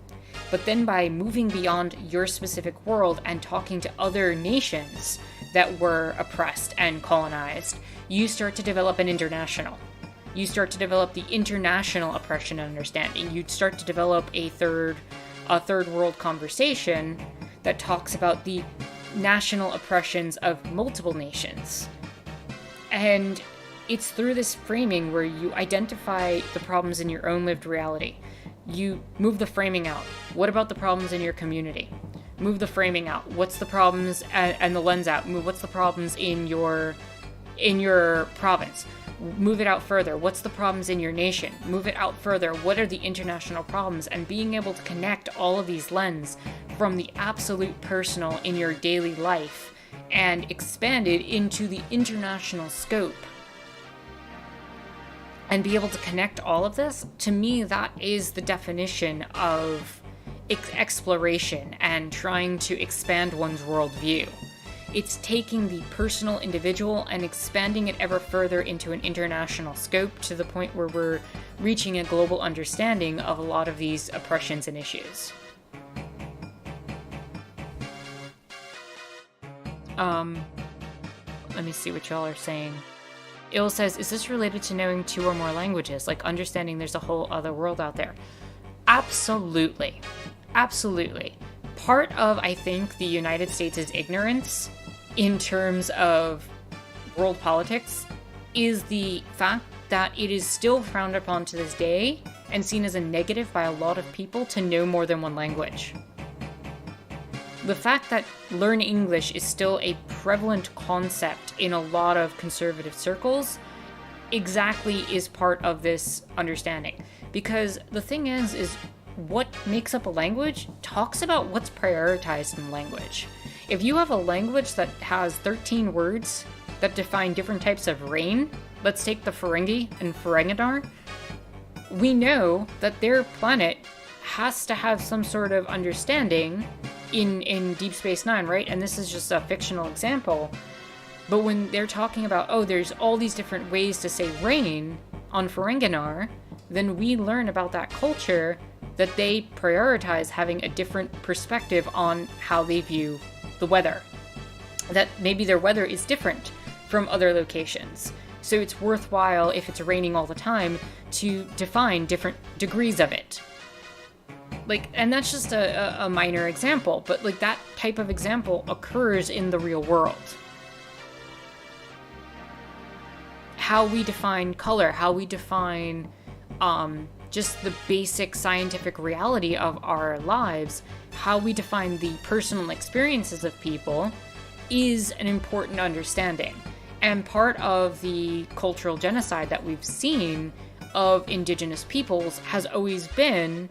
But then by moving beyond your specific world and talking to other nations that were oppressed and colonized, you start to develop an international. You start to develop the international oppression and understanding. You start to develop a third world conversation that talks about the national oppressions of multiple nations. And it's through this framing where you identify the problems in your own lived reality. You move the framing out. What about the problems in your community? Move the framing out. What's the problems, and the lens out. What's the problems in your province? Move it out further. What's the problems in your nation? Move it out further. What are the international problems? And being able to connect all of these lenses from the absolute personal in your daily life and expand it into the international scope, and be able to connect all of this, to me, that is the definition of exploration and trying to expand one's worldview. It's taking the personal individual and expanding it ever further into an international scope to the point where we're reaching a global understanding of a lot of these oppressions and issues. Let me see what y'all are saying. Il says, is this related to knowing 2 or more languages? Like understanding there's a whole other world out there? Absolutely. Absolutely. Part of, I think, the United States' ignorance in terms of world politics is the fact that it is still frowned upon to this day and seen as a negative by a lot of people to know more than one language. The fact that learn English is still a prevalent concept in a lot of conservative circles exactly is part of this understanding. Because the thing is what makes up a language talks about what's prioritized in the language. If you have a language that has 13 words that define different types of rain, let's take the Ferengi and Ferenginar, we know that their planet has to have some sort of understanding in Deep Space Nine, right? And this is just a fictional example. But when they're talking about, oh, there's all these different ways to say rain on Ferenginar, then we learn about that culture that they prioritize having a different perspective on how they view the weather. That maybe their weather is different from other locations. So it's worthwhile, if it's raining all the time, to define different degrees of it. Like, and that's just a minor example, but like that type of example occurs in the real world. How we define color, how we define just the basic scientific reality of our lives, how we define the personal experiences of people is an important understanding. And part of the cultural genocide that we've seen of indigenous peoples has always been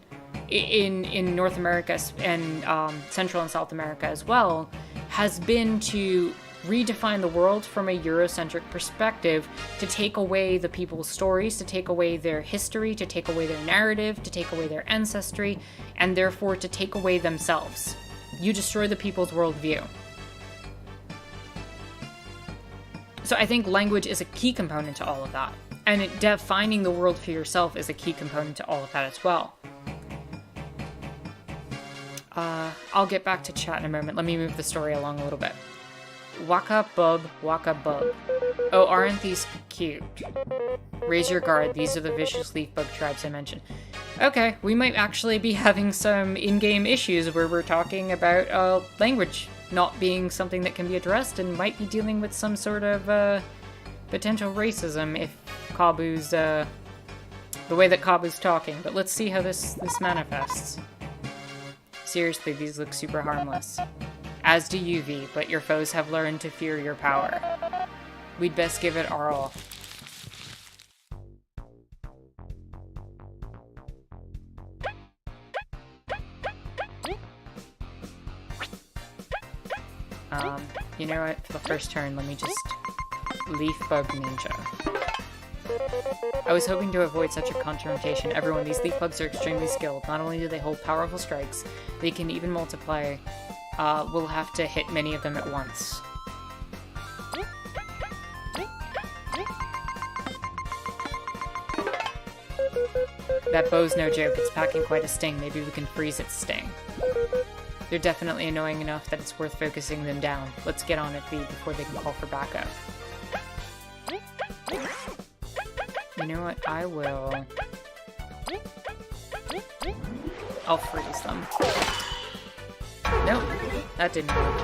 in North America and Central and South America as well, has been to redefine the world from a Eurocentric perspective, to take away the people's stories, to take away their history, to take away their narrative, to take away their ancestry, and therefore to take away themselves. You destroy the people's worldview. So I think language is a key component to all of that. And defining the world for yourself is a key component to all of that as well. I'll get back to chat in a moment. Let me move the story along a little bit. Waka bub, waka bub. Oh, aren't these cute? Raise your guard. These are the vicious leaf bug tribes I mentioned. Okay, we might actually be having some in-game issues where we're talking about language not being something that can be addressed and might be dealing with some sort of potential racism if Kabu's the way that Kabu's talking. But let's see how this manifests. Seriously, these look super harmless. As do UV, but your foes have learned to fear your power. We'd best give it our all. You know what? For the first turn, let me just Leaf Bug Ninja. I was hoping to avoid such a confrontation. Everyone, these leaf bugs are extremely skilled. Not only do they hold powerful strikes, they can even multiply. We'll have to hit many of them at once. That bow's no joke. It's packing quite a sting. Maybe we can freeze its sting. They're definitely annoying enough that it's worth focusing them down. Let's get on it, V, before they can call for backup. You know what? I'll freeze them. Nope, that didn't work.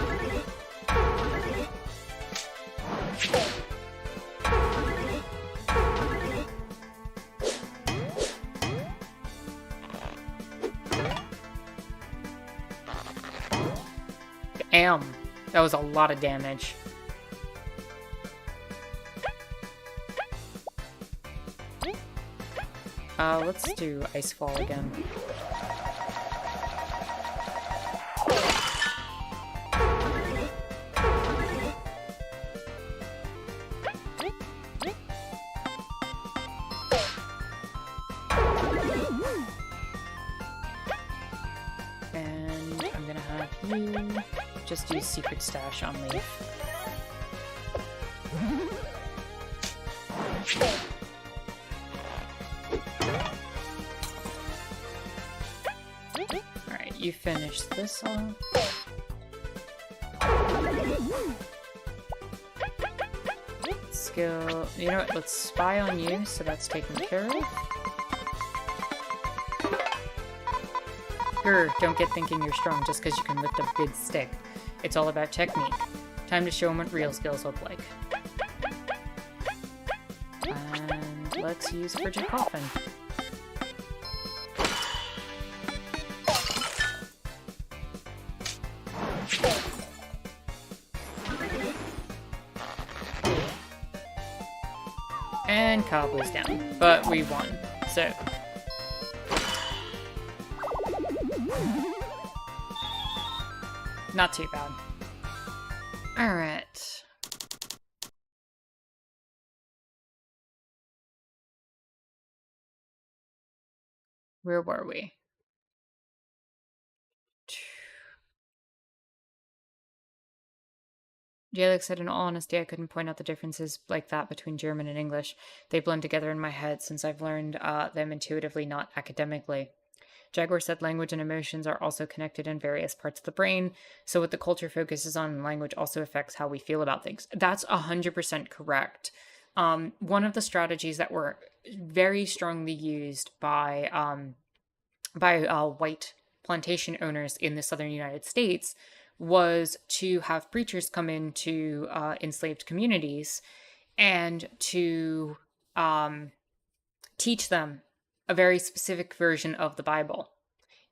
Damn, that was a lot of damage. Let's do Icefall again. And I'm gonna have you just use Secret Stash on Leaf. Alright, you finish this off. Skill. You know what? Let's spy on you, so that's taken care of. Grr, don't get thinking you're strong just because you can lift a big stick. It's all about technique. Time to show them what real skills look like. And let's use Frigid Coffin. And Cobble's down, but we won, so... Not too bad. Alright. Where were we? Jalek said, in all honesty, I couldn't point out the differences like that between German and English. They blend together in my head since I've learned them intuitively, not academically. Jaguar said language and emotions are also connected in various parts of the brain, so what the culture focuses on in language also affects how we feel about things. That's 100% correct. One of the strategies that were very strongly used by white plantation owners in the southern United States was to have preachers come into enslaved communities and to teach them a very specific version of the Bible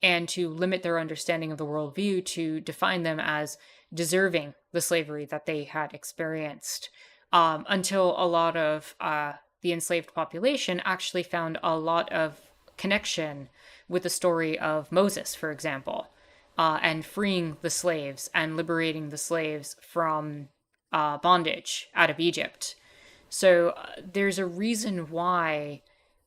and to limit their understanding of the worldview to define them as deserving the slavery that they had experienced, until a lot of the enslaved population actually found a lot of connection with the story of Moses, for example, and freeing the slaves and liberating the slaves from bondage out of Egypt. So there's a reason why,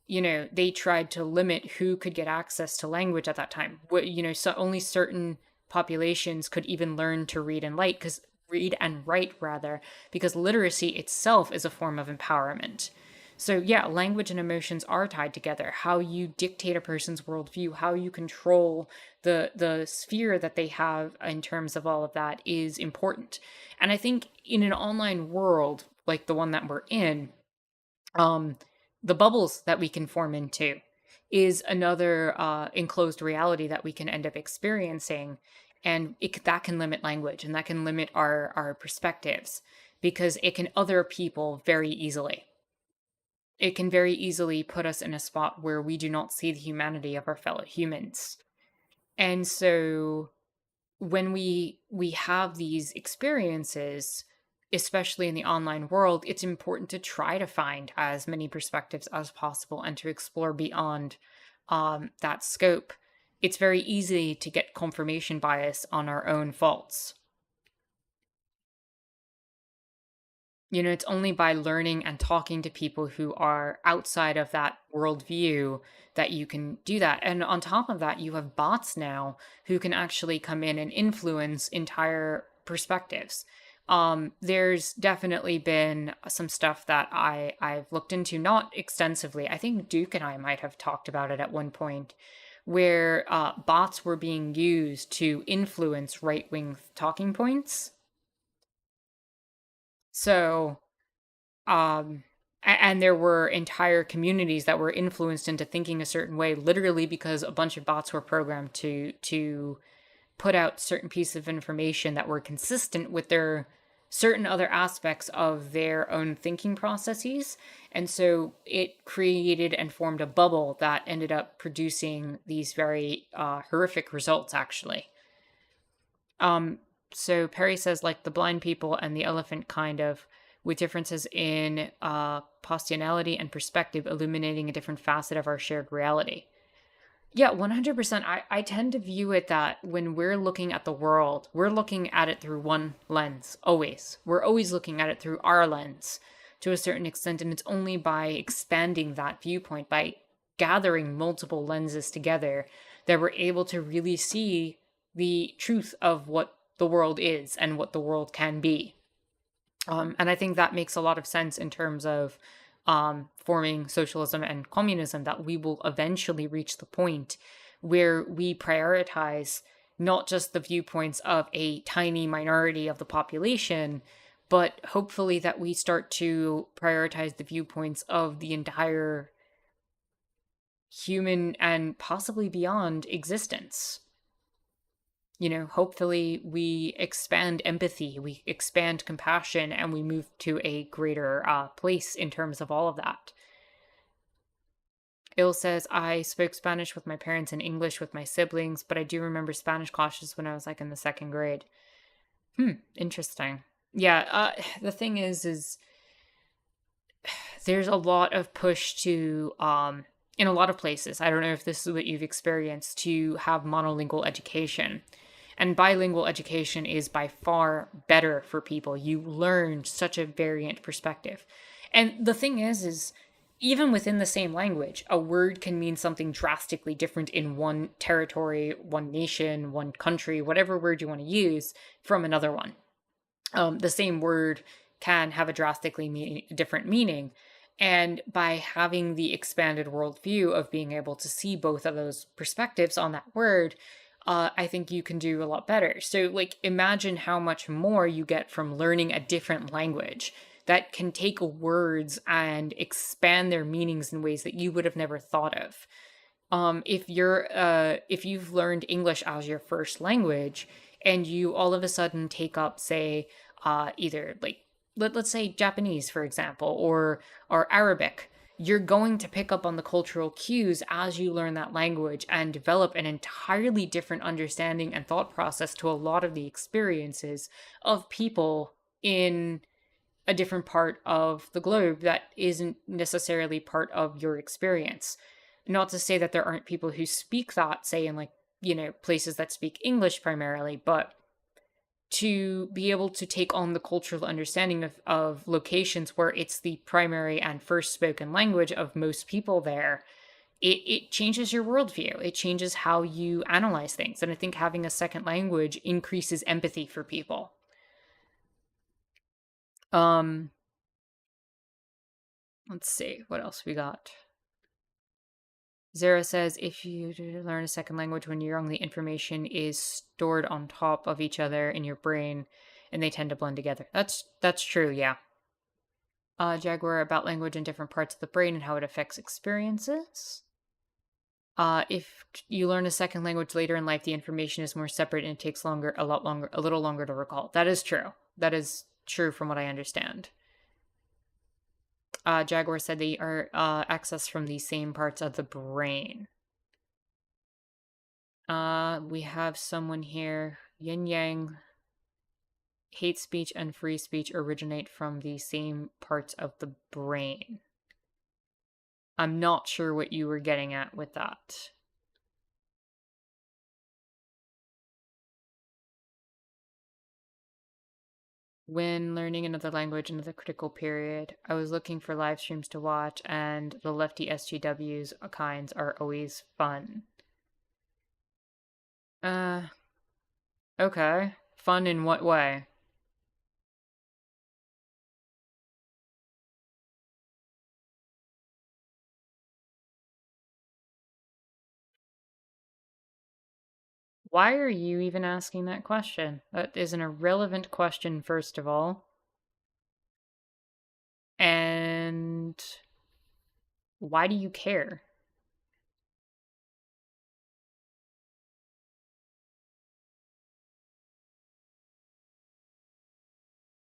you know, they tried to limit who could get access to language at that time. You know, so only certain populations could even learn to read and write, because literacy itself is a form of empowerment. So yeah, language and emotions are tied together. How you dictate a person's worldview, how you control the sphere that they have in terms of all of that is important. And I think in an online world, like the one that we're in, um, the bubbles that we can form into is another enclosed reality that we can end up experiencing, and that can limit language and that can limit our perspectives because it can other people very easily. It can very easily put us in a spot where we do not see the humanity of our fellow humans. And so when we have these experiences, especially in the online world, it's important to try to find as many perspectives as possible and to explore beyond that scope. It's very easy to get confirmation bias on our own faults. You know, it's only by learning and talking to people who are outside of that worldview that you can do that. And on top of that, you have bots now who can actually come in and influence entire perspectives. There's definitely been some stuff that I've looked into, not extensively. I think Duke and I might have talked about it at one point, where bots were being used to influence right wing talking points. So um and there were entire communities that were influenced into thinking a certain way literally because a bunch of bots were programmed to put out certain pieces of information that were consistent with their certain other aspects of their own thinking processes. And so it created and formed a bubble that ended up producing these very horrific results, actually. um so Perry says, like the blind people and the elephant, kind of, with differences in postionality and perspective, illuminating a different facet of our shared reality. Yeah, 100%. I tend to view it that when we're looking at the world, we're looking at it through one lens, always. We're always looking at it through our lens to a certain extent. And it's only by expanding that viewpoint, by gathering multiple lenses together, that we're able to really see the truth of what the world is and what the world can be. And I think that makes a lot of sense in terms of forming socialism and communism, that we will eventually reach the point where we prioritize not just the viewpoints of a tiny minority of the population, but hopefully that we start to prioritize the viewpoints of the entire human and possibly beyond existence. You know, hopefully we expand empathy, we expand compassion, and we move to a greater place in terms of all of that. Il says, I spoke Spanish with my parents and English with my siblings, but I do remember Spanish classes when I was like in the second grade. Interesting. Yeah, the thing is there's a lot of push to in a lot of places. I don't know if this is what you've experienced, to have monolingual education. And bilingual education is by far better for people. You learn such a variant perspective. And the thing is even within the same language, a word can mean something drastically different in one territory, one nation, one country, whatever word you want to use, from another one. The same word can have a drastically different meaning. And by having the expanded worldview of being able to see both of those perspectives on that word, I think you can do a lot better. So, like, imagine how much more you get from learning a different language that can take words and expand their meanings in ways that you would have never thought of. If you've learned English as your first language and you all of a sudden take up, say, either like let's say Japanese, for example, or Arabic, you're going to pick up on the cultural cues as you learn that language and develop an entirely different understanding and thought process to a lot of the experiences of people in a different part of the globe that isn't necessarily part of your experience. Not to say that there aren't people who speak that, say, in, like, you know, places that speak English primarily, but to be able to take on the cultural understanding of locations where it's the primary and first spoken language of most people there, it changes your worldview. It changes how you analyze things. And I think having a second language increases empathy for people. Um, let's see what else we got. Zara says, if you learn a second language when you're young, the information is stored on top of each other in your brain and they tend to blend together. That's true, yeah. Jaguar, about language in different parts of the brain and how it affects experiences. If you learn a second language later in life, the information is more separate and it takes a little longer to recall. That is true. That is true from what I understand. Jaguar said they are accessed from the same parts of the brain. We have someone here. Yin Yang. Hate speech and free speech originate from the same parts of the brain. I'm not sure what you were getting at with that. When learning another language, another critical period, I was looking for live streams to watch, and the lefty SGWs kinds are always fun. Okay. Fun in what way? Why are you even asking that question? That is an irrelevant question, first of all. And why do you care?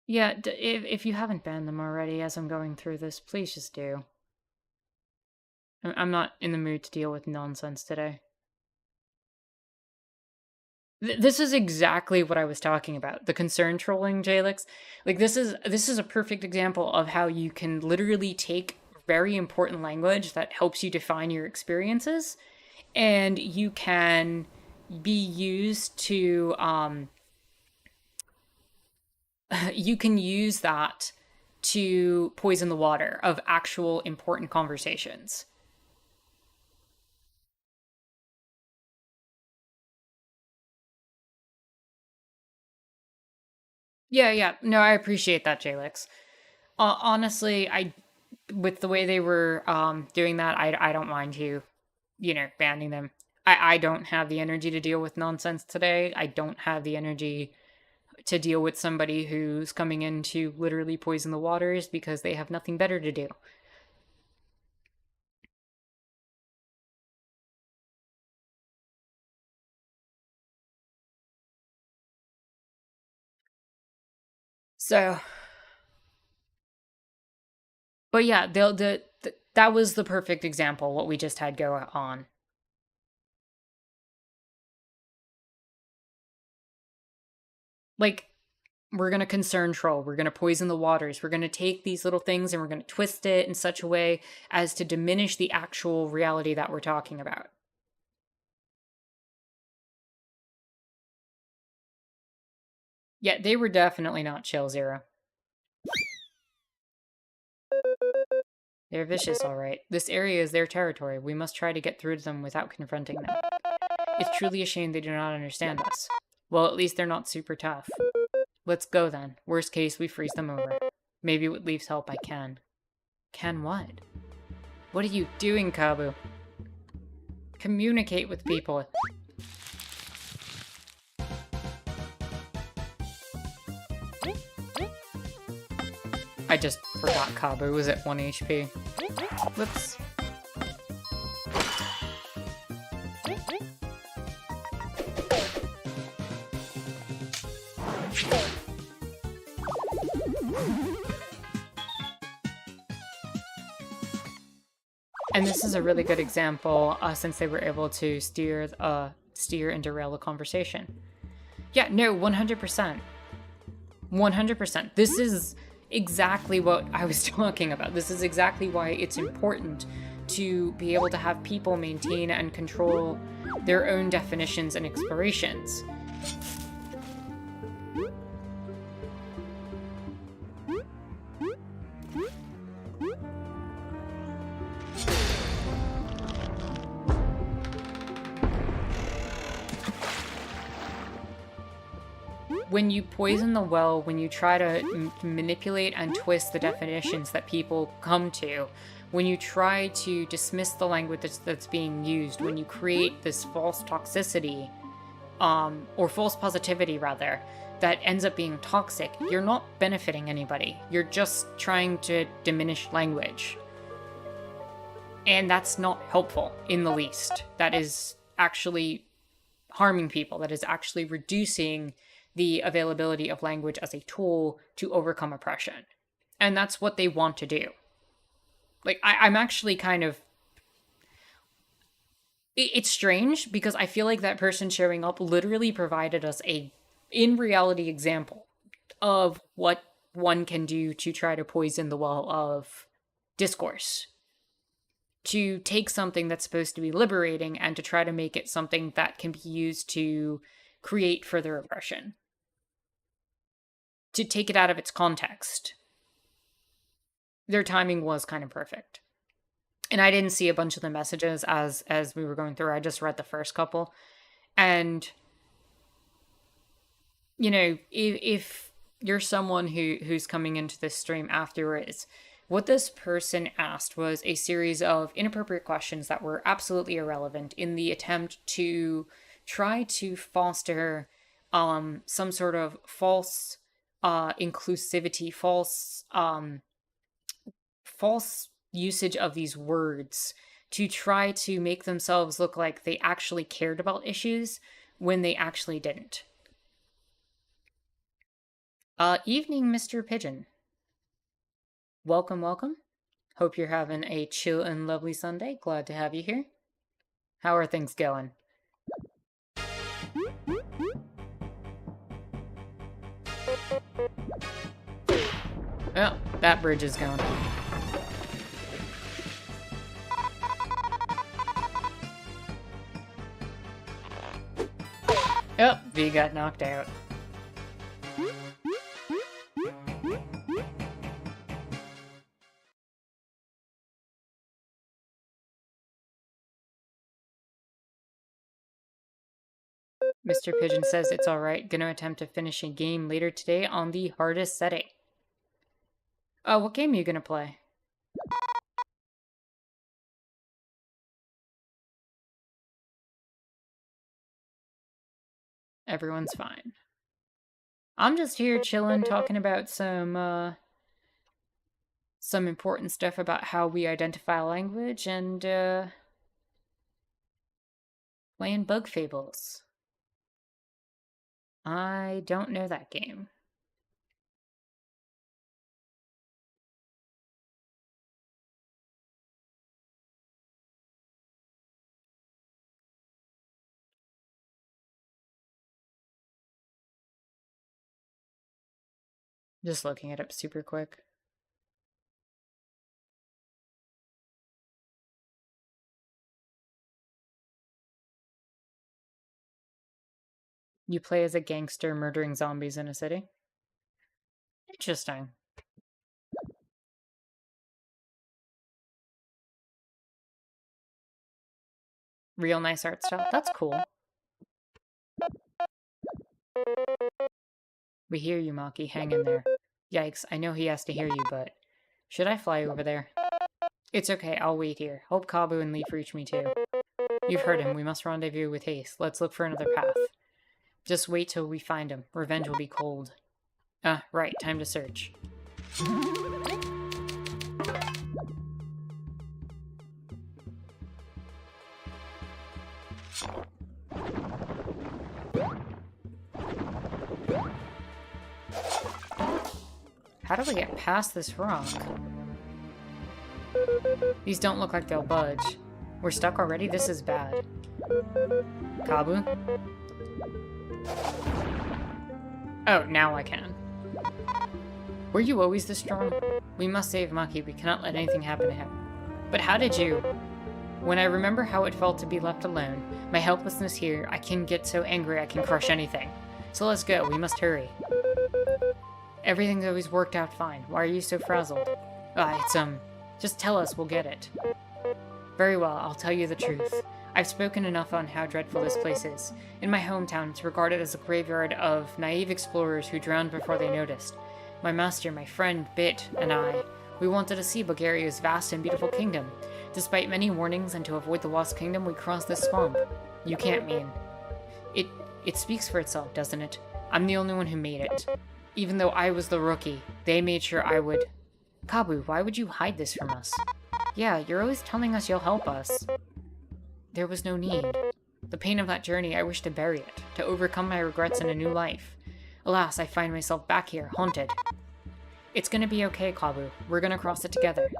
Yeah, if you haven't banned them already as I'm going through this, please just do. I'm not in the mood to deal with nonsense today. This is exactly what I was talking about. The concern trolling, Jalix. Like this is a perfect example of how you can literally take very important language that helps you define your experiences, and you can be used to you can use that to poison the water of actual important conversations. Yeah. No, I appreciate that, Jalix. Honestly, I with the way they were doing that, I don't mind banning them. I don't have the energy to deal with nonsense today. I don't have the energy to deal with somebody who's coming in to literally poison the waters because they have nothing better to do. So, but yeah, that was the perfect example what we just had go on. Like, we're going to concern troll. We're going to poison the waters. We're going to take these little things and we're going to twist it in such a way as to diminish the actual reality that we're talking about. Yeah, they were definitely not chill, Zero. They're vicious, all right. This area is their territory. We must try to get through to them without confronting them. It's truly a shame they do not understand us. Well, at least they're not super tough. Let's go then. Worst case, we freeze them over. Maybe with Leaf's help I can. Can what? What are you doing, Kabu? Communicate with people. I just forgot Kabu was at 1 HP. Whoops. And this is a really good example since they were able to steer and derail the conversation. Yeah, no, 100%. 100%. This is exactly what I was talking about. This is exactly why it's important to be able to have people maintain and control their own definitions and explorations. When you poison the well, when you try to manipulate and twist the definitions that people come to, when you try to dismiss the language that's being used, when you create this false toxicity, or false positivity rather, that ends up being toxic, you're not benefiting anybody. You're just trying to diminish language. And that's not helpful in the least. That is actually harming people. That is actually reducing the availability of language as a tool to overcome oppression. And that's what they want to do. Like, I'm actually kind of... It's strange because I feel like that person showing up literally provided us a, in reality, example of what one can do to try to poison the well of discourse. To take something that's supposed to be liberating and to try to make it something that can be used to create further oppression. To take it out of its context. Their timing was kind of perfect. And I didn't see a bunch of the messages as we were going through. I just read the first couple. And, you know, if you're someone who's coming into this stream afterwards, what this person asked was a series of inappropriate questions that were absolutely irrelevant in the attempt to try to foster some sort of false inclusivity, false usage of these words to try to make themselves look like they actually cared about issues when they actually didn't. Evening, Mr. Pigeon. Welcome, welcome. Hope you're having a chill and lovely Sunday. Glad to have you here. How are things going? Oh, that bridge is going. Oh, V got knocked out. Mr. Pigeon says it's alright. Gonna attempt to finish a game later today on the hardest setting. Oh, what game are you gonna play? Everyone's fine. I'm just here chilling, talking about some important stuff about how we identify language and, playing bug Fables. I don't know that game. Just looking it up super quick. You play as a gangster murdering zombies in a city? Interesting. Real nice art style. That's cool. We hear you, Maki. Hang in there. Yikes, I know he has to hear you, but... Should I fly over there? It's okay, I'll wait here. Hope Kabu and Leaf reach me too. You've heard him. We must rendezvous with haste. Let's look for another path. Just wait till we find him. Revenge will be cold. Right. Time to search. How do we get past this rock? These don't look like they'll budge. We're stuck already? This is bad. Kabu? Oh, now I can. Were you always this strong? We must save Maki. We cannot let anything happen to him. But how did you? When I remember how it felt to be left alone, my helplessness here, I can get so angry I can crush anything. So let's go. We must hurry. Everything's always worked out fine. Why are you so frazzled? Just tell us, we'll get it. Very well, I'll tell you the truth. I've spoken enough on how dreadful this place is. In my hometown, it's regarded as a graveyard of naive explorers who drowned before they noticed. My master, my friend, Bit, and I, we wanted to see Bulgaria's vast and beautiful kingdom. Despite many warnings and to avoid the Lost Kingdom, we crossed this swamp. You can't mean... It speaks for itself, doesn't it? I'm the only one who made it. Even though I was the rookie, they made sure I would... Kabu, why would you hide this from us? Yeah, you're always telling us you'll help us. There was no need. The pain of that journey, I wish to bury it, to overcome my regrets in a new life. Alas, I find myself back here, haunted. It's gonna be okay, Kabu. We're gonna cross it together.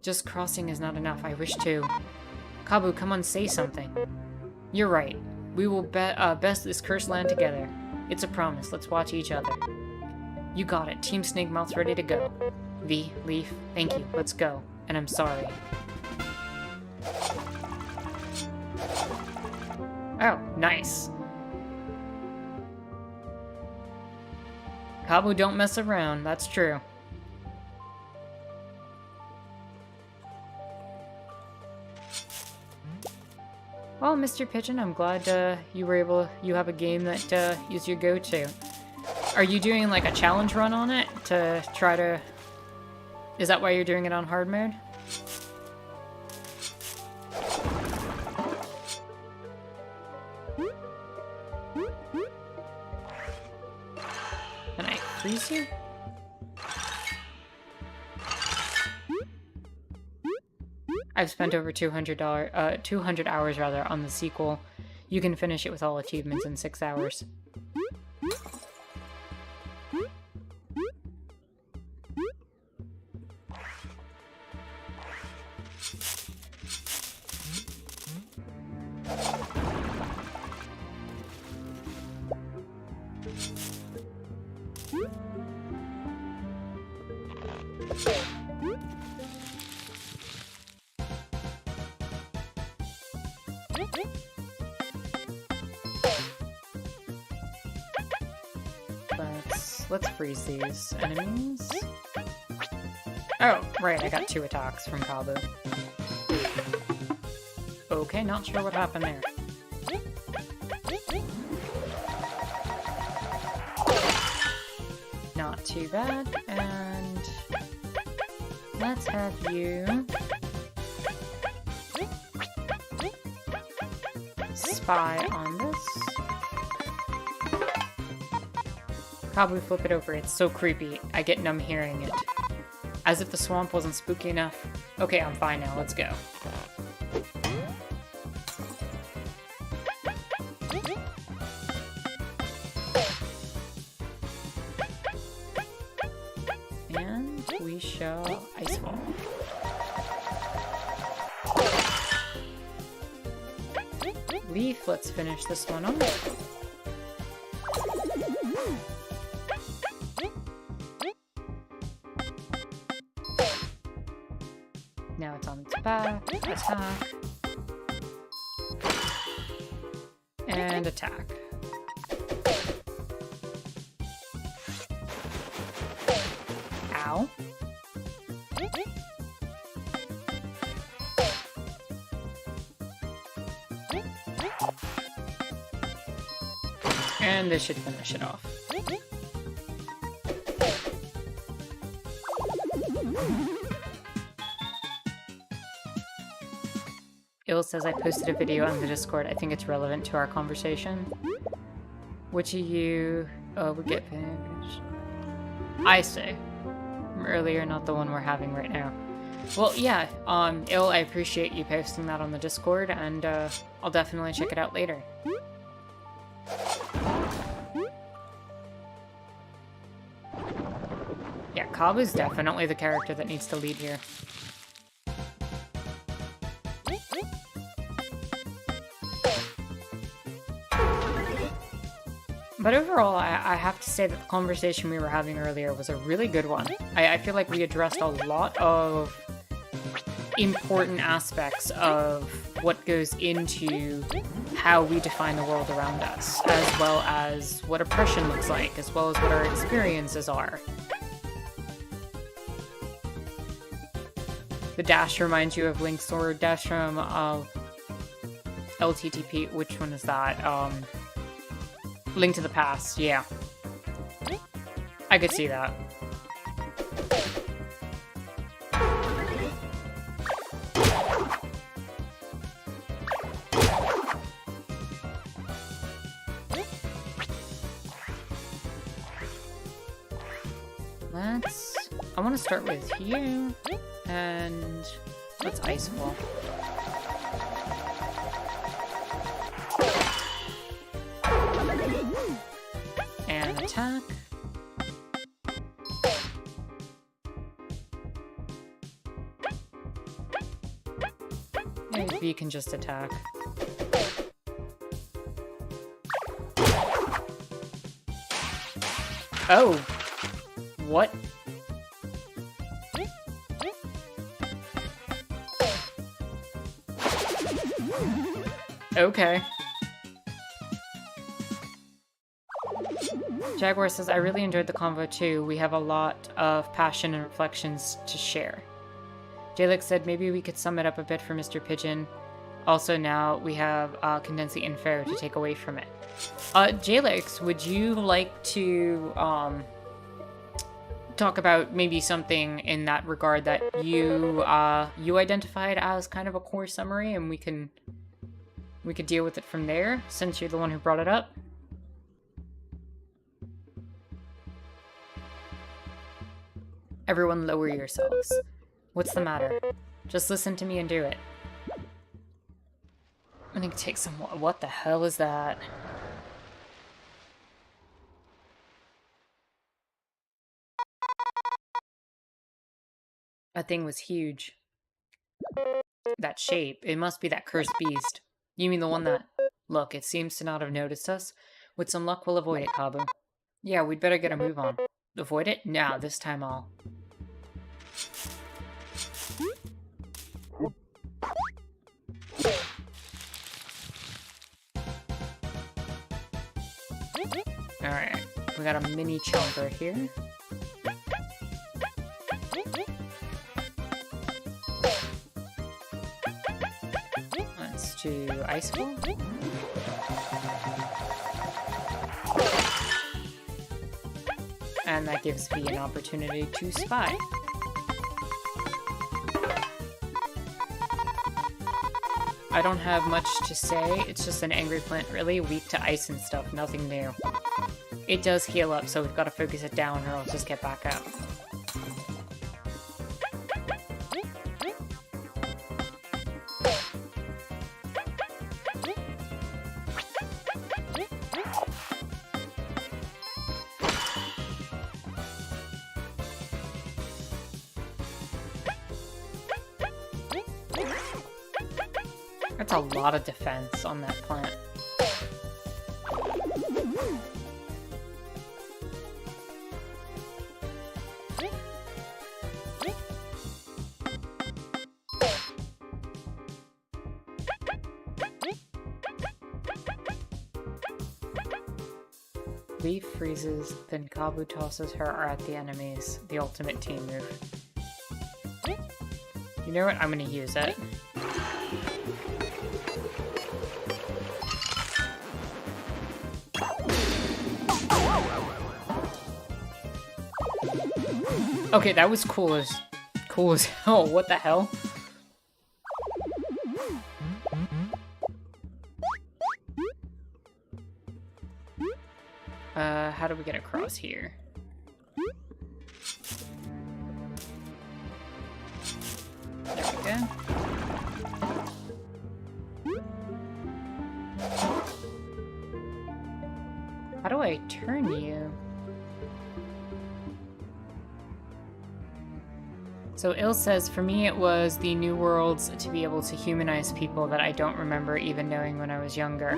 Just crossing is not enough, I wish to... Kabu, come on, say something. You're right. We will best this cursed land together. It's a promise, let's watch each other. You got it, Team Snake Mouth ready to go. V, Leaf, thank you, let's go. And I'm sorry. Oh, nice. Kabu don't mess around, that's true. Well, Mr. Pigeon, I'm glad you have a game that is your go-to. Are you doing like a challenge run on it to try to... Is that why you're doing it on hard mode? Can I freeze you? I've spent over 200 hours rather on the sequel. You can finish it with all achievements in 6 hours. Let's freeze these enemies. Oh, right, I got 2 attacks from Kabu. Okay, not sure what happened there. Not too bad, and let's have you spy on this. Probably flip it over, it's so creepy. I get numb hearing it. As if the swamp wasn't spooky enough. Okay, I'm fine now, let's go. And we shall Icefall. Leaf, let's finish this one off. Now it's on its back, attack, and attack. Ow. And this should finish it off. Il says I posted a video on the Discord. I think it's relevant to our conversation. Which of you would get finished? I say. From earlier, not the one we're having right now. Well, yeah, Il, I appreciate you posting that on the Discord, and I'll definitely check it out later. Yeah, Kabu's definitely the character that needs to lead here. But overall, I have to say that the conversation we were having earlier was a really good one. I feel like we addressed a lot of important aspects of what goes into how we define the world around us, as well as what oppression looks like, as well as what our experiences are. The dash reminds you of Link's sword dash from LTTP. Which one is that? Link to the Past, yeah. I could see that. want to start with you, and let's Ice Ball. And attack. Maybe you can just attack. Oh! What? Okay. Jaguar says, I really enjoyed the convo too. We have a lot of passion and reflections to share. Jalek said, maybe we could sum it up a bit for Mr. Pigeon. Also now we have condense the info to take away from it. Jalek, would you like to talk about maybe something in that regard that you identified as kind of a core summary, and we could deal with it from there, since you're the one who brought it up? Everyone lower yourselves. What's the matter? Just listen to me and do it. I think take some... What the hell is that? That thing was huge. That shape. It must be that cursed beast. You mean the one that... Look, it seems to not have noticed us. With some luck, we'll avoid it, Kabu. Yeah, we'd better get a move on. Avoid it? Nah, this time I'll... Alright, we got a mini chomper here. Let's do Ice Ball. And that gives V an opportunity to spy. I don't have much to say, it's just an angry plant, really weak to ice and stuff, nothing new. It does heal up, so we've got to focus it down or I'll just get back up. That's a lot of defense on that plant. Leaf freezes, then Kabu tosses her at the enemies. The ultimate team move. You know what? I'm gonna use it. Okay, that was cool as hell. What the hell? How do we get across here? There we go. How do I turn you? So Il says, for me it was the New Worlds to be able to humanize people that I don't remember even knowing when I was younger.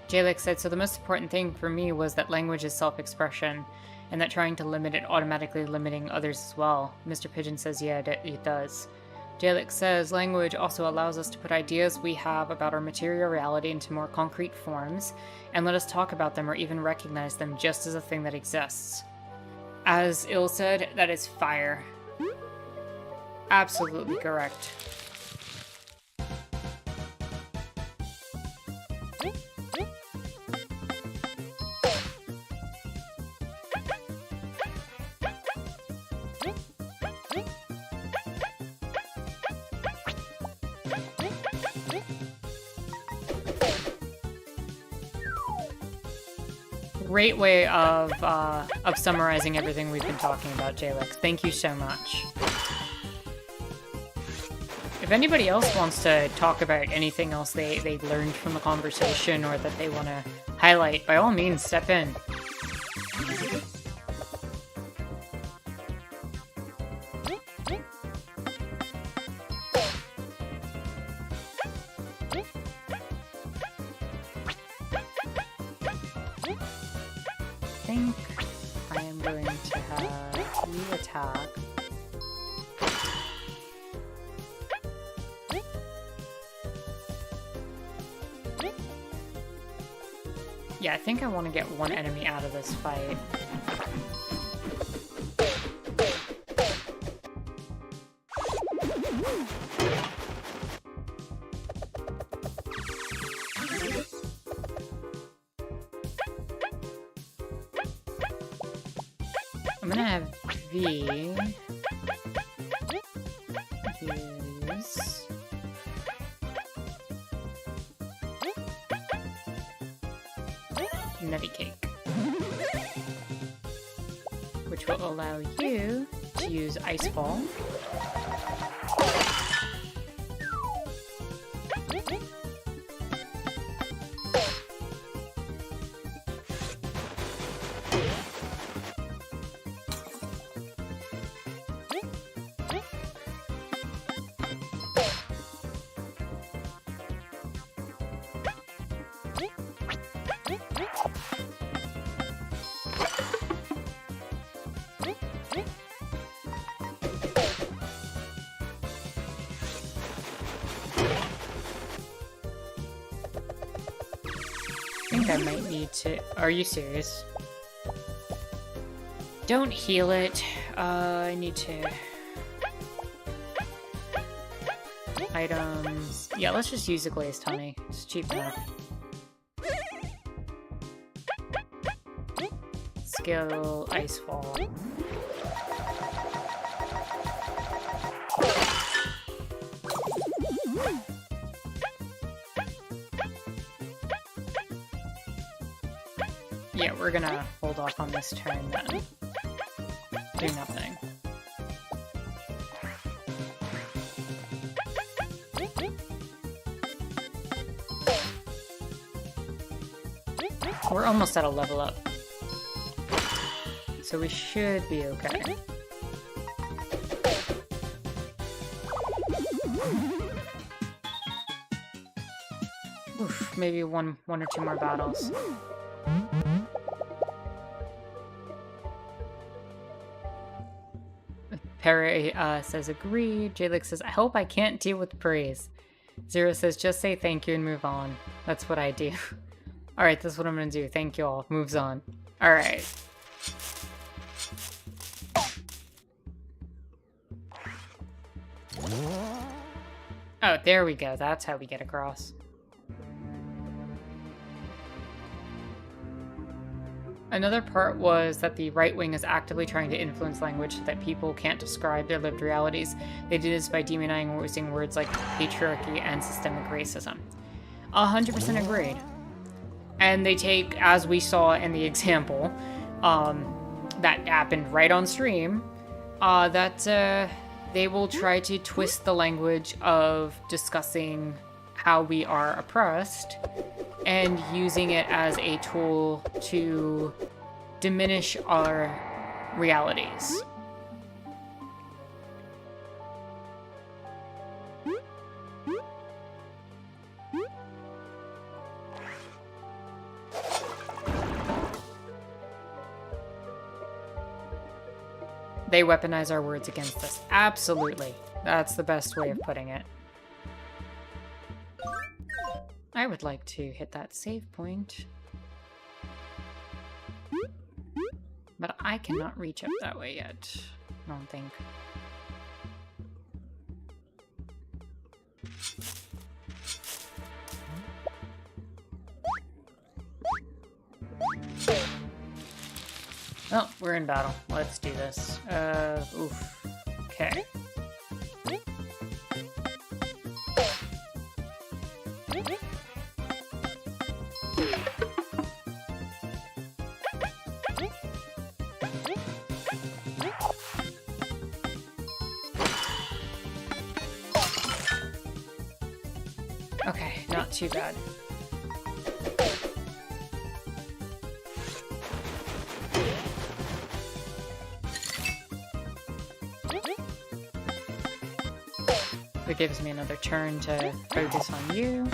Jalek said, so the most important thing for me was that language is self-expression, and that trying to limit it automatically limiting others as well. Mr. Pigeon says, yeah, it does. Jalek says, language also allows us to put ideas we have about our material reality into more concrete forms, and let us talk about them or even recognize them just as a thing that exists. As Il said, that is fire. Absolutely correct. Great way of summarizing everything we've been talking about, Jalix. Thank you so much. If anybody else wants to talk about anything else they learned from the conversation or that they want to highlight, by all means, step in. I think I am going to have you attack. Yeah, I think I want to get one enemy out of this fight. I'm gonna have V use Nutty Cake, which will allow you to use Ice Ball. I think I might need to... Are you serious? Don't heal it. I need to... Items... Yeah, let's just use the glazed honey. It's cheap enough. Skill Icefall. Yeah, we're gonna hold off on this turn then. Do nothing. We're almost at a level up. So we should be okay. Oof, maybe one or two more battles. Perry says agreed. Jalix says, I hope I can't deal with praise. Zero says, just say thank you and move on. That's what I do. Alright, that's what I'm gonna do. Thank you all. Moves on. Alright. Oh, there we go. That's how we get across. Another part was that the right wing is actively trying to influence language so that people can't describe their lived realities. They do this by demonizing words like patriarchy and systemic racism. 100% agreed. And they take, as we saw in the example, that happened right on stream, that they will try to twist the language of discussing how we are oppressed and using it as a tool to diminish our realities. They weaponize our words against us. Absolutely. That's the best way of putting it. I would like to hit that save point. But I cannot reach up that way yet. I don't think. Oh, we're in battle. Let's do this. Oof. Okay. Okay, not too bad. That gives me another turn to focus on you.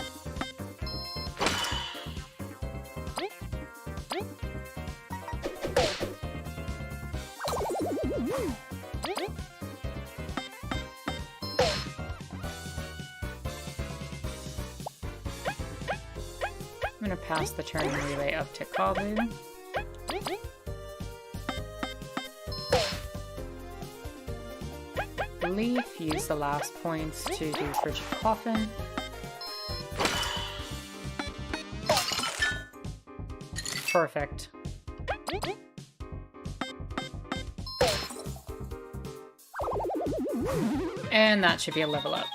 I'm gonna pass the turn relay up to Kabu. Leaf, use the last points to do Frigid Coffin. Perfect. And that should be a level up.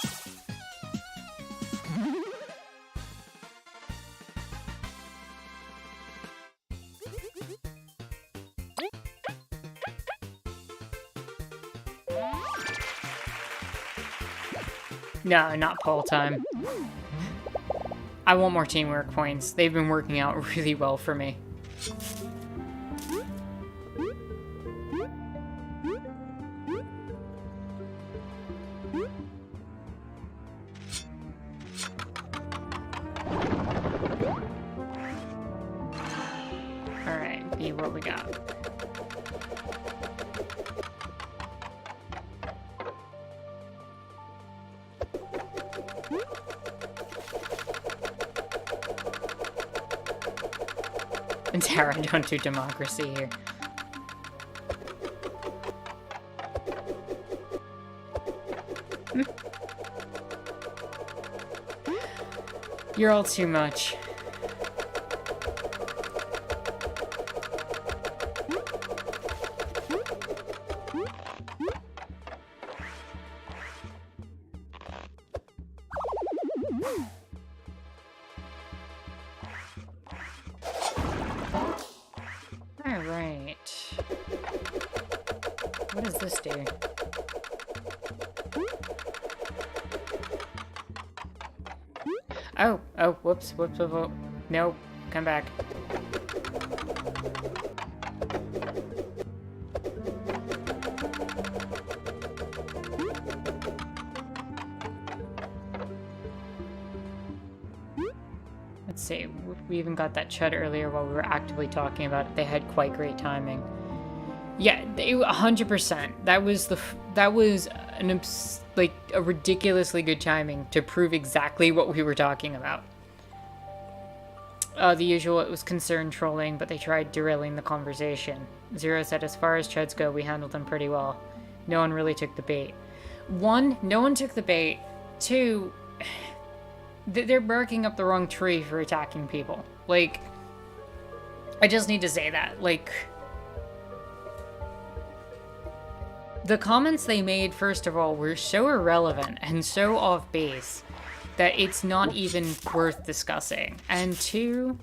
No, not poll time. I want more teamwork points. They've been working out really well for me. Alright, B, what we got? And Tara, don't do democracy here. You're all too much. Alright. What does this do? Oh, whoops. No, come back. Let's see, we even got that chud earlier while we were actively talking about it. They had quite great timing. Yeah, 100%. That was a ridiculously good timing to prove exactly what we were talking about. The usual, it was concern trolling, but they tried derailing the conversation. Zero said, as far as chuds go, we handled them pretty well. No one really took the bait. One, no one took the bait. Two, they're barking up the wrong tree for attacking people. Like, I just need to say that. Like, the comments they made, first of all, were so irrelevant and so off base that it's not even worth discussing. And two,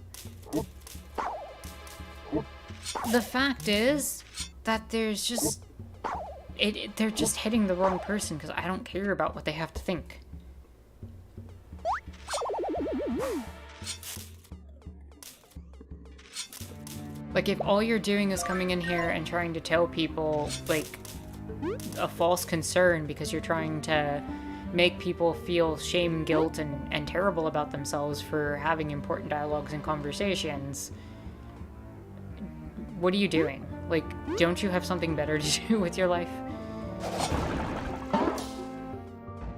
the fact is that there's just... they're just hitting the wrong person because I don't care about what they have to think. Like, if all you're doing is coming in here and trying to tell people, like, a false concern because you're trying to make people feel shame, guilt, and terrible about themselves for having important dialogues and conversations, what are you doing? Like, don't you have something better to do with your life?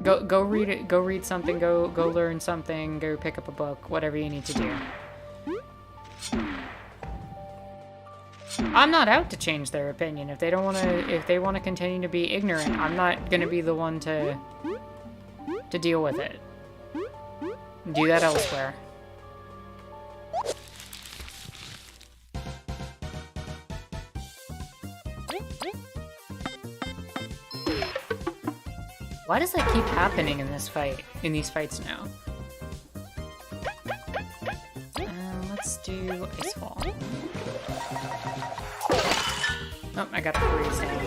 Go read it, go read something, go learn something, go pick up a book, whatever you need to do. I'm not out to change their opinion. If they don't want to, if they want to continue to be ignorant, I'm not going to be the one to deal with it. Do that elsewhere. Why does that keep happening in this fight, in these fights now? Let's do Icefall. Oh, I got a freeze now.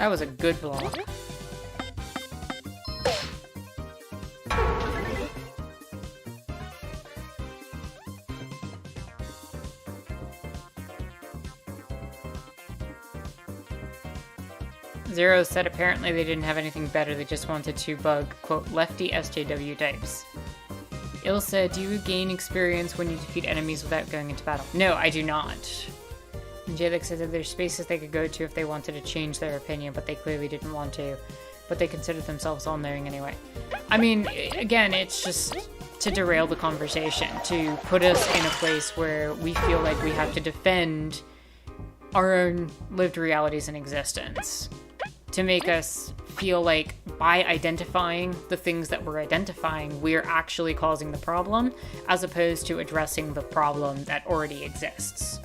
That was a good block. Zero said apparently they didn't have anything better, they just wanted to bug, quote, lefty SJW types. Il said, do you gain experience when you defeat enemies without going into battle? No, I do not. And Jalek says that there's spaces they could go to if they wanted to change their opinion, but they clearly didn't want to. But they considered themselves all-knowing anyway. I mean, again, it's just to derail the conversation, to put us in a place where we feel like we have to defend our own lived realities in existence. To make us feel like by identifying the things that we're identifying, we're actually causing the problem, as opposed to addressing the problem that already exists.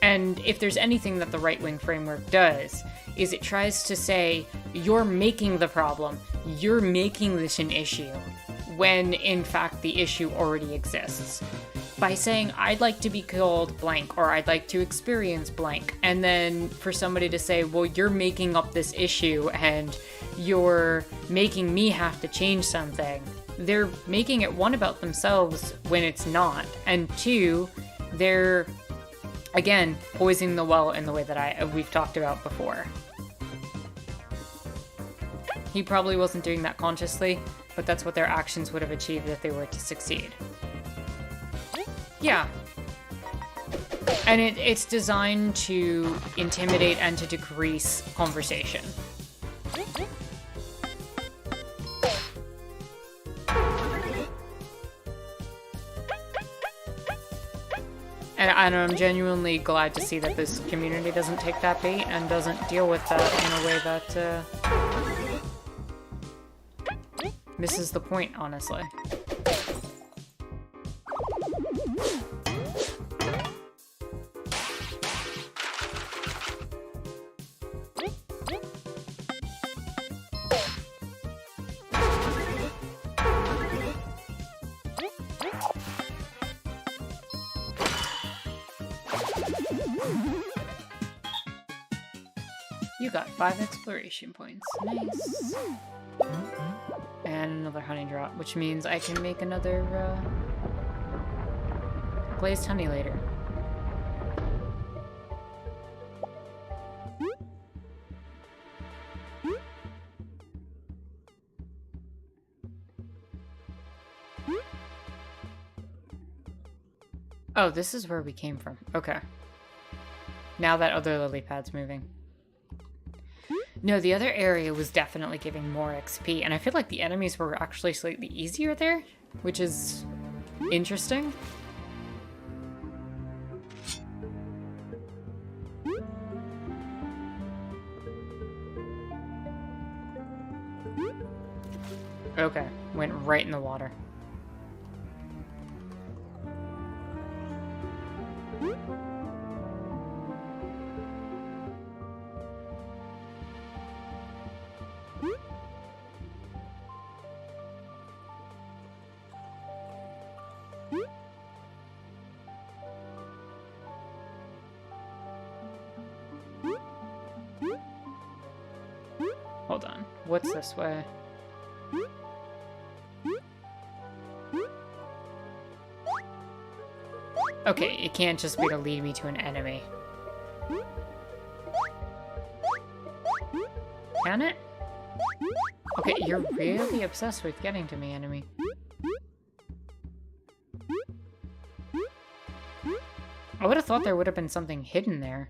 And if there's anything that the right-wing framework does, is it tries to say, you're making the problem, you're making this an issue, when in fact the issue already exists. By saying, I'd like to be called blank, or I'd like to experience blank, and then for somebody to say, well, you're making up this issue, and you're making me have to change something, they're making it, one, about themselves when it's not, and two, they're, again, poisoning the well in the way that we've talked about before. He probably wasn't doing that consciously, but that's what their actions would have achieved if they were to succeed. Yeah. And it's designed to intimidate and to decrease conversation. And I'm genuinely glad to see that this community doesn't take that bait and doesn't deal with that in a way that misses the point, honestly. You got 5 exploration points. Nice. And another honey drop, which means I can make another glazed honey later. Oh, this is where we came from. Okay. Now that other lily pad's moving. No, the other area was definitely giving more XP, and I feel like the enemies were actually slightly easier there, which is interesting. Okay, went right in the water. Hold on, what's this way? Okay, it can't just be to lead me to an enemy. Can it? Okay, you're really obsessed with getting to me, enemy. I would have thought there would have been something hidden there.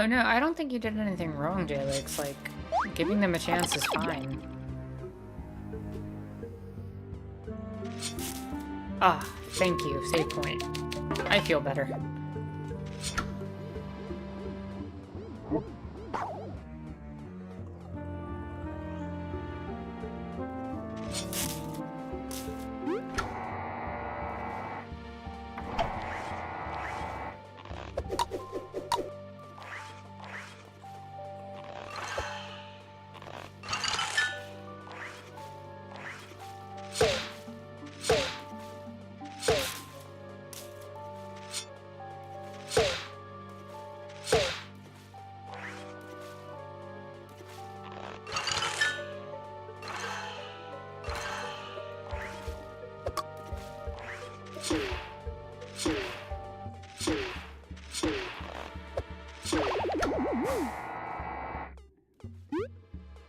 No, I don't think you did anything wrong, Jalix. Like, giving them a chance is fine. Ah, thank you. Save point. I feel better.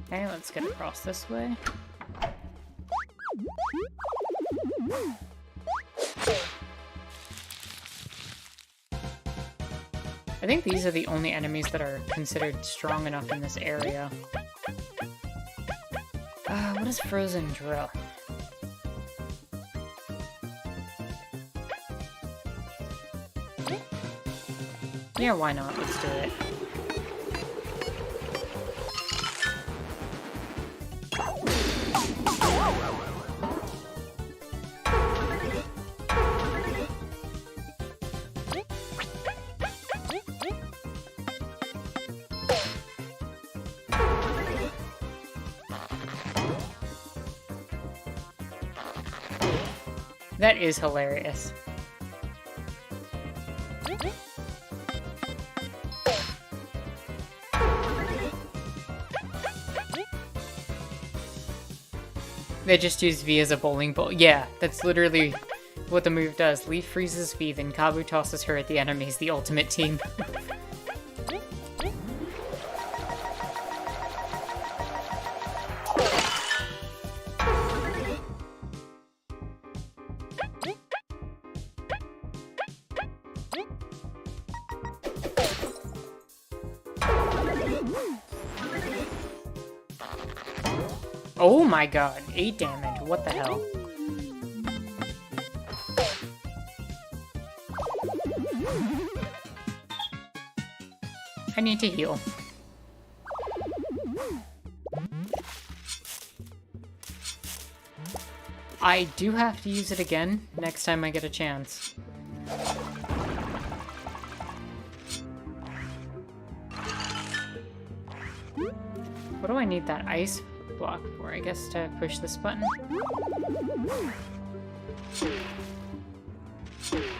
Okay, let's get across this way. I think these are the only enemies that are considered strong enough in this area. What is Frozen Drill? Yeah, why not? Let's do it. That is hilarious. They just use V as a bowling ball. Yeah, that's literally what the move does. Leaf freezes V, then Kabu tosses her at the enemies, the ultimate team. Oh my god, 8 damage, what the hell? I need to heal. I do have to use it again next time I get a chance. What do I need that ice block for? I guess to push this button.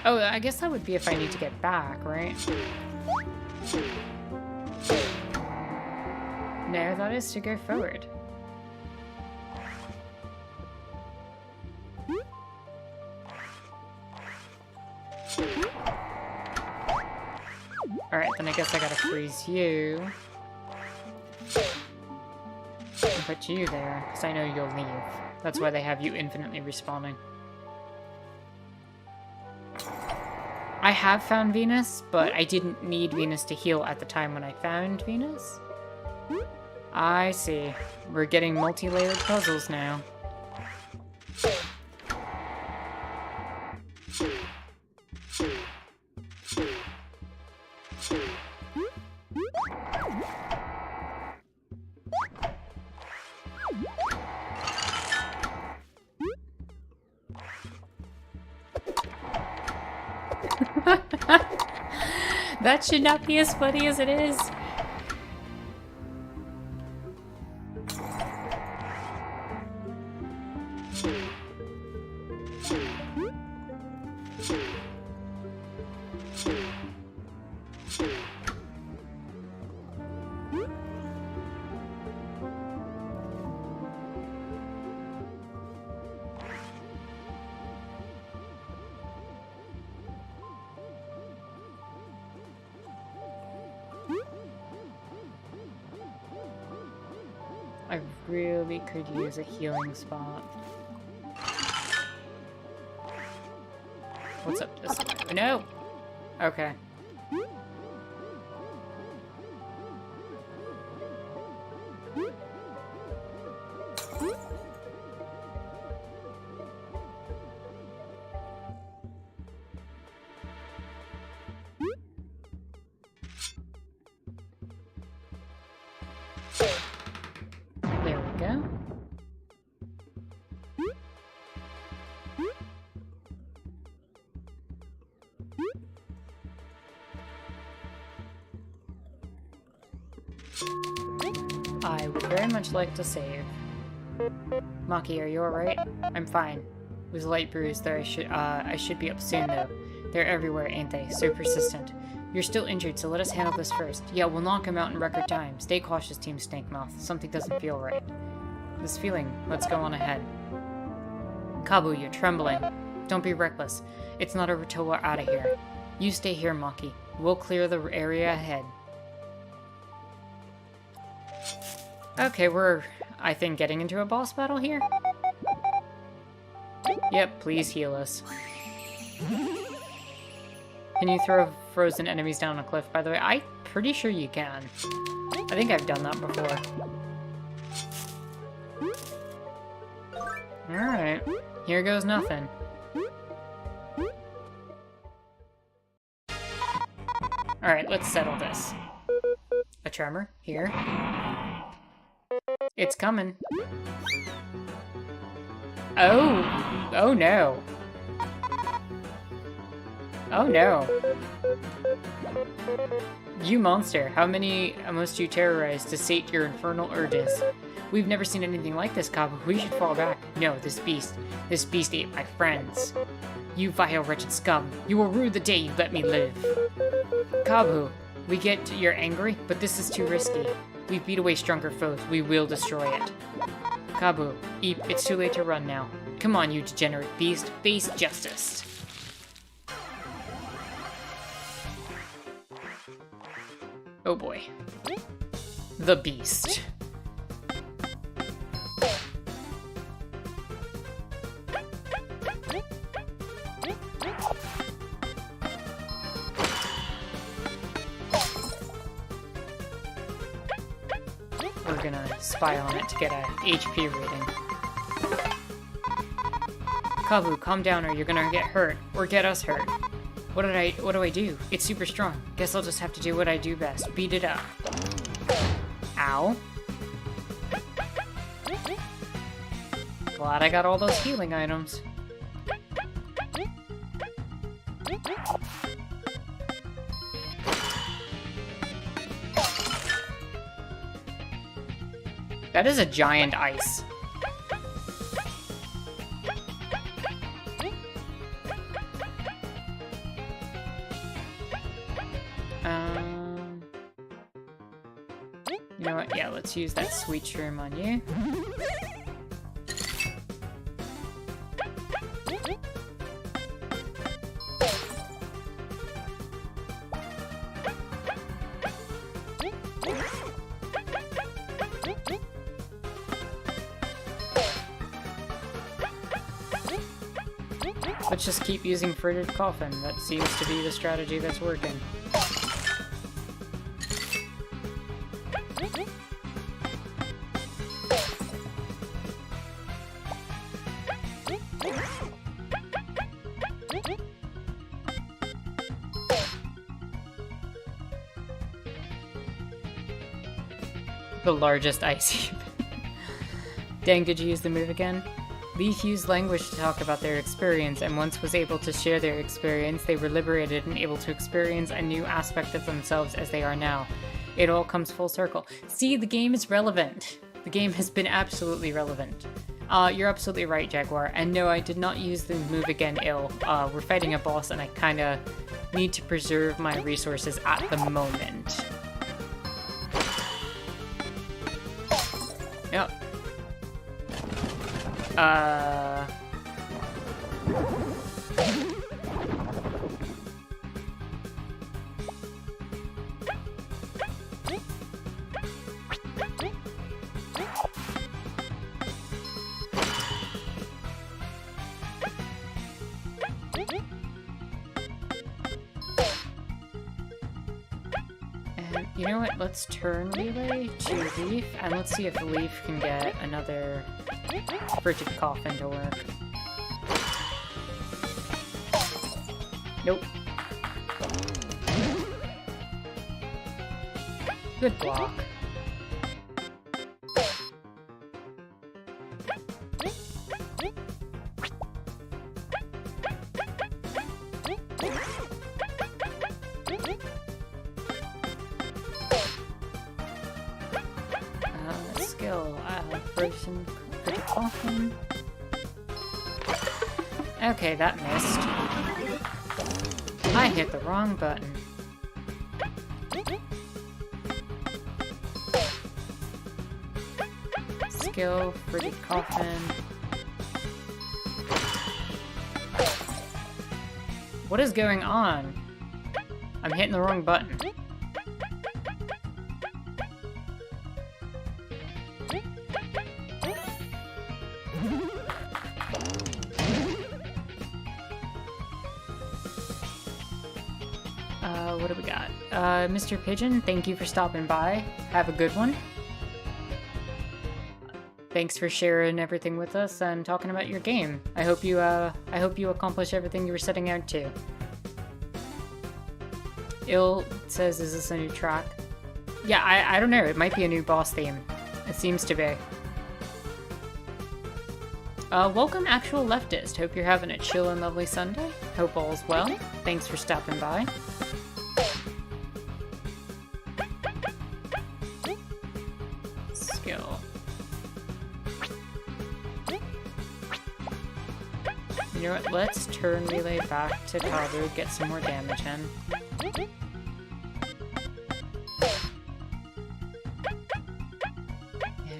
Oh, I guess that would be if I need to get back, right? No, that is to go forward. Alright, then I guess I gotta freeze you. And put you there, because I know you'll leave. That's why they have you infinitely respawning. I have found Venus, but I didn't need Venus to heal at the time when I found Venus. I see. We're getting multi-layered puzzles now. That should not be as funny as it is. I really could use a healing spot. What's up this way? No! Okay. There we go. I would very much like to save. Maki, are you alright? I'm fine. It was a light bruise there. I should be up soon though. They're everywhere, ain't they? So persistent. You're still injured, so let us handle this first. Yeah, we'll knock him out in record time. Stay cautious, Team Snankemouth. Something doesn't feel right. This feeling. Let's go on ahead. Kabu, you're trembling. Don't be reckless. It's not over till we're out of here. You stay here, Maki. We'll clear the area ahead. Okay, we're, I think, getting into a boss battle here? Yep, please heal us. Can you throw frozen enemies down a cliff, by the way? I'm pretty sure you can. I think I've done that before. Alright, here goes nothing. Alright, let's settle this. A tremor, here. It's coming. Oh! Oh no! Oh no! You monster, how many must you terrorize to sate your infernal urges? We've never seen anything like this, Kabu. We should fall back. No, this beast ate my friends. You vile, wretched scum. You will rue the day you let me live. Kabu, we get you're angry, but this is too risky. We've beat away stronger foes. We will destroy it. Kabu, Eep, it's too late to run now. Come on, you degenerate beast. Face justice. Oh boy. The beast. We're gonna spy on it to get a HP rating. Kabu, calm down or you're gonna get hurt. Or get us hurt. What do I do? It's super strong. Guess I'll just have to do what I do best. Beat it up. Ow. Glad I got all those healing items. That is a giant ice. You know what? Yeah, let's use that sweet shroom on you. Let's just keep using Frigid Coffin. That seems to be the strategy that's working. The largest ice heap. Dang, did you use the move again? Leaf used language to talk about their experience, and once was able to share their experience, they were liberated and able to experience a new aspect of themselves as they are now. It all comes full circle. See, the game is relevant. The game has been absolutely relevant. You're absolutely right, Jaguar. And no, I did not use the move again ill. We're fighting a boss, and I kinda need to preserve my resources at the moment. Yep. And you know what? Let's turn Relay to Leaf, and let's see if Leaf can get another Frigid Coffin to work. Nope. Good block. Skill, Frozen Frigid Coffin. Okay, that missed. I hit the wrong button. Skill, Frigid Coffin. What is going on? I'm hitting the wrong button. Mr. Pigeon, thank you for stopping by. Have a good one. Thanks for sharing everything with us and talking about your game. I hope you accomplish everything you were setting out to. Ill says, is this a new track? Yeah, I don't know. It might be a new boss theme. It seems to be. Welcome, Actual Leftist. Hope you're having a chill and lovely Sunday. Hope all's well. Thanks for stopping by. Skill. You know what? Let's turn relay back to Kabu, get some more damage in.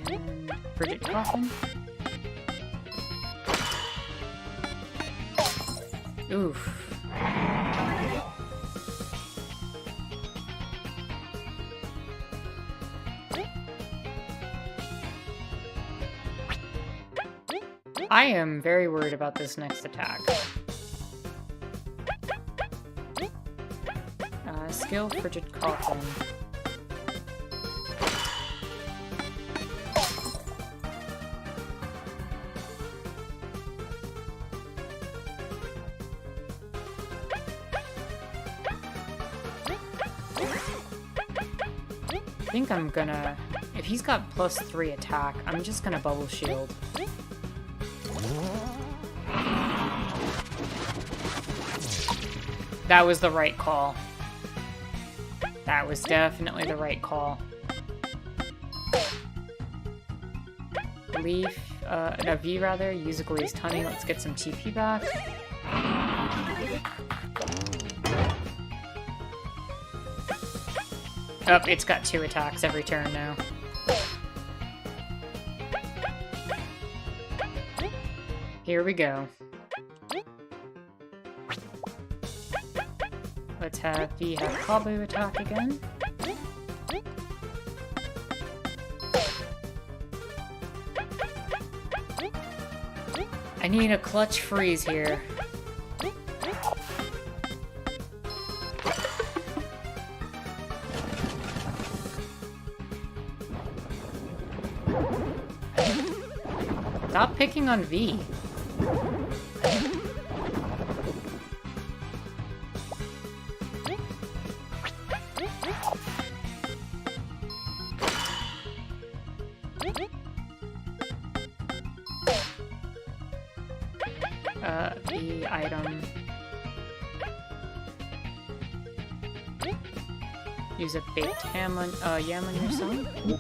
And Frigid Coffin. Oof. I am very worried about this next attack. Skill Frigid Coffin. I think I'm gonna... If he's got +3 attack, I'm just gonna bubble shield. That was the right call. That was definitely the right call. Leaf, no, V rather, use a glazed honey, let's get some TP back. Oh, it's got 2 attacks every turn now. Here we go. Let's have V have Kabu attack again. I need a clutch freeze here. Stop picking on V. The item. Use a baked ham on, yam on yourself.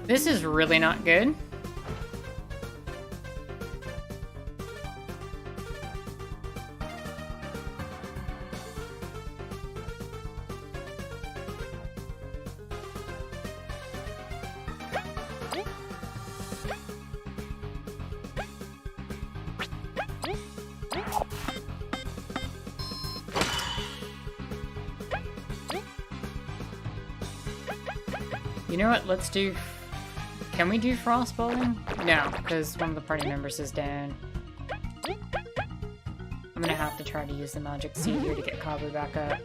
This is really not good. You know what, let's do... Can we do frostbolting? No, because one of the party members is down. I'm gonna have to try to use the magic seed here to get Kabu back up.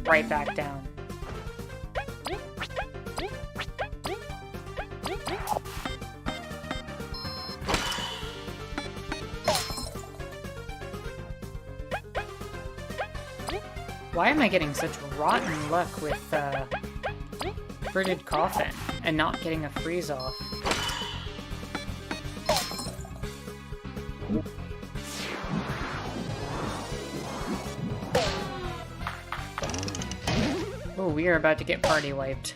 Right back down. Why am I getting such rotten luck with Frigid Coffin and not getting a freeze off? Oh, we are about to get party wiped.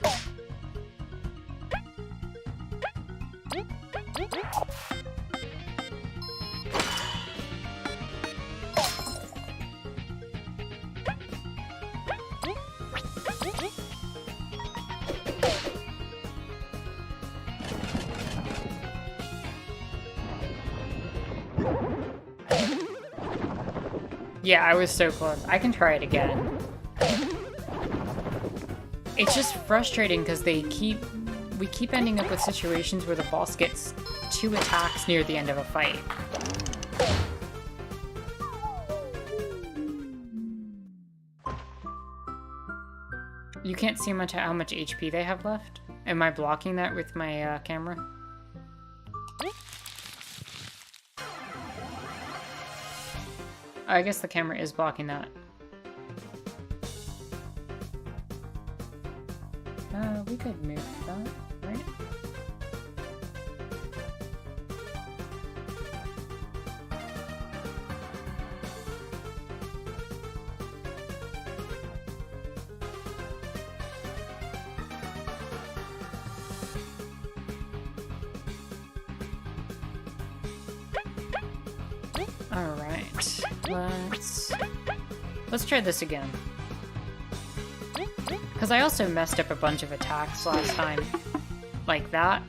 Yeah, I was so close. I can try it again. It's just frustrating because we keep ending up with situations where the boss gets 2 attacks near the end of a fight. You can't see how much HP they have left. Am I blocking that with my camera? I guess the camera is blocking that. We could move that, right? Alright, let's try this again. Because I also messed up a bunch of attacks last time. Like that.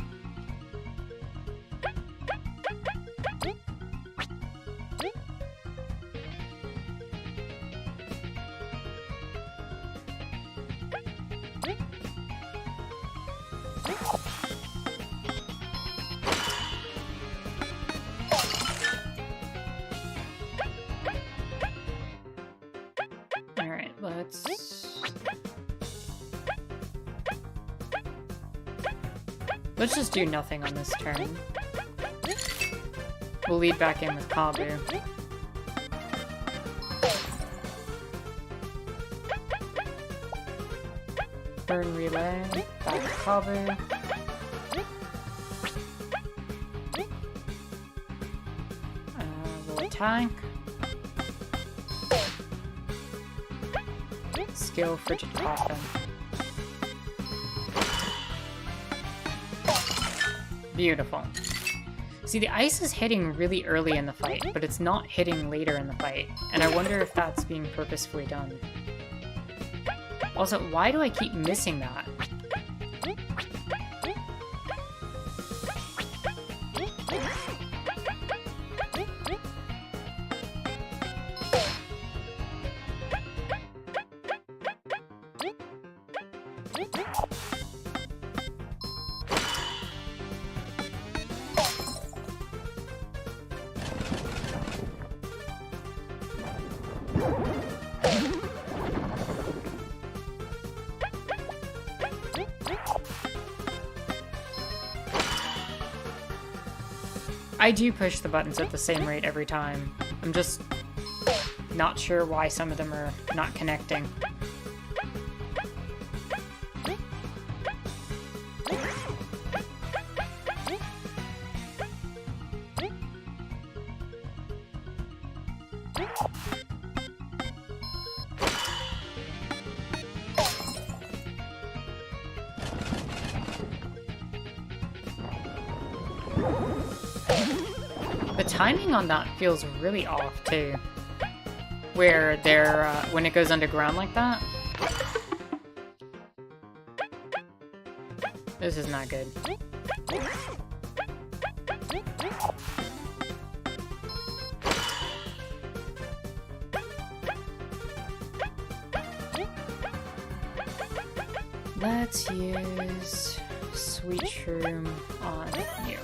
Alright, let's just do nothing on this turn. We'll lead back in with Kabu. Burn relay, back to Kabu. We'll attack. Skill Frigid Coffin. Beautiful. See, the ice is hitting really early in the fight, but it's not hitting later in the fight, and I wonder if that's being purposefully done. Also, why do I keep missing that? I do push the buttons at the same rate every time. I'm just not sure why some of them are not connecting. The timing on that feels really off too. Where they're, when it goes underground like that. This is not good. Let's use Sweet Shroom on you.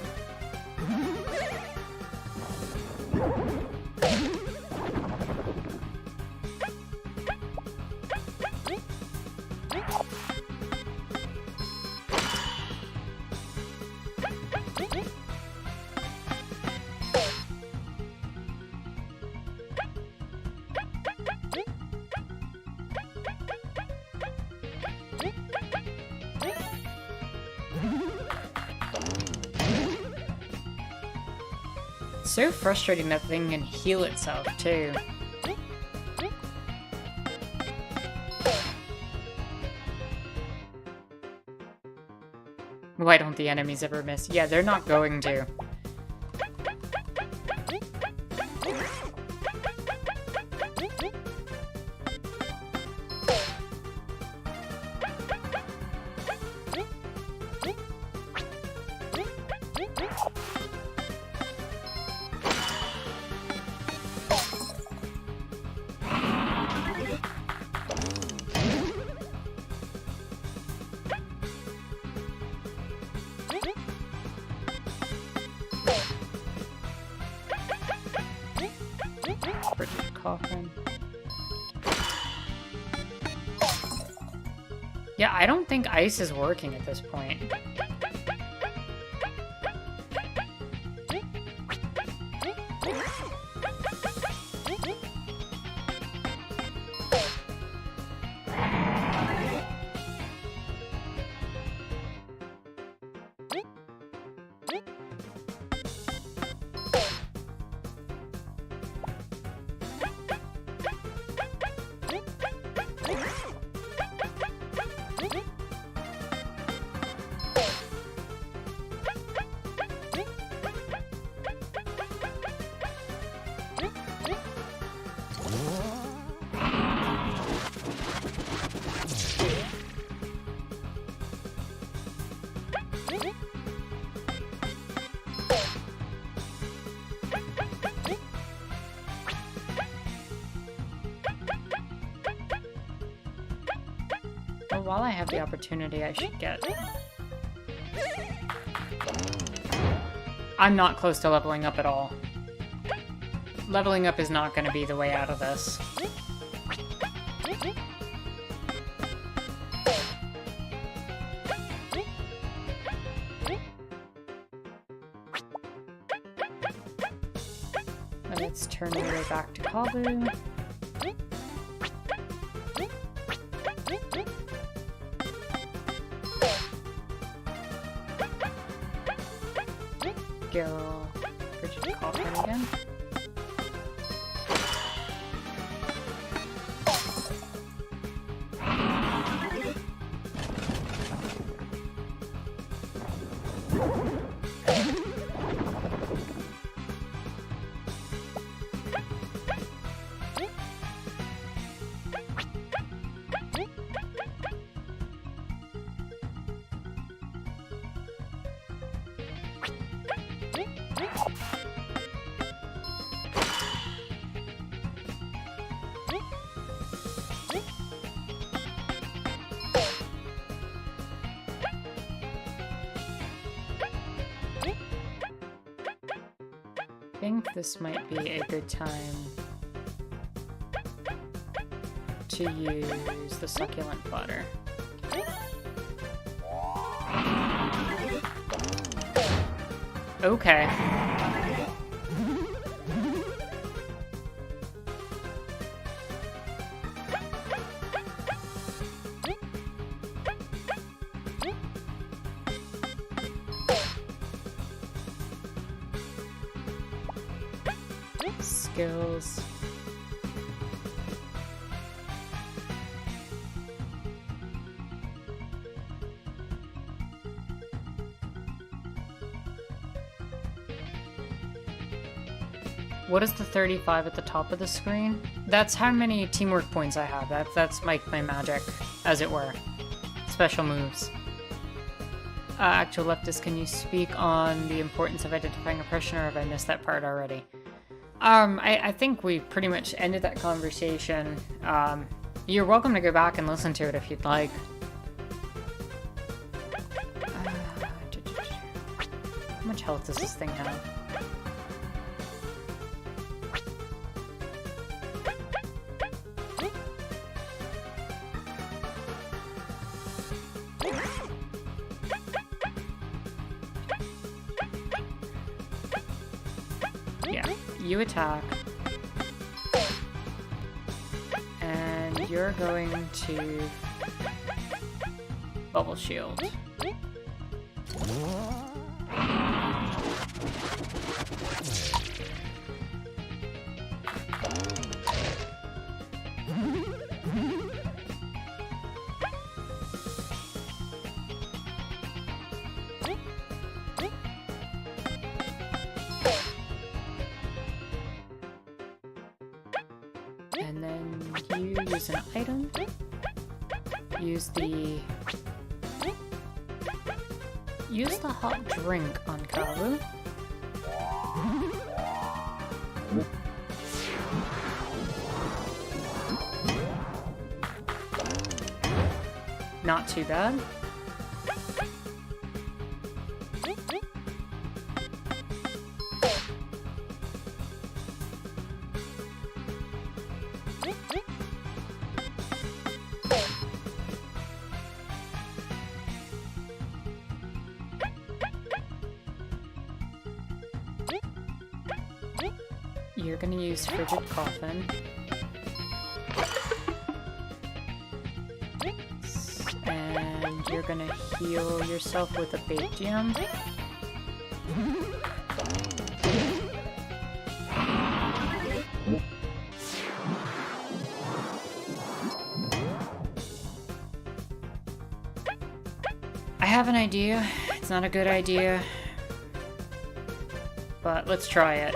So frustrating that thing can heal itself too. Why don't the enemies ever miss? Yeah, they're not going to. Yeah, I don't think ice is working at this point. Well, while I have the opportunity, I should get... I'm not close to leveling up at all. Leveling up is not going to be the way out of this. Let's turn our way back to Kabu. Go Bridget Cauldron again. I think this might be a good time to use the succulent platter. Okay. Skills. What is the 35 at the top of the screen? That's how many teamwork points I have. That's my magic, as it were. Special moves. Actual leftist, can you speak on the importance of identifying oppression, or have I missed that part already? I think we pretty much ended that conversation. You're welcome to go back and listen to it if you'd like. How much health does this thing have? You attack, and you're going to bubble shield. And then you use an item. Use the hot drink on Kabu. Not too bad. gonna use Frigid Coffin. And you're gonna heal yourself with a bait jam. I have an idea. It's not a good idea, but let's try it.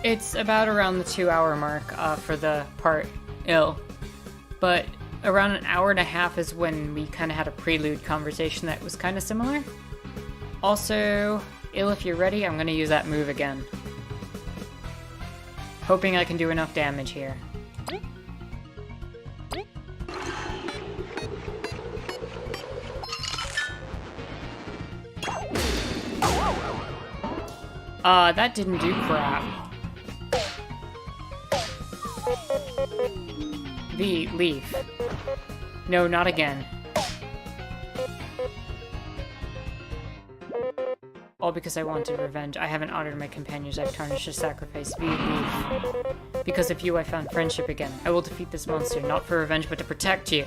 It's about around the 2-hour mark for the part ill, but around an hour and a half is when we kind of had a prelude conversation that was kind of similar. Also, ill, if you're ready, I'm going to use that move again. Hoping I can do enough damage here. That didn't do crap. V, leave. No, not again. All because I wanted revenge. I haven't honored my companions. I've tarnished a sacrifice. V, leave. Because of you, I found friendship again. I will defeat this monster, not for revenge, but to protect you.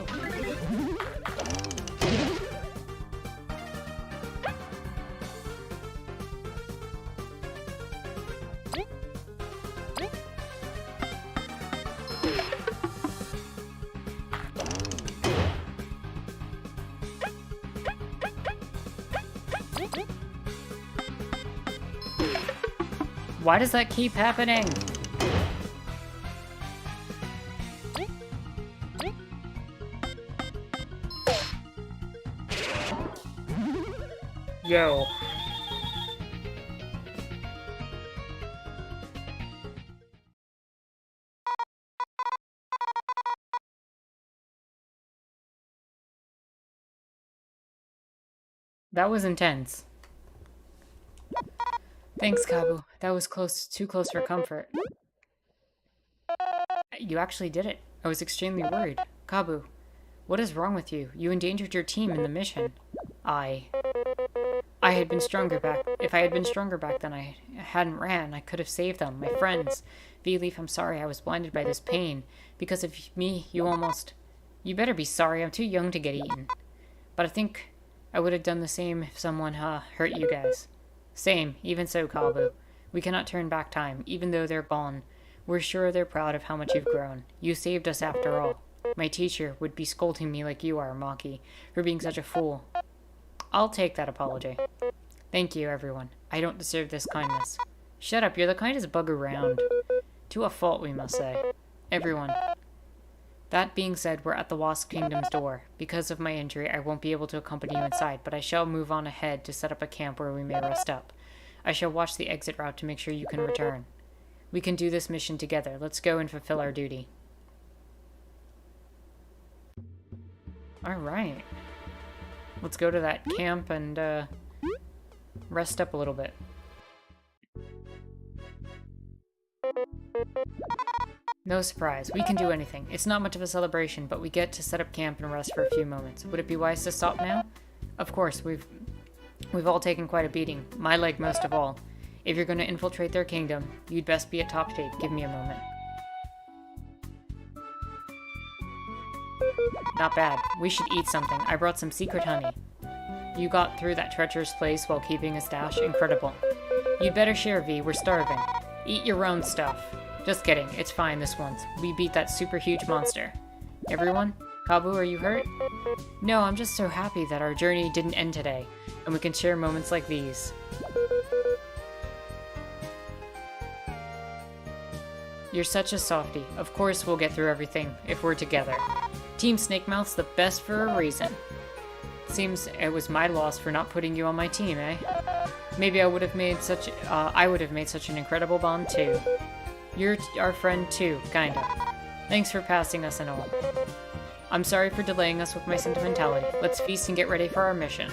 Why does that keep happening? Yo. That was intense. Thanks, Kabu. That was too close for comfort. You actually did it. I was extremely worried. Kabu, what is wrong with you? You endangered your team in the mission. I had been stronger back. If I had been stronger back then, I hadn't ran. I could have saved them, my friends. V-Leaf, I'm sorry. I was blinded by this pain. Because of me, You better be sorry. I'm too young to get eaten. But I think I would have done the same if someone, hurt you guys. Same. Even so, Kabu. We cannot turn back time, even though they're gone. We're sure they're proud of how much you've grown. You saved us after all. My teacher would be scolding me like you are, Maki, for being such a fool. I'll take that apology. Thank you, everyone. I don't deserve this kindness. Shut up, you're the kindest bug around. To a fault, we must say. Everyone. That being said, we're at the Wasp Kingdom's door. Because of my injury, I won't be able to accompany you inside, but I shall move on ahead to set up a camp where we may rest up. I shall watch the exit route to make sure you can return. We can do this mission together. Let's go and fulfill our duty. Alright. Let's go to that camp and, rest up a little bit. No surprise. We can do anything. It's not much of a celebration, but we get to set up camp and rest for a few moments. Would it be wise to stop now? Of course, we've all taken quite a beating. My leg most of all. If you're going to infiltrate their kingdom, you'd best be at top shape. Give me a moment. Not bad. We should eat something. I brought some secret honey. You got through that treacherous place while keeping a stash? Incredible. You'd better share, V. We're starving. Eat your own stuff. Just kidding. It's fine this once. We beat that super huge monster. Everyone? Kabu, are you hurt? No, I'm just so happy that our journey didn't end today, and we can share moments like these. You're such a softie. Of course we'll get through everything if we're together. Team Snakemouth's the best for a reason. Seems it was my loss for not putting you on my team, eh? Maybe I would have made such an incredible bond too. You're our friend too, kinda. Thanks for passing us and all. I'm sorry for delaying us with my sentimentality. Let's feast and get ready for our mission.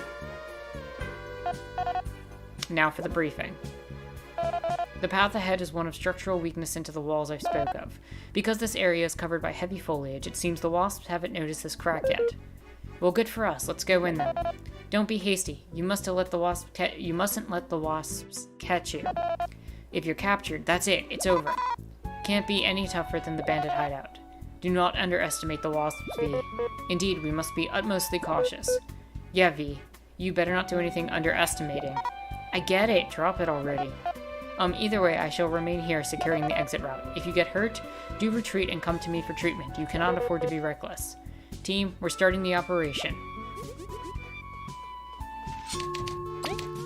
Now for the briefing. The path ahead is one of structural weakness into the walls I spoke of. Because this area is covered by heavy foliage, it seems the wasps haven't noticed this crack yet. Well, good for us. Let's go in then. Don't be hasty. You mustn't let the wasps catch you. If you're captured, that's it. It's over. Can't be any tougher than the bandit hideout. Do not underestimate the wasps, V. Indeed, we must be utmostly cautious. Yeah, V. You better not do anything underestimating. I get it. Drop it already. Either way, I shall remain here securing the exit route. If you get hurt, do retreat and come to me for treatment. You cannot afford to be reckless. Team, we're starting the operation.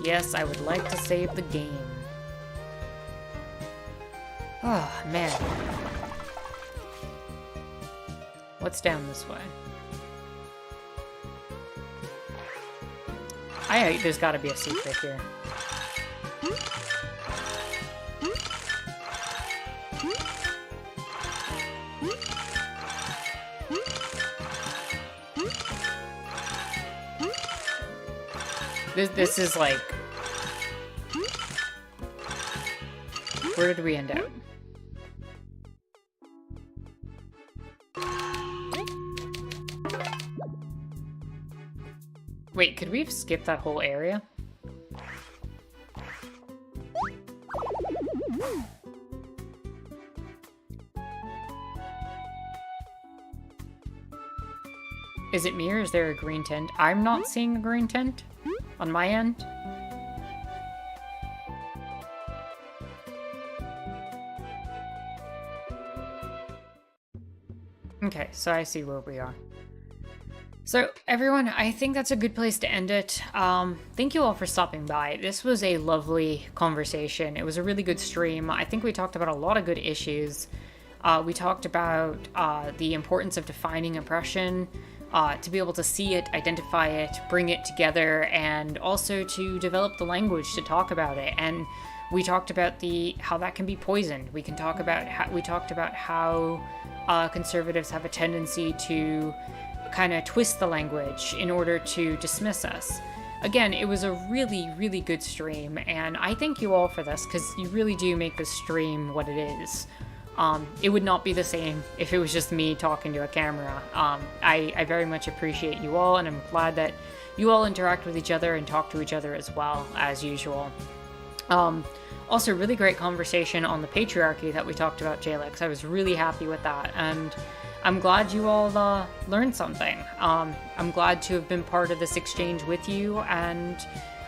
Yes, I would like to save the game. Oh, man. What's down this way? There's gotta be a secret here. This is like... Where did we end up? Wait, could we have skipped that whole area? Is it me or is there a green tent? I'm not seeing a green tent on my end. Okay, so I see where we are. So, everyone, I think that's a good place to end it. Thank you all for stopping by. This was a lovely conversation. It was a really good stream. I think we talked about a lot of good issues. We talked about the importance of defining oppression, to be able to see it, identify it, bring it together, and also to develop the language to talk about it. And we talked about how that can be poisoned. We talked about how conservatives have a tendency to kind of twist the language in order to dismiss us. Again, it was a really, really good stream, and I thank you all for this, because you really do make this stream what it is. It would not be the same if it was just me talking to a camera. I very much appreciate you all, and I'm glad that you all interact with each other and talk to each other as well, as usual. Also, really great conversation on the patriarchy that we talked about, Jalix. I was really happy with that, and I'm glad you all learned something. I'm glad to have been part of this exchange with you, and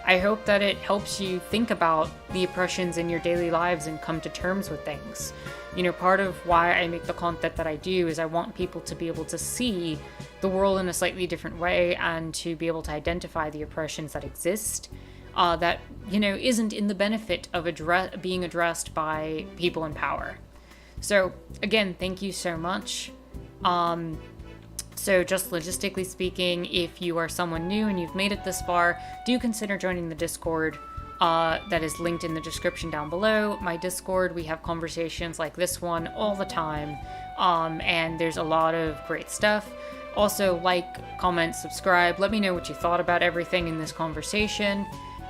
I hope that it helps you think about the oppressions in your daily lives and come to terms with things. You know, part of why I make the content that I do is I want people to be able to see the world in a slightly different way and to be able to identify the oppressions that exist that, you know, isn't in the benefit of being addressed by people in power. So, again, thank you so much. So just logistically speaking, if you are someone new and you've made it this far, do consider joining the Discord. That is linked in the description down below. My Discord, we have conversations like this one all the time, and there's a lot of great stuff. Also, like, comment, subscribe, let me know what you thought about everything in this conversation.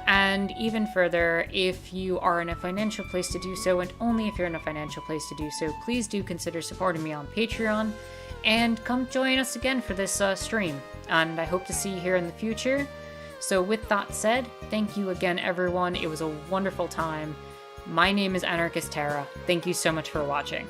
And even further, if you are in a financial place to do so, and only if you're in a financial place to do so, please do consider supporting me on Patreon, and come join us again for this stream. And I hope to see you here in the future. So with that said, thank you again, everyone. It was a wonderful time. My name is Anarchist Terra. Thank you so much for watching.